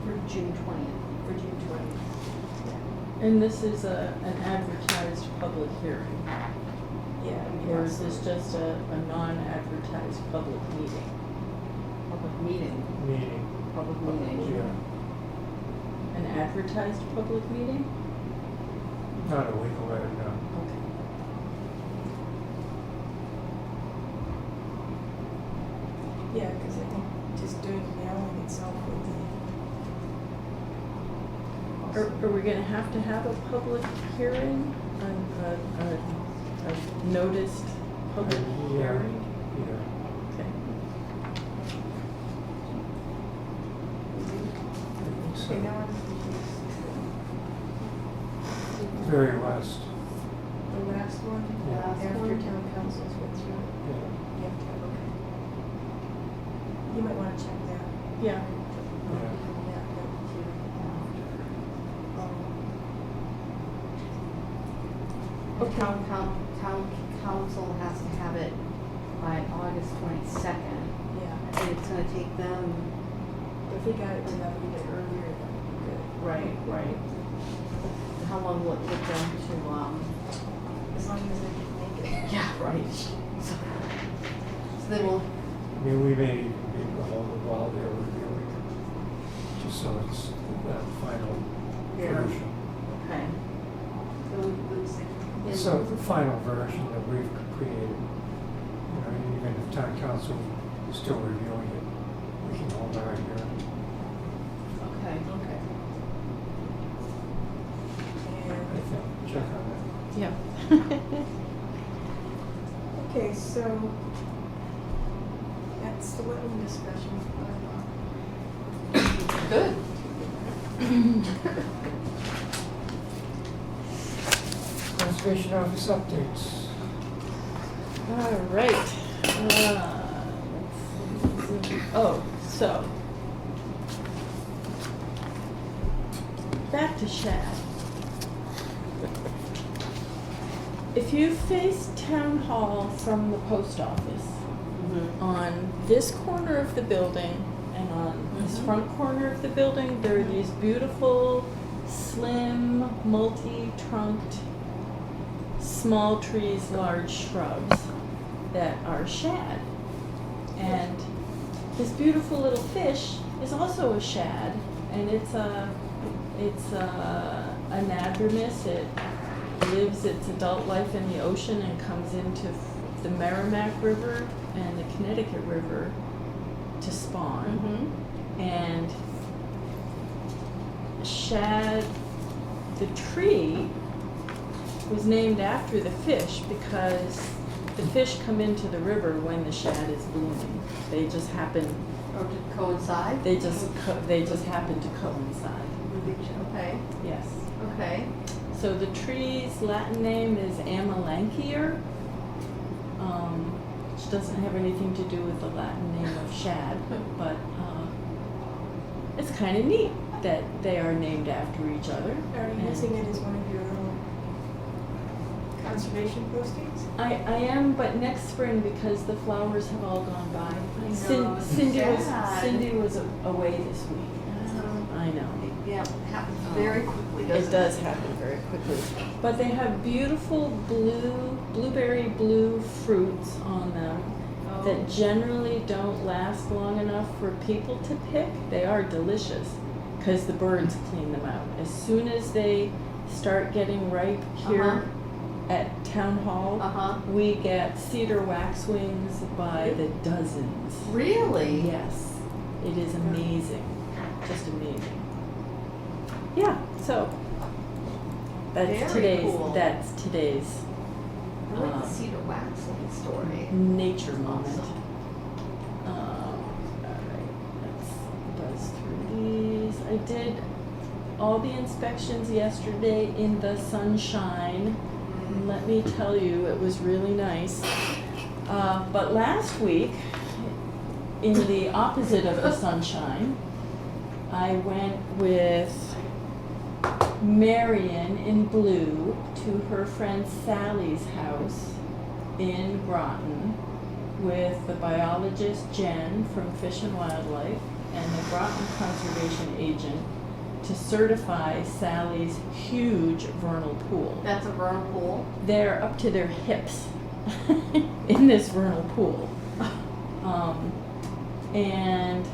For June 20th. for June 20th. And this is an advertised public hearing, Yeah. or is this just a non-advertised public meeting? Public meeting. Meeting. Public meeting. Yeah. An advertised public meeting? Not a legal letter, no. Okay. Yeah, because I think just doing the mailing itself would be. Are we gonna have to have a public hearing, a noticed public Yeah. hearing? Yeah. Okay. I think so. Okay, now I'm confused. Very last. The last one? Yeah. After town councils went through it. Yeah. You have to have, okay. You might want to check that. Yeah. Yeah. The town council has to have it by August 22nd. Yeah, And it's gonna take them, if we got it to that a bit earlier, that would be good. right. How long will it take them to, As long as they can make it. yeah, right. So they will, I mean, we may even be able to hold it while they're reviewing it, just so it's that final Yeah. version. okay. So the final version that we've created, you know, even if town council is still reviewing it, we can hold our hearing. Okay. I And, think, check on that. Yeah. okay, so that's the wetland discussion. Good. Conservation office updates. All right. Oh, so. Back to Shad. If you face Town Hall from the post office, on this corner of the building and on this front corner of the building, there are these beautiful, slim, multi-trunked, small trees, large shrubs that are shad. And this beautiful little fish is also a shad, and it's anadromous. It lives its adult life in the ocean and comes into the Merrimack River and the Connecticut River to spawn. And shad, the tree, was named after the fish because the fish come into the river when the shad is blooming. They just happen Or to coincide? They just happen to coincide. Okay, Yes. okay. So the tree's Latin name is Amelanchier, which doesn't have anything to do with the Latin name of shad, but it's kind of neat that they are named after each other. Are you And using it as one of your little conservation postings? I am, but next spring, because the flowers have all gone by. I know, it's sad. Cindy was away this week. I know. Yeah, it happens very quickly, doesn't it? It does happen very quickly. But they have beautiful blueberry blue fruits on them Oh. that generally don't last long enough for people to pick. They are delicious because the birds clean them out. As soon as they start getting ripe here at Town Hall, we get cedar waxwings by the dozens. Really? Yes, it is amazing, just amazing. Yeah, so that's Very cool. today's I like the cedar waxing story. nature moment. Awesome. All right, let's buzz through these. I did all the inspections yesterday in the sunshine. And let me tell you, it was really nice. But last week, in the opposite of the sunshine, I went with Marion in blue to her friend Sally's house in Groton with the biologist Jen from Fish and Wildlife and the Groton conservation agent to certify Sally's huge vernal pool. That's a vernal pool? They're up to their hips in this vernal pool. And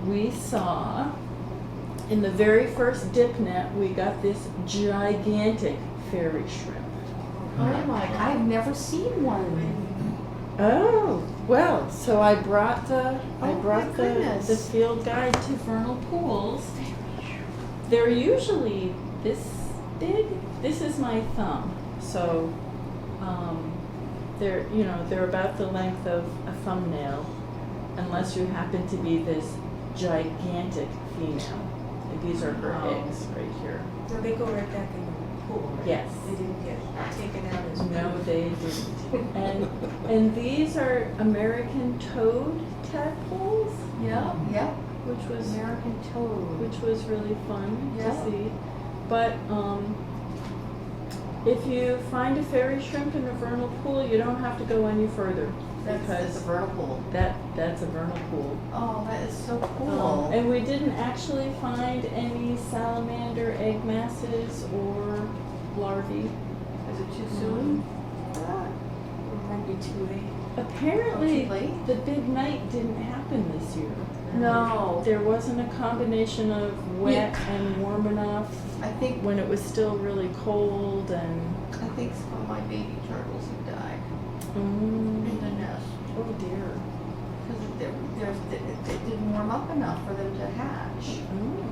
we saw, in the very first dip net, we got this gigantic fairy shrimp. Oh my, I've never seen one. Oh, well, so I brought the Oh my goodness. the field guide to vernal pools. They're usually this big. This is my thumb. So they're about the length of a thumbnail, unless you happen to be this gigantic female. And these are her Wow. eggs right here. So they go right back in the pool, right? Yes. They didn't get taken out as No, they didn't. And these are American toad tadpoles, Yeah, yeah. which was American toad. which was really fun Yeah. to see. But if you find a fairy shrimp in a vernal pool, you don't have to go any further That's because a vernal pool. that's a vernal pool. Oh, that is so cool. And we didn't actually find any salamander egg masses or larvae. Is it too soon? It might be too late. Apparently, Too late? the big night didn't happen this year. No. There wasn't a combination of wet and warm enough I think when it was still really cold and. some of my baby turtles have died Mm, in the nest oh dear. because it didn't warm up enough for them to hatch. Oh,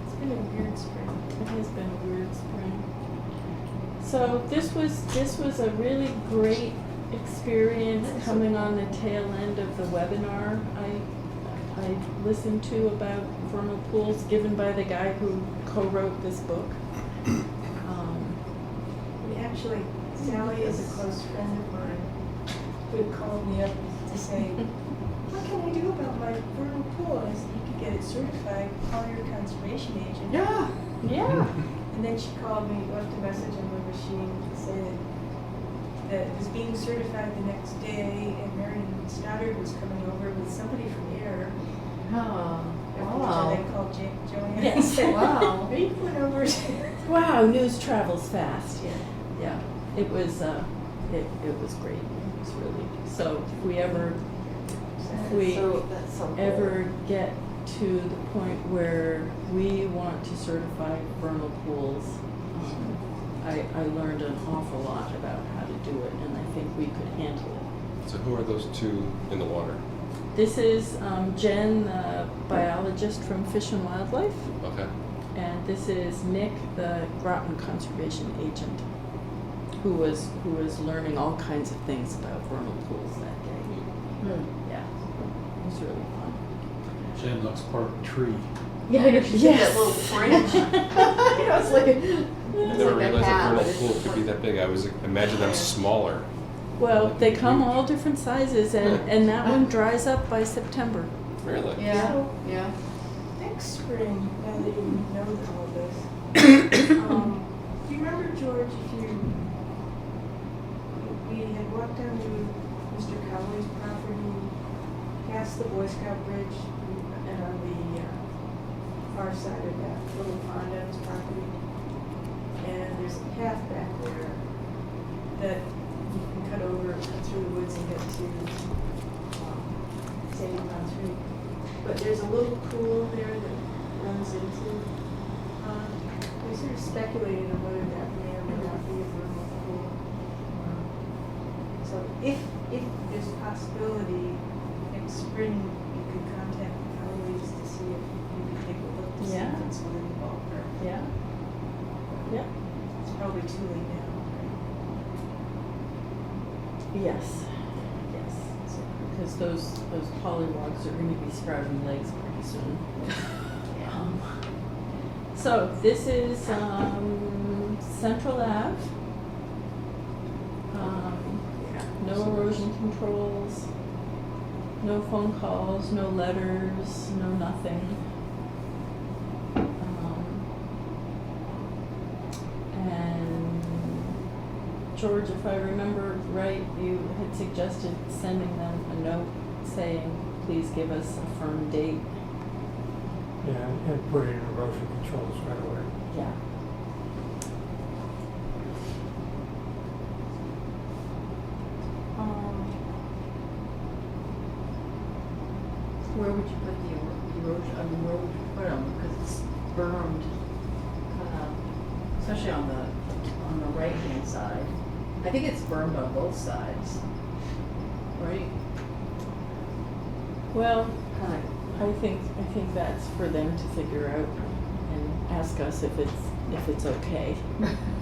It's been a weird spring. it has been a weird spring. So this was a really great experience coming on the tail end of the webinar I listened to about vernal pools given by the guy who co-wrote this book. Actually, Sally is a close friend of mine who called me up to say, what can I do about my vernal pool? I said, you could get it certified, call your conservation agent. Yeah. Yeah. And then she called me, left a message on the machine to say that it was being certified the next day, and Marion Stoddard was coming over with somebody from Ayer. Oh, After wow. they called Joanne. Yes. I said, Wow. are you going over? Wow, news travels fast. Yeah, it was it was great. It was really so. If we ever That's so cool. ever get to the point where we want to certify vernal pools, I learned an awful lot about how to do it, and I think we could handle it. So who are those two in the water? This is Jen, the biologist from Fish and Wildlife, Okay. and this is Nick, the Groton conservation agent, who was learning all kinds of things about vernal pools that day. Hmm. Yeah. was really fun. Jen looks Park tree. Yeah, I know, she did that Yes. little fringe. You know, it's like a, I it's never like a realized a hat, vernal but it's pool could be that big. I was imagine them smaller. Well, they come Huge. all different sizes, and that one dries up by September. Really? Yeah, yeah. Next spring, now that you know all this, do you remember, George, we had walked down to Mr. Cowley's property, past the Boy Scout Bridge, and on the far side of that little pond on his property, and there's a path back there that you can cut over, cut through the woods and get to Sandy Pond 3. But there's a little pool there that runs into the pond. We sort of speculated on whether that may or may not be a vernal pool. So if there's a possibility, next spring, you could contact the Cowleys to see if you could take a look to see Yeah. if it's within the ballpark. Yeah. Yeah. It's probably too late now, right? Yes. Yes. Because those pollywogs are going to be sprouting legs pretty soon. So this is Central Ave. No erosion controls, no phone calls, no letters, no nothing. And George, if I remember right, you had suggested sending them a note saying, please give us a firm date. Yeah, and put in erosion controls right away. Yeah. Where would you put the erosion, I mean, where would you put them? Because it's bermed, especially on the right-hand side. I think it's bermed on both sides, right? Well, Kind I think that's for them to figure out and ask us if it's okay.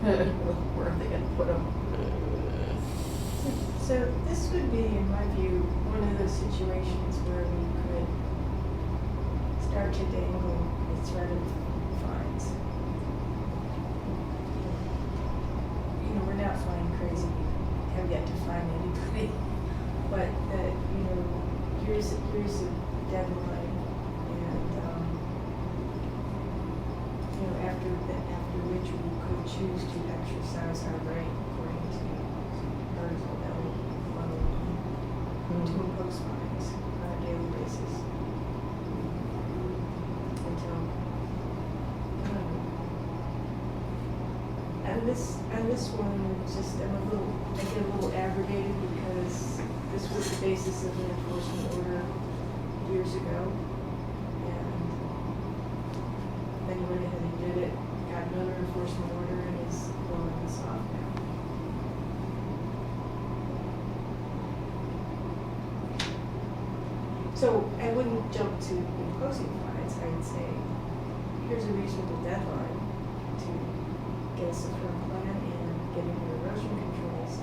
Where are they gonna put them? So this would be, in my view, one of those situations where we could start to dangle the threat of fines. You know, we're not flying crazy, we have yet to find anybody, but that, you know, here's a deadline, and, you know, after which we could choose to exercise our right according to Article L, to impose fines on a daily basis. Until, and this one, just, I get a little aggravated because this was the basis of an enforcement order years ago. And then he went ahead and did it, got another enforcement order, and is blowing us off now. So I wouldn't jump to imposing fines. I would say, here's a reasonable deadline to get us a firm plan and get into erosion controls.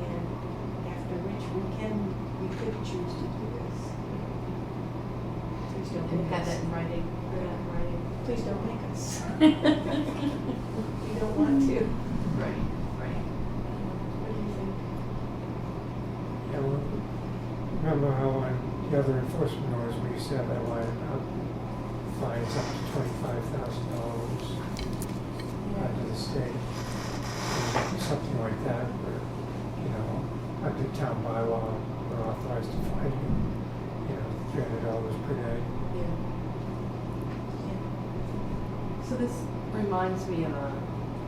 And after which we could choose to do this. Please don't And make have us. that in writing? Put it in writing. Please don't make us. We don't want to. Right. What do you think? Yeah, well, remember how on the other enforcement orders, we used to have that line about fines up to $25,000 to the state. And something like that, where, you know, under town bylaw, we're authorized to fine you, $300 per day. Yeah. So this reminds me of a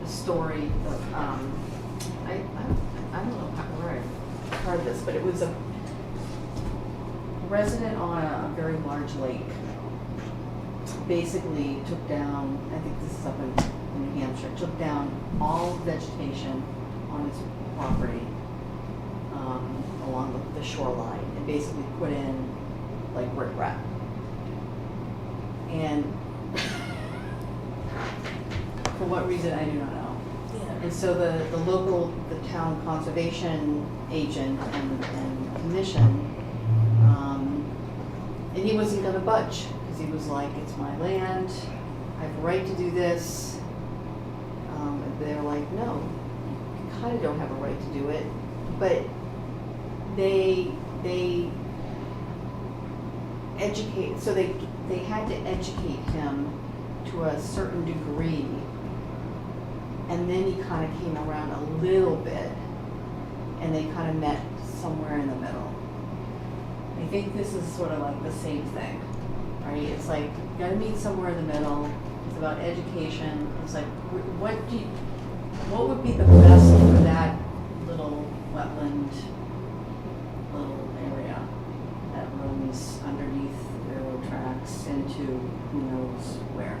story that, I don't know where I heard this, but it was a resident on a very large lake basically took down, I think this is up in New Hampshire, took down all vegetation on his property along the shoreline and basically put in like riprap. And for what reason, I do not know. And so the town conservation agent and commission he wasn't gonna budge, because he was like, it's my land, I have a right to do this. And they're like, no, you kinda don't have a right to do it, but they educate, so they had to educate him to a certain degree. And then he kinda came around a little bit, and they kinda met somewhere in the middle. I think this is sort of like the same thing, right? It's like, you gotta meet somewhere in the middle. It's about education. It's like, what would be the best for that little wetland, little area that runs underneath the railroad tracks into who knows where?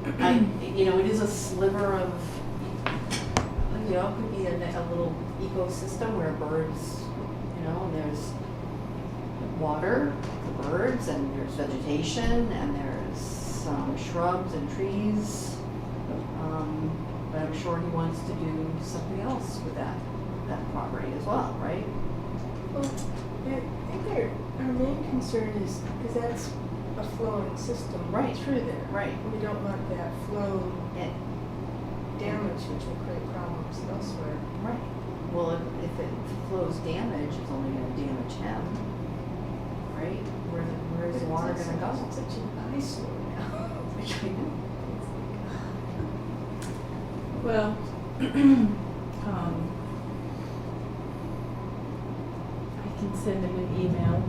It is a sliver of, it could be a little ecosystem where birds, and there's water for birds, and there's vegetation, and there's some shrubs and trees. But I'm sure he wants to do something else with that property as well, right? Well, I think our main concern is, because that's a flowing system Right. through there. Right. We don't want that flow And, damage, which will create problems elsewhere. right. Well, if it flows damage, it's only gonna damage him, right? Where's the water gonna go? It's such an eyesore now. Well, I can send him an email at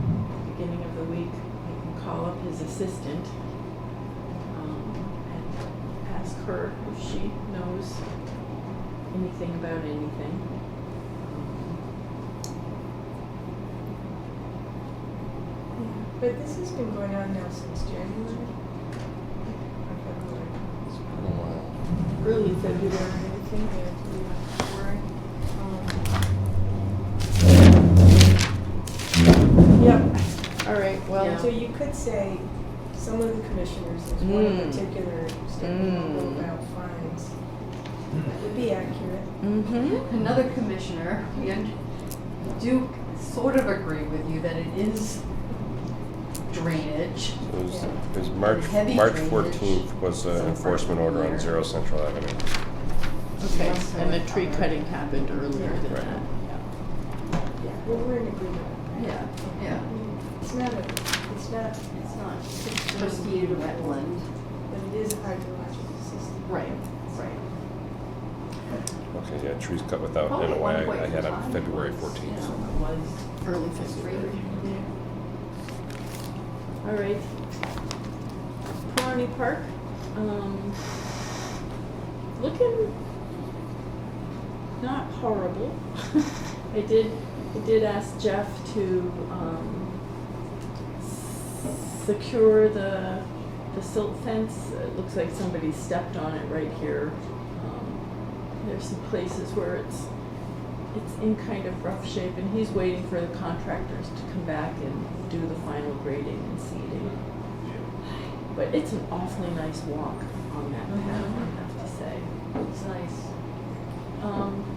the beginning of the week. I can call up his assistant and ask her if she knows anything about anything. But this has been going on now since January. Or February. Early February, I think. Yep. All right. Well. Yeah. So you could say some of the commissioners, there's one in particular, stating about fines. That would be accurate. Mm-hmm. Another commissioner, we do sort of agree with you that it is drainage. It was March Heavy 14th was an enforcement order on 0 Central Avenue. Okay. Yes, And the so tree it's cutting happened earlier than Right. that. Yeah, well, we're in agreement. Yeah, yeah. I mean, it's not, It's not pristine wetland. but it is a hydrological system. Right, right. Okay, yeah, trees cut without Probably at NOI one point I had in on time February it was, 14th. It was Early straight. February. All right. Pawnee Park, looking not horrible. I did ask Jeff to secure the silt fence. It looks like somebody stepped on it right here. There's some places where it's in kind of rough shape, and he's waiting for the contractors to come back and do the final grading and seeding. But it's an awfully nice walk on that path, I have to say. It's nice.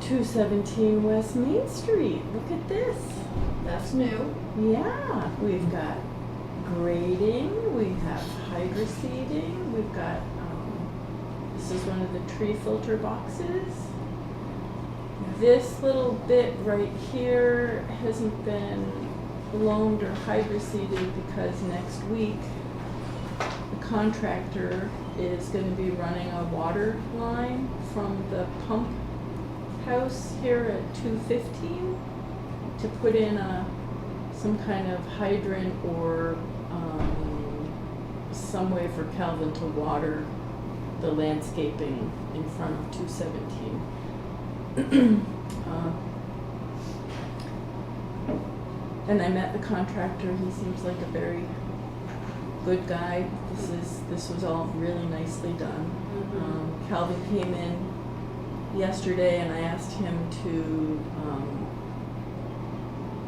217 West Main Street. Look at this. That's new. Yeah, we've got grading, we have hydroseeding, we've got, this is one of the tree filter boxes. This little bit right here hasn't been loamed or hydroseeded because next week the contractor is going to be running a water line from the pump house here at 215 to put in some kind of hydrant or some way for Calvin to water the landscaping in front of 217. And I met the contractor. He seems like a very good guy. This was all really nicely done. Calvin came in yesterday, and I asked him to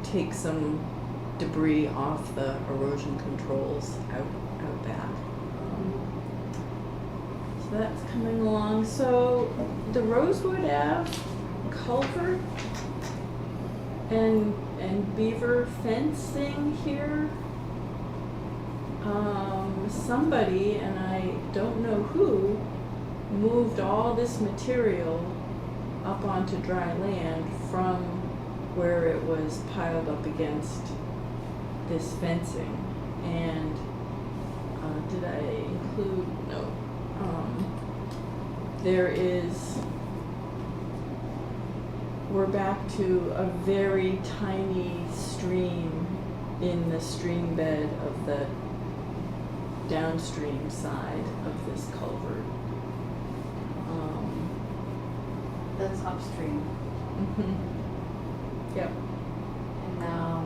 take some debris off the erosion controls out back. So that's coming along. So the Rosewood Ave culvert and and beaver fencing here. Somebody, and I don't know who, moved all this material up onto dry land from where it was piled up against this fencing. And did I include? No. There is, we're back to a very tiny stream in the stream bed of the downstream side of this culvert. That's upstream. Yep. And now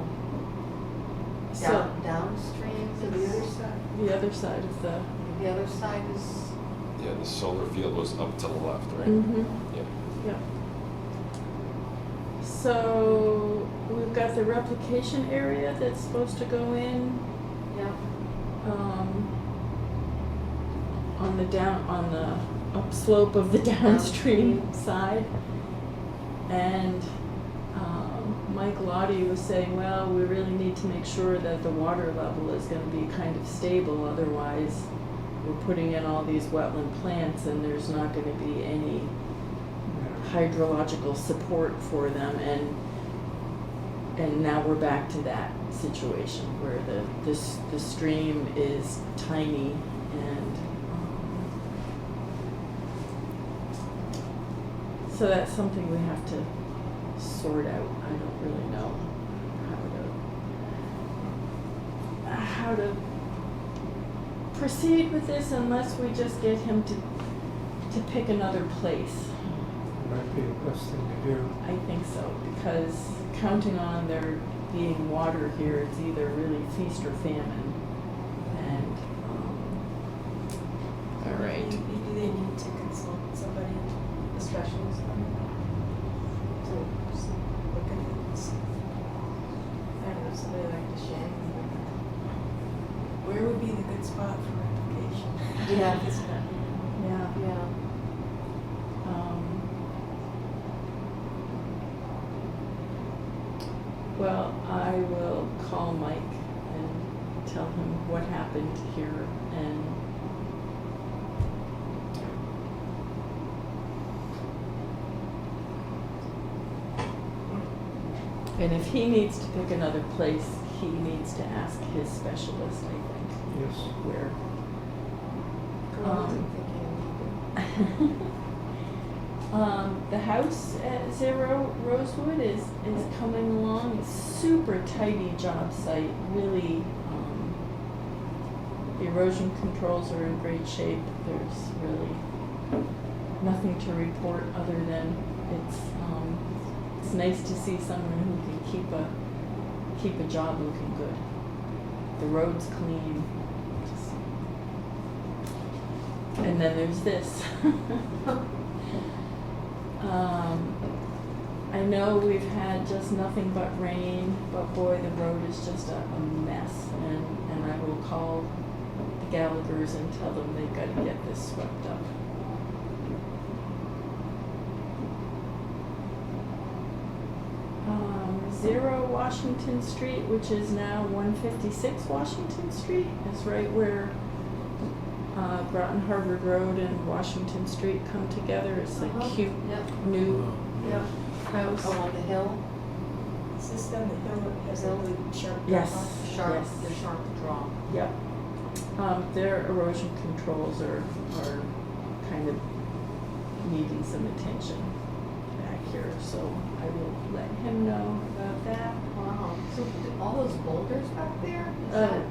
So downstream To the other side. the other side of the. the other side is, Yeah, the solar field was up to the left, right? Yeah. Yep. So we've got the replication area that's supposed to go in. yeah, On the upslope of the downstream side. And Mike Lottie was saying, well, we really need to make sure that the water level is gonna be kind of stable, otherwise we're putting in all these wetland plants and there's not gonna be any hydrological support for them, and now we're back to that situation where the stream is tiny and so that's something we have to sort out. I don't really know how to proceed with this unless we just get him to pick another place. Might be the best thing to do. I think so, because counting on there being water here, it's either really feast or famine. And, all right. Maybe they need to consult somebody, a specialist, to look at it. I don't know, somebody like DeShane. Where would be the good spot for replication? Yeah. If it's not here. Yeah. yeah. Well, I will call Mike and tell him what happened here and if he needs to pick another place, he needs to ask his specialist, I think, Yes. where. Well, I'm thinking The house at 0 Rosewood is coming along. It's super tidy job site, really, the erosion controls are in great shape. There's really nothing to report other than it's nice to see someone who can keep a job looking good. The road's clean. And then there's this. I know we've had just nothing but rain, but boy, the road is just a mess. And I will call the Gallaghers and tell them they've got to get this swept up. 0 Washington Street, which is now 156 Washington Street, is right where Groton Harvard Road and Washington Street come together. It's a cute Yep. new Yep. house. Oh, on the hill, Is this down the hill that has a really sharp Yes. drop-off? sharp, Yes. the sharp drop. Yep. Their erosion controls are kind of needing some attention back here, so I will let him know about that. Wow, so all those boulders back there? Is Oh, that,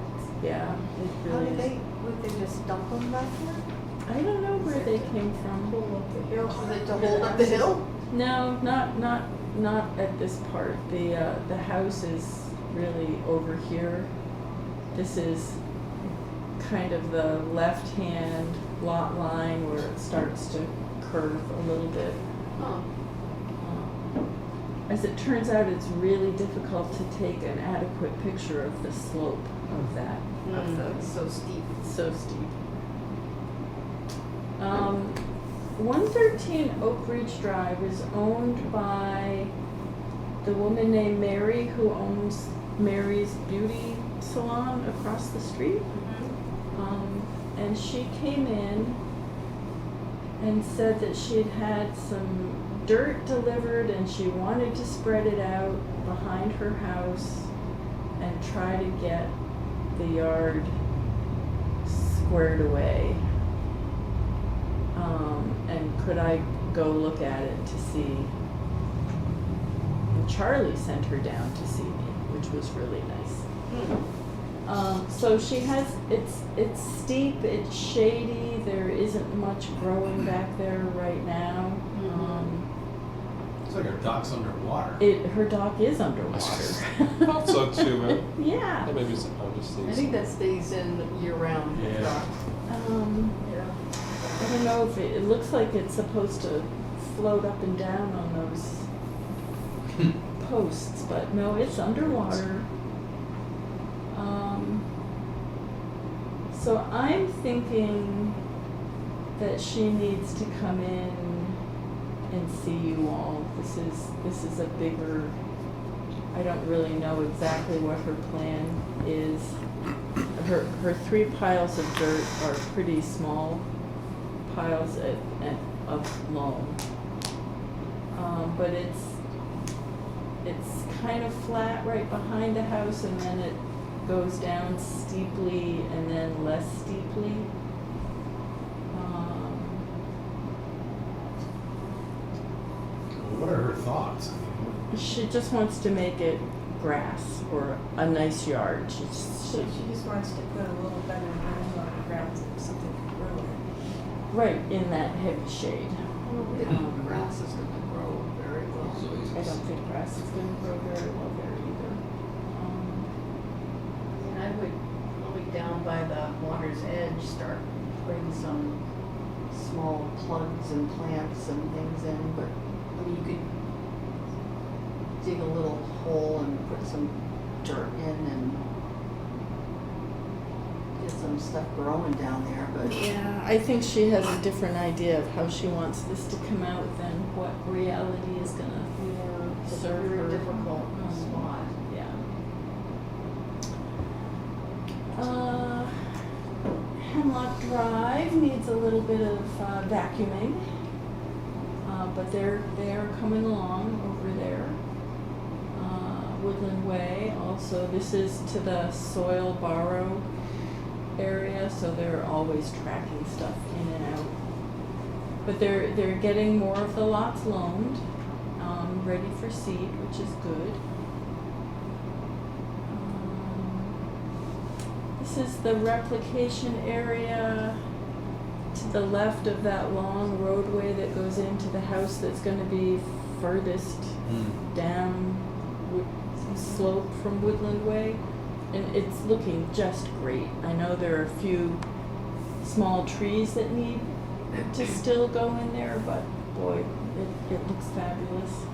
yeah, it how really did is. would they just dump them back here? I don't know where they came from. Pull up the hill. Was it to hold up the hill? No, not at this part. The house is really over here. This is kind of the left-hand lot line where it starts to curve a little bit. Oh, As it turns out, it's really difficult to take an adequate picture of the slope of that. that's so steep. It's so steep. 113 Oak Ridge Drive is owned by the woman named Mary who owns Mary's Beauty Salon across the street. And she came in and said that she had had some dirt delivered and she wanted to spread it out behind her house and try to get the yard squared away. And could I go look at it to see? And Charlie sent her down to see me, which was really nice. So she has, it's steep, it's shady, there isn't much growing back there right now. It's like our dock's underwater. Her dock is underwater. Thought so too, man. Yeah. Yeah, maybe I'm just seeing. I think that stays in year round. Yeah. Yeah. I don't know if it looks like it's supposed to float up and down on those posts, but no, it's underwater. So I'm thinking that she needs to come in and see you all. This is a bigger, I don't really know exactly what her plan is. Her 3 piles of dirt are pretty small piles of loam. But it's kind of flat right behind the house, and then it goes down steeply and then less steeply. What are her thoughts? She just wants to make it grass or a nice yard. So she just wants to put a little better room on the ground so something can grow in. Right in that heavy shade. Grass is gonna grow very well. I don't think grass is going to grow very well there either. And I would probably down by the water's edge start putting some small plugs and plants and things in, but I mean you could dig a little hole and put some dirt in and get some stuff growing down there, but Yeah, I think she has a different idea of how she wants this to come out than what reality is going to it's a serve her. very difficult spot. Yeah. Hemlock Drive needs a little bit of vacuuming, but they are coming along over there. Woodland Way also, this is to the soil borrow area, so they're always tracking stuff in and out. But they're getting more of the lots loaned, ready for seed, which is good. This is the replication area to the left of that long roadway that goes into the house that's going to be furthest down slope from Woodland Way, and it's looking just great. I know there are a few small trees that need to still go in there, but boy, it looks fabulous.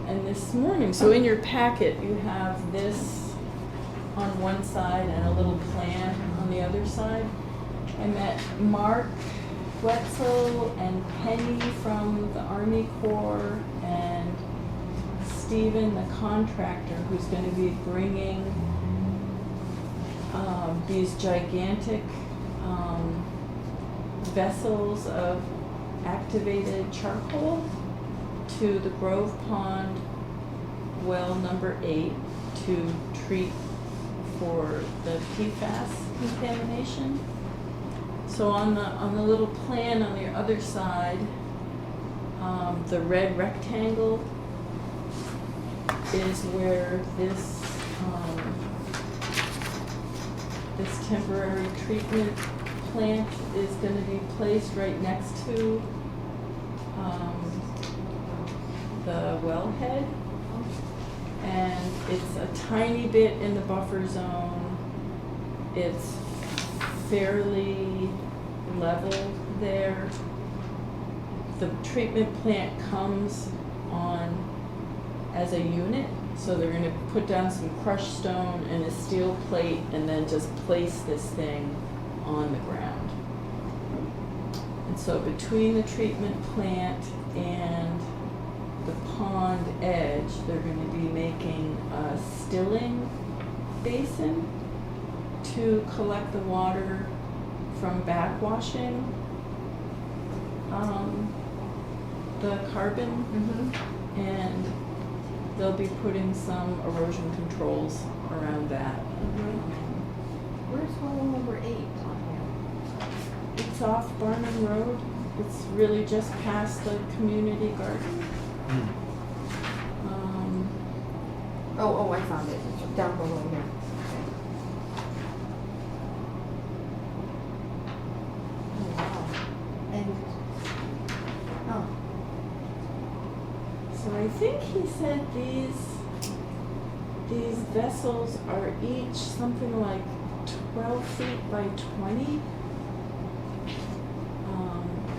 And this morning, so in your packet, you have this on one side and a little plan on the other side. I met Mark Wetzel and Penny from the Army Corps and Stephen, the contractor, who's going to be bringing these gigantic vessels of activated charcoal to the Grove Pond well number 8 to treat for the PFAS contamination. So on the little plan on the other side, the red rectangle is where this temporary treatment plant is going to be placed right next to the wellhead. And it's a tiny bit in the buffer zone. It's fairly level there. The treatment plant comes on as a unit, so they're going to put down some crushed stone and a steel plate and then just place this thing on the ground. And so between the treatment plant and the pond edge, they're gonna be making a stilling basin to collect the water from backwashing, the carbon, Mm-hmm. and they'll be putting some erosion controls around that. Where's hole number 8 on It's off Barnum Road. It's really just past the community garden. Hmm. here? Oh, I found it. It's down below here. Okay. Oh, wow. And, oh, So I think he said these vessels are each something like 12 feet by 20.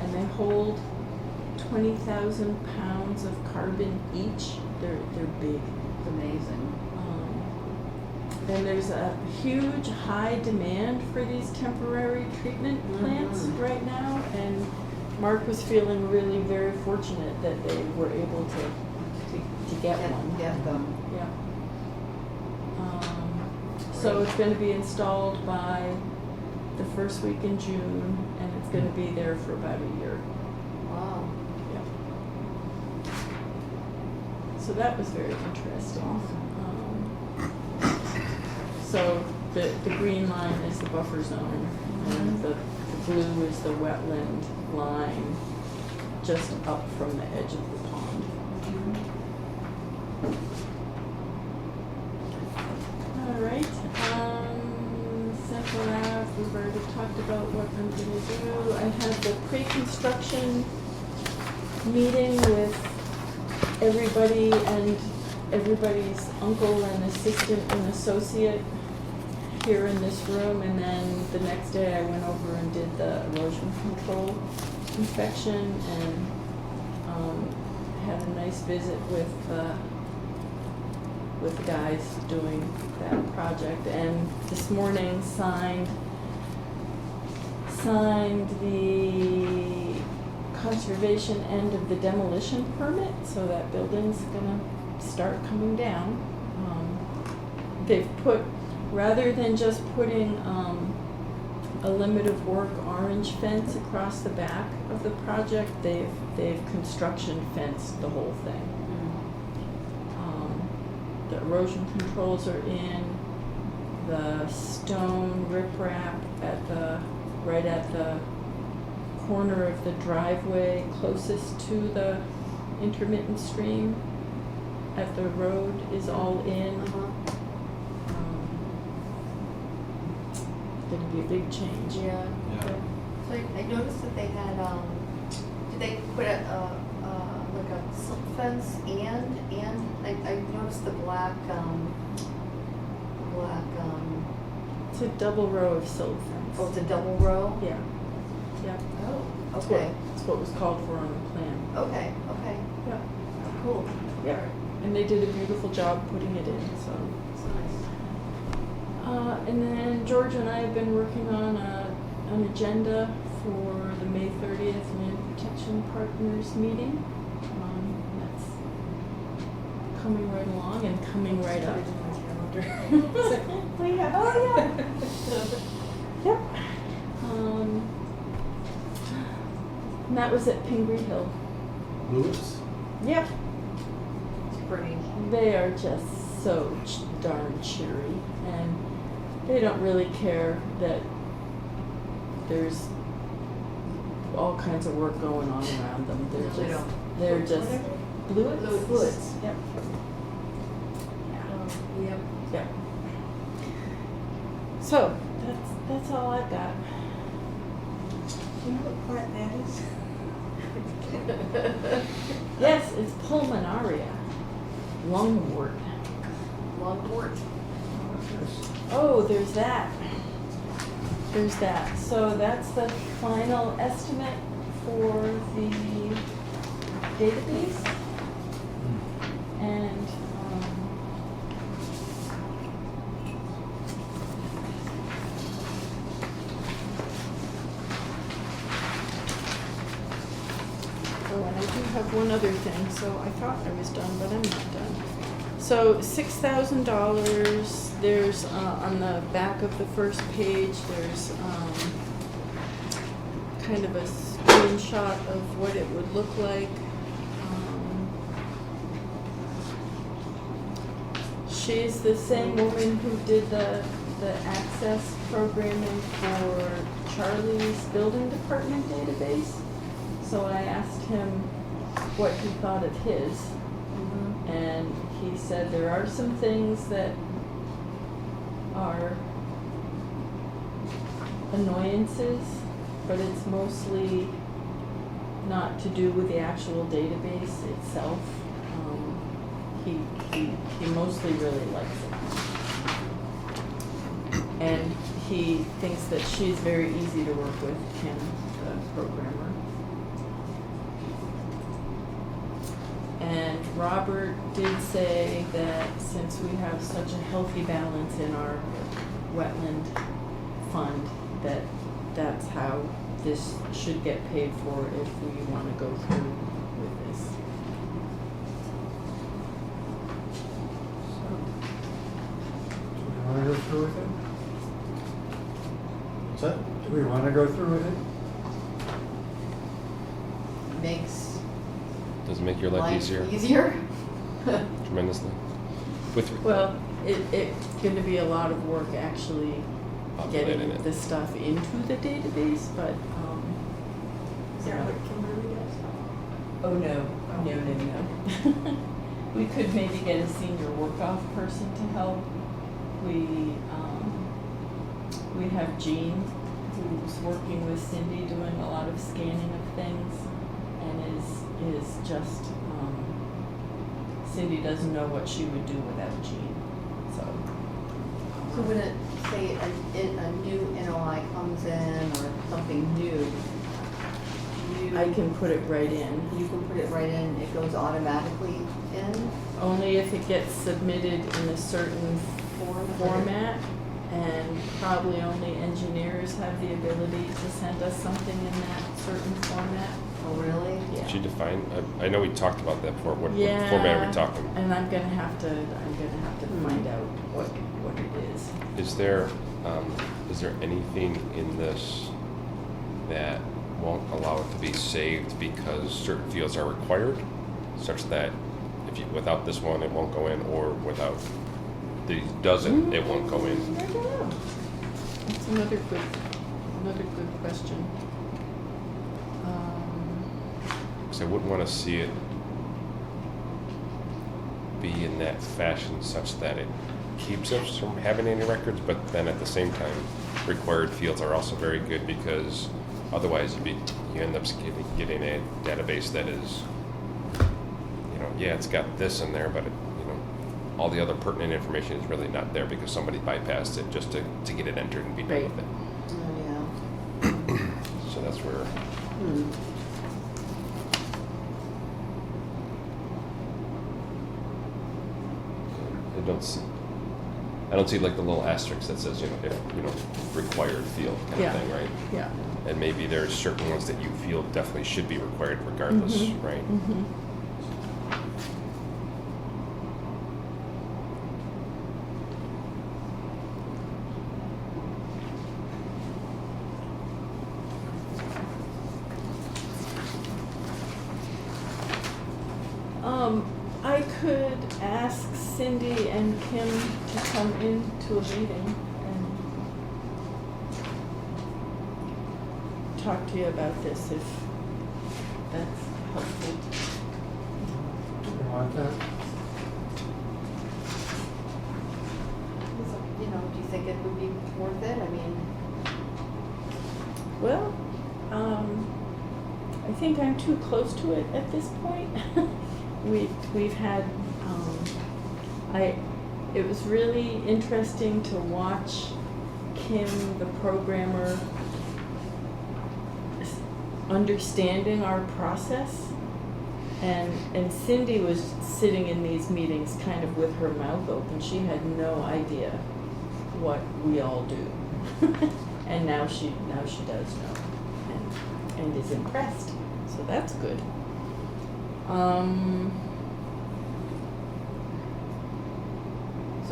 And they hold 20,000 pounds of carbon each. They're big. it's amazing. And there's a huge high demand for these temporary treatment plants Mhm. right now, and Mark was feeling really very fortunate that they were able to get one. Get them. Yeah. So it's gonna be installed by the first week in June, and it's gonna be there for about a year. Wow. Yeah. So that was very interesting. So the green line is the buffer zone, and the blue is the wetland line just up from the edge of the pond. All right, Central Ave, we've already talked about what I'm gonna do. I have the pre-construction meeting with everybody and everybody's uncle and assistant and associate here in this room, and then the next day I went over and did the erosion control inspection and had a nice visit with the guys doing that project, and this morning signed the conservation end of the demolition permit, so that building's gonna start coming down. They've put, rather than just putting a limit of work orange fence across the back of the project, they've construction fenced the whole thing. The erosion controls are in, the stone riprap right at the corner of the driveway closest to the intermittent stream at the road is all in. Gonna be a big change. Yeah. Yeah. So I noticed that they had, did they put like a silk fence and, I noticed the black, It's a double row of silt fence. oh, it's a double row? Yeah, yeah. Oh, That's okay, That's what was called for on the plan. okay, Yeah. cool. Yeah. And they did a beautiful job putting it in, so. It's nice. And then George and I have been working on an agenda for the May 30th Land Protection Partners meeting. That's coming right along and coming right up. We have, oh yeah. Yep. And that was at Pingree Hill. Lewis? Yep. It's pretty. They are just so darn cheery, and they don't really care that there's all kinds of work going on around them. No, they don't. They're just Fluids. Fluids. Yep. Yep. Yep. So that's all I've got. Do you know what plant that is? Yes, it's pulmonaria, lungwort. Longport. Oh, there's that. There's that. So that's the final estimate for the database. And have one other thing, so I thought I was done, but I'm not done. So $6,000, there's, on the back of the first page, there's, kind of a screenshot of what it would look like. She's the same woman who did the access programming for Charlie's building department database. So I asked him what he thought of his, and he said there are some things that are annoyances, but it's mostly not to do with the actual database itself. He mostly really likes it. And he thinks that she's very easy to work with, Kim, the programmer. And Robert did say that since we have such a healthy balance in our wetland fund, that that's how this should get paid for if we want to go through with this. Do we want to go through with it? What's that? Do we want to go through with it? Makes Does it make your life life easier? easier. Tremendously. With Well, it's going to be a lot of work actually populating getting it. the stuff into the database, but, Is that what Kimberly does? oh, no. We could maybe get a senior work-off person to help. We have Jean, who's working with Cindy, doing a lot of scanning of things, and is just, Cindy doesn't know what she would do without Jean, so. So when it, say, a new NOI comes in or something new, I can put it right in. you can put it right in, it goes automatically in? Only if it gets submitted in a certain format, and probably only engineers have the ability to send us something in that certain format. Oh, really? Yeah. Should you define? I know we talked about that before. What Yeah, format are we talking? And I'm gonna have to find out what it is. Is there anything in this that won't allow it to be saved because certain fields are required, such that if you without this one it won't go in, or without these doesn't it won't go in? I don't know. That's another good question. Because I wouldn't want to see it be in that fashion such that it keeps us from having any records, but then at the same time, required fields are also very good, because otherwise you end up getting a database that is, it's got this in there, but all the other pertinent information is really not there because somebody bypassed it just to get it entered and be done Right. with it. Oh, So that's where. yeah. Hmm. I don't see like the little asterisk that says, if, required field kind Yeah. of thing, right? Yeah. And maybe there's certain ones that you feel definitely should be required regardless, Mhm. right? Mm-hmm. I could ask Cindy and Kim to come into a meeting and talk to you about this if that's helpful. Do we want that? Do you think it would be worth it? I mean, Well, I think I'm too close to it at this point. We've had, it was really interesting to watch Kim, the programmer, understanding our process. And Cindy was sitting in these meetings kind of with her mouth open. She had no idea what we all do. And now she does know and is impressed. So that's good. So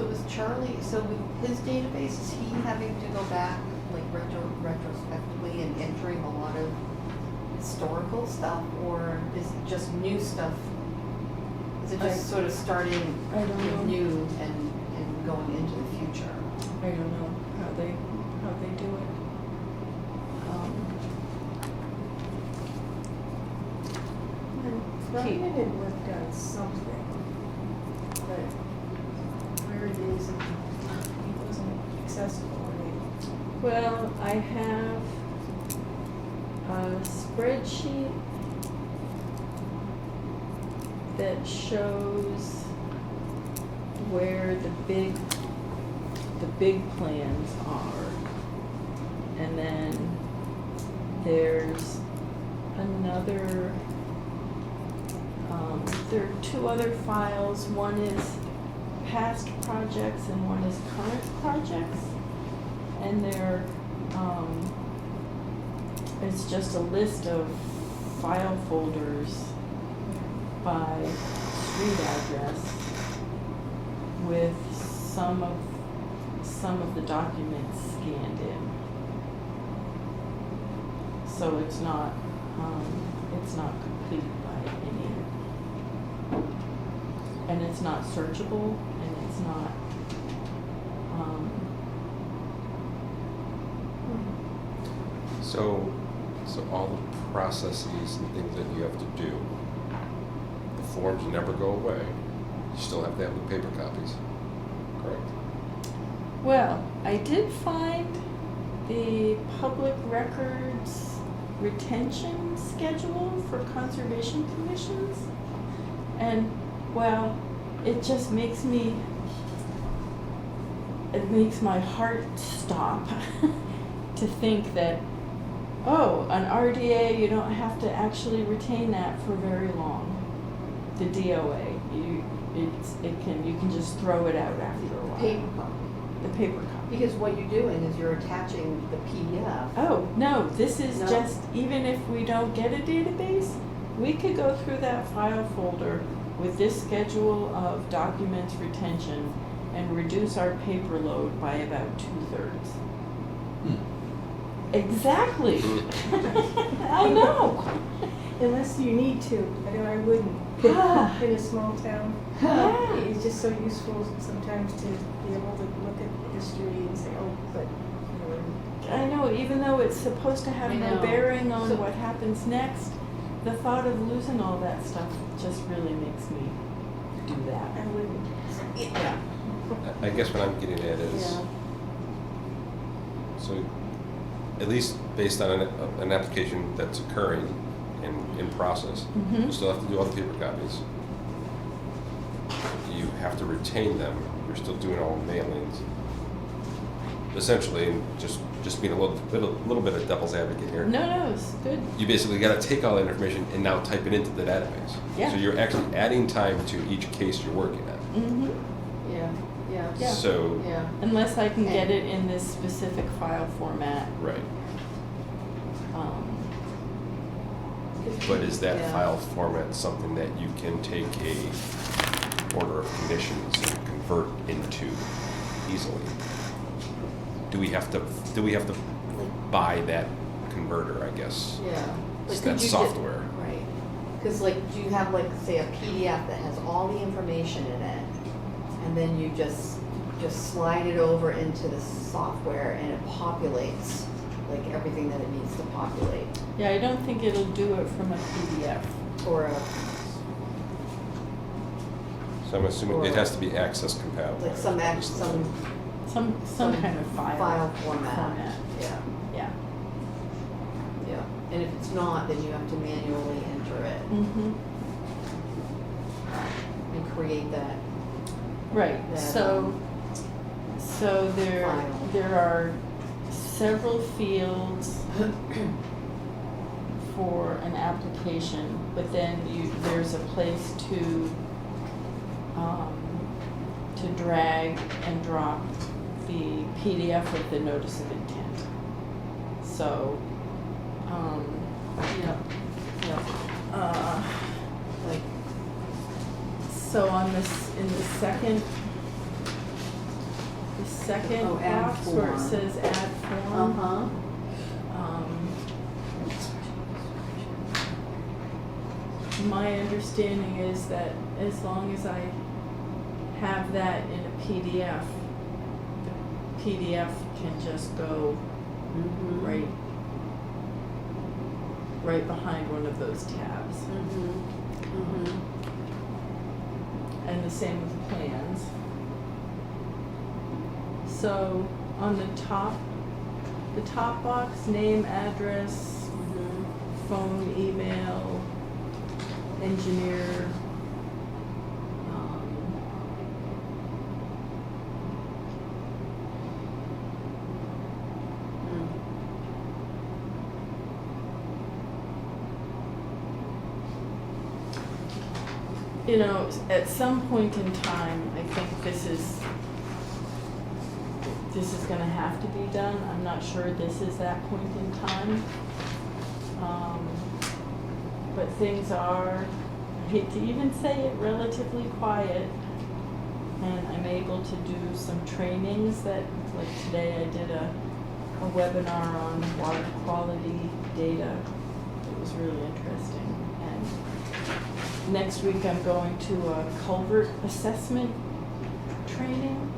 is Charlie, so with his database, is he having to go back, like retrospectively and entering a lot of historical stuff, or is it just new stuff? Is it just sort of starting I don't with know. new and going into the future? I don't know how they do it. Ryan had worked on something, but where it is, it wasn't accessible, right? Well, I have a spreadsheet that shows where the big plans are. And then there's another, there are two other files. One is past projects and one is current projects. And they're, it's just a list of file folders by street address with some of the documents scanned in. So it's not complete by any, and it's not searchable, and it's not, So all the processes and things that you have to do, the forms never go away. You still have to have the paper copies, correct? well, I did find the public records retention schedule for conservation commissions. And, well, it just makes my heart stop to think that, oh, an RDA, you don't have to actually retain that for very long. The DOA, you can just throw it out after a while. Paper copy. The paper copy. Because what you're doing is you're attaching the PDF. Oh, no, this is No? just, even if we don't get a database, we could go through that file folder with this schedule of documents retention and reduce our paper load by about 2/3. Exactly. I know. Unless you need to, I wouldn't. Ah. In a small town. Yeah. It's just so useful sometimes to be able to look at history and say, oh, but, you know, I know, even though it's supposed to have I no know. bearing on So- what happens next, the thought of losing all that stuff just really makes me do that. I wouldn't. Yeah. I guess what I'm getting at is, Yeah. so at least based on an application that's occurring in process, Mhm. you still have to do all the paper copies. You have to retain them. You're still doing all mailings. Essentially, and just being a little bit of devil's advocate here. No, it's good. You basically got to take all that information and now type it into the database. Yeah. So you're actually adding time to each case you're working on. Mm-hmm. Yeah. Yeah. So, Yeah. Unless I can get it in this specific file format. right. um, But is that Yeah. file format something that you can take a order of conditions and convert into easily? Do we have to buy that converter, I guess? Yeah. It's Like, could that you software. Right. Because like, do you have like, say, a PDF that has all the information in it, and then you just slide it over into the software and it populates like everything that it needs to populate, Yeah, I don't think it'll do it from a PDF. or So I'm assuming it has to be access compatible. like some Some kind of file format. Yeah. Yeah. Yeah. And if it's not, then you have to manually enter it Mm-hmm. and create that. Right, That, so file. there are several fields for an application, but then there's a place to drag and drop the PDF with the notice of intent. So, Yeah. Yeah. Like, So on this, in the second Oh, add box where it form. says add form. uh-huh. My understanding is that as long as I have that in a PDF, the PDF can just go Mm-hmm. right behind one of those tabs. Mm-hmm. Mm-hmm. And the same with plans. So on the top box, name, address, phone, email, engineer. You know, at some point in time, I think this is gonna have to be done. I'm not sure this is that point in time. But things are, I hate to even say it, relatively quiet. And I'm able to do some trainings that, like today I did a webinar on water quality data. It was really interesting. And next week I'm going to a culvert assessment training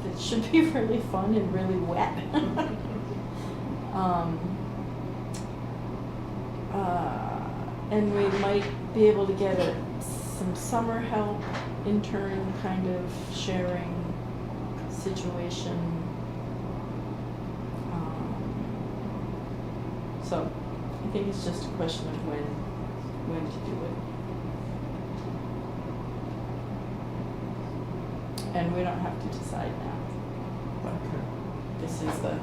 that should be really fun and really wet. And we might be able to get some summer help, intern kind of sharing situation. So I think it's just a question of when to do it. And we don't have to decide now. This is the,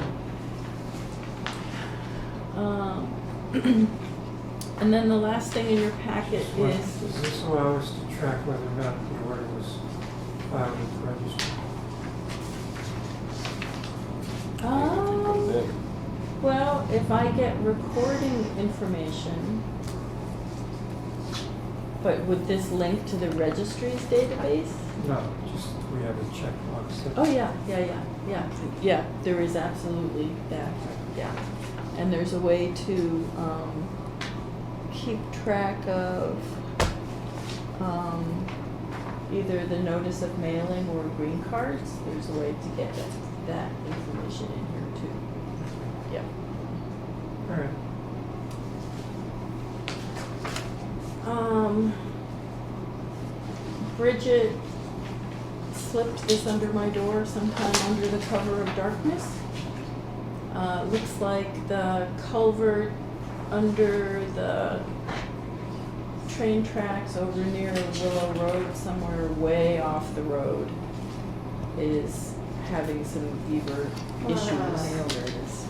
and then the last thing in your packet is, Does this allow us to track whether or not the order was filed with the registry? Comes in. well, if I get recording information, but would this link to the registry's database? No, just we have a checkbox that. Oh, yeah, there is absolutely that, yeah. And there's a way to, keep track of, either the notice of mailing or green cards. There's a way to get that information in here too. Yeah. All right. Bridget slipped this under my door sometime under the cover of darkness. Looks like the culvert under the train tracks over near Willow Road, somewhere way off the road, is having some beaver issues.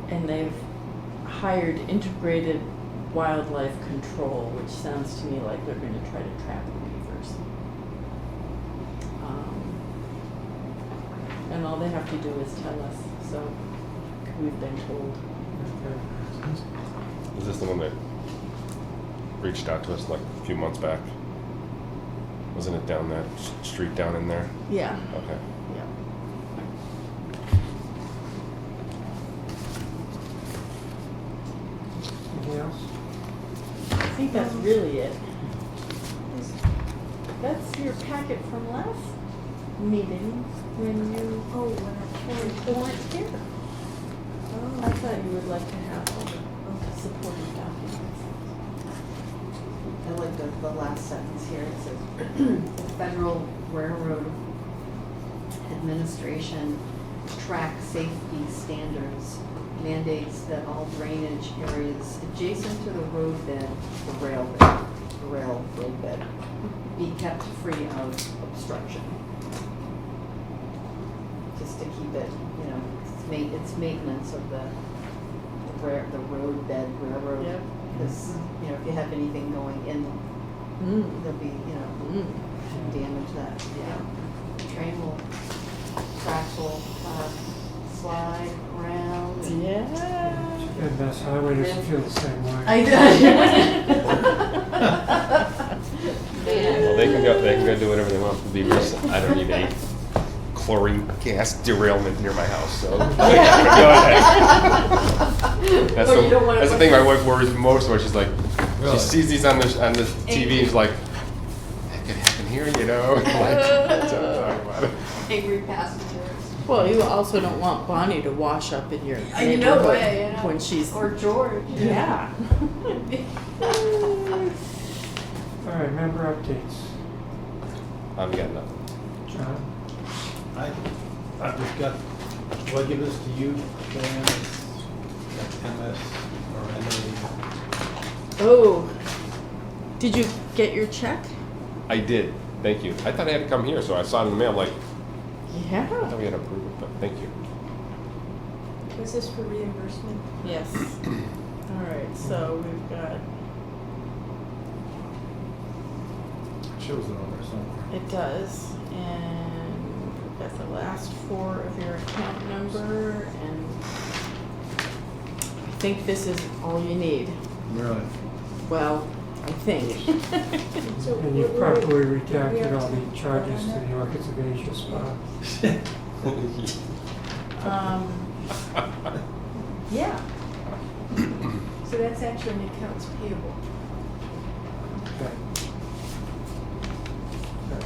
And they've hired integrated wildlife control, which sounds to me like they're gonna try to trap the beavers. And all they have to do is tell us, so we've been told. Is this the one that reached out to us like a few months back? Wasn't it down that street down in there? Yeah. Okay. Yeah. Anything else? I think that's really it. That's your packet from last meeting when you weren't here. I thought you would like to have all the supporting documents. I like the last sentence here. It says, the Federal Railroad Administration track safety standards mandates that all drainage areas adjacent to the roadbed, the roadbed, be kept free of obstruction. Just to keep it, you know, it's maintenance of the roadbed, railroad. Yep. Because, you know, if you have anything going in, there'll be, you know, damage that, train will, tracks will slide around. Yeah. And Mass Highway doesn't feel the same way. I Well, they can go do whatever they want with beavers. I don't need any chlorine gas derailment near my house, so. Go ahead. That's Or you don't wanna that's the put thing my this- wife worries most about. She's like, Really? she sees these on the TV and she's like, that could happen here, you know? Like, that's what I'm talking about. Angry passengers. Well, you also don't want Bonnie to wash up in your No neighborhood way, you know. when she's. Or George. Yeah. All right, member updates. I've got nothing. John? I've just got, will I give this to you, Joanne, as MS or MA? Oh, did you get your check? I did. Thank you. I thought I had to come here, so I saw it in the mail. I'm like, I Yeah. thought we had to approve it, but thank you. Was this for reimbursement? Yes. All right, so we've got, Shows it on there somewhere. it does, and we've got the last four of your account number, and I think this is all you need. Really? Well, I think. So And you we- properly we redacted have all to the vote charges on to that? the Orchids of Asia spa. Yeah. So that's actually an accounts payable. Okay. All right.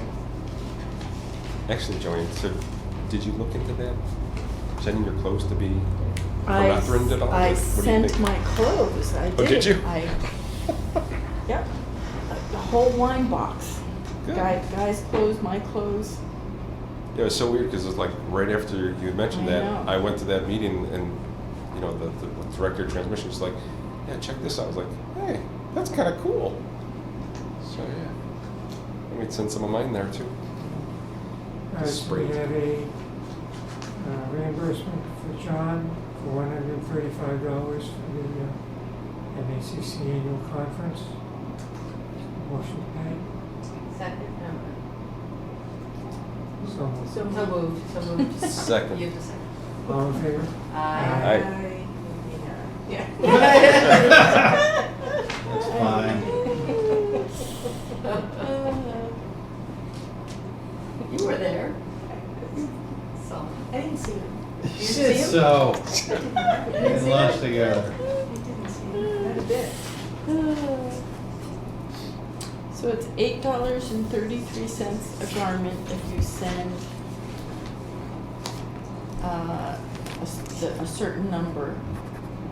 Actually, Joanne, so did you look into that? Sending your clothes to be I threatened at all? I What do you sent think? my clothes, I did. Oh, did you? Yep, the whole wine box. Good. Guys' clothes, my clothes. Yeah, it was so weird because it was like right after you had mentioned I that, know. I went to that meeting and, you know, the director of transmission was like, yeah, check this out. I was like, hey, that's kind of cool. So, yeah. Let me send some of mine there too. All right, so we Spring. have a reimbursement for John for $135 for the MACC annual conference. Motion paid. Second, So moved. So so moved, so moved. Second. You have the second. All in favor? Aye. Yeah. That's fine. You were there. So. I didn't see him. You see him? So, I did not. I didn't and see lunch him. together. I didn't see him, not a bit. So it's $8.33 a garment if you send a certain number,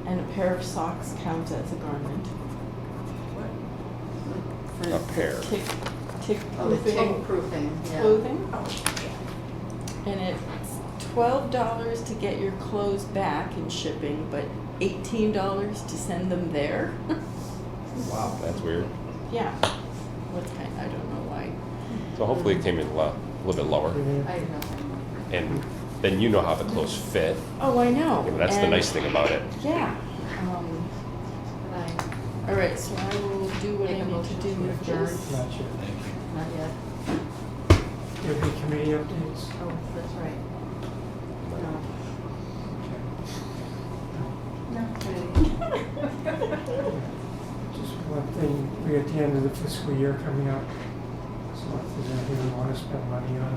and a pair of socks counts as a garment. For A pair. Tick Oh, the proofing tick proofing, yeah. clothing, Oh, and it's $12 to get your clothes back in shipping, but $18 to send them there. Wow, that's weird. Yeah, what's I don't know why. So hopefully it came in a little bit lower. I have nothing. And then you know how the clothes fit. Oh, I know. You know, that's the and- nice thing about it. Yeah. Good night. All right, so I will do what I Make a need to motion do to with adjourn. this. Not yet. Thank you. Not yet. Do you have any committee updates? Oh, that's right. No. Just one thing, we're at the end of the fiscal year coming up, so if there's anything we want to spend money on,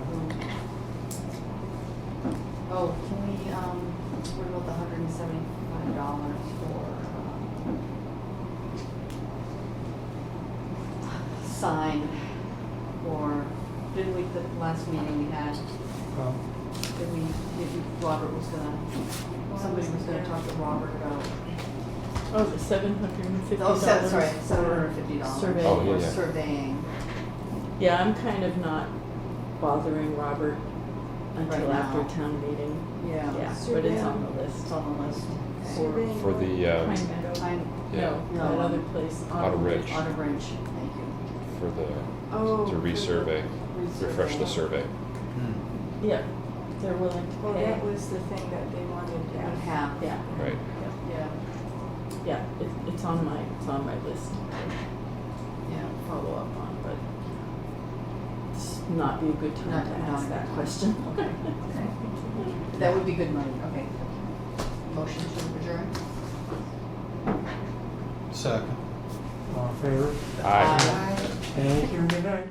Oh, can we, what about the $175 for, sign, or, didn't we, the last meeting we had, did we, Robert was gonna, somebody was gonna talk to Robert about. Oh, the $750. Oh, sorry, for $750. surveying. Oh, yeah, For yeah. surveying. Yeah, I'm kind of not bothering Robert until Right after now. town meeting. Yeah. Yeah, but it's on the list. It's on the list. Okay. Surveying For the, Pine Meadow. Time, yeah, No, No. that other place. Auto Ridge. Auto Ridge, thank you. for the, Oh, to for the- resurvey, refresh the survey. Hmm. Yeah, they're willing to Well, pay. that was the thing that they wanted to Would have. have, Yeah, Right. yeah, yeah, it's on my list to yeah. follow up on, but it's not be a good time Not- to not ask a that good question. Okay, okay. That would be good money, okay. Motion to adjourn? Second. All in favor? Aye. Thank you and good night.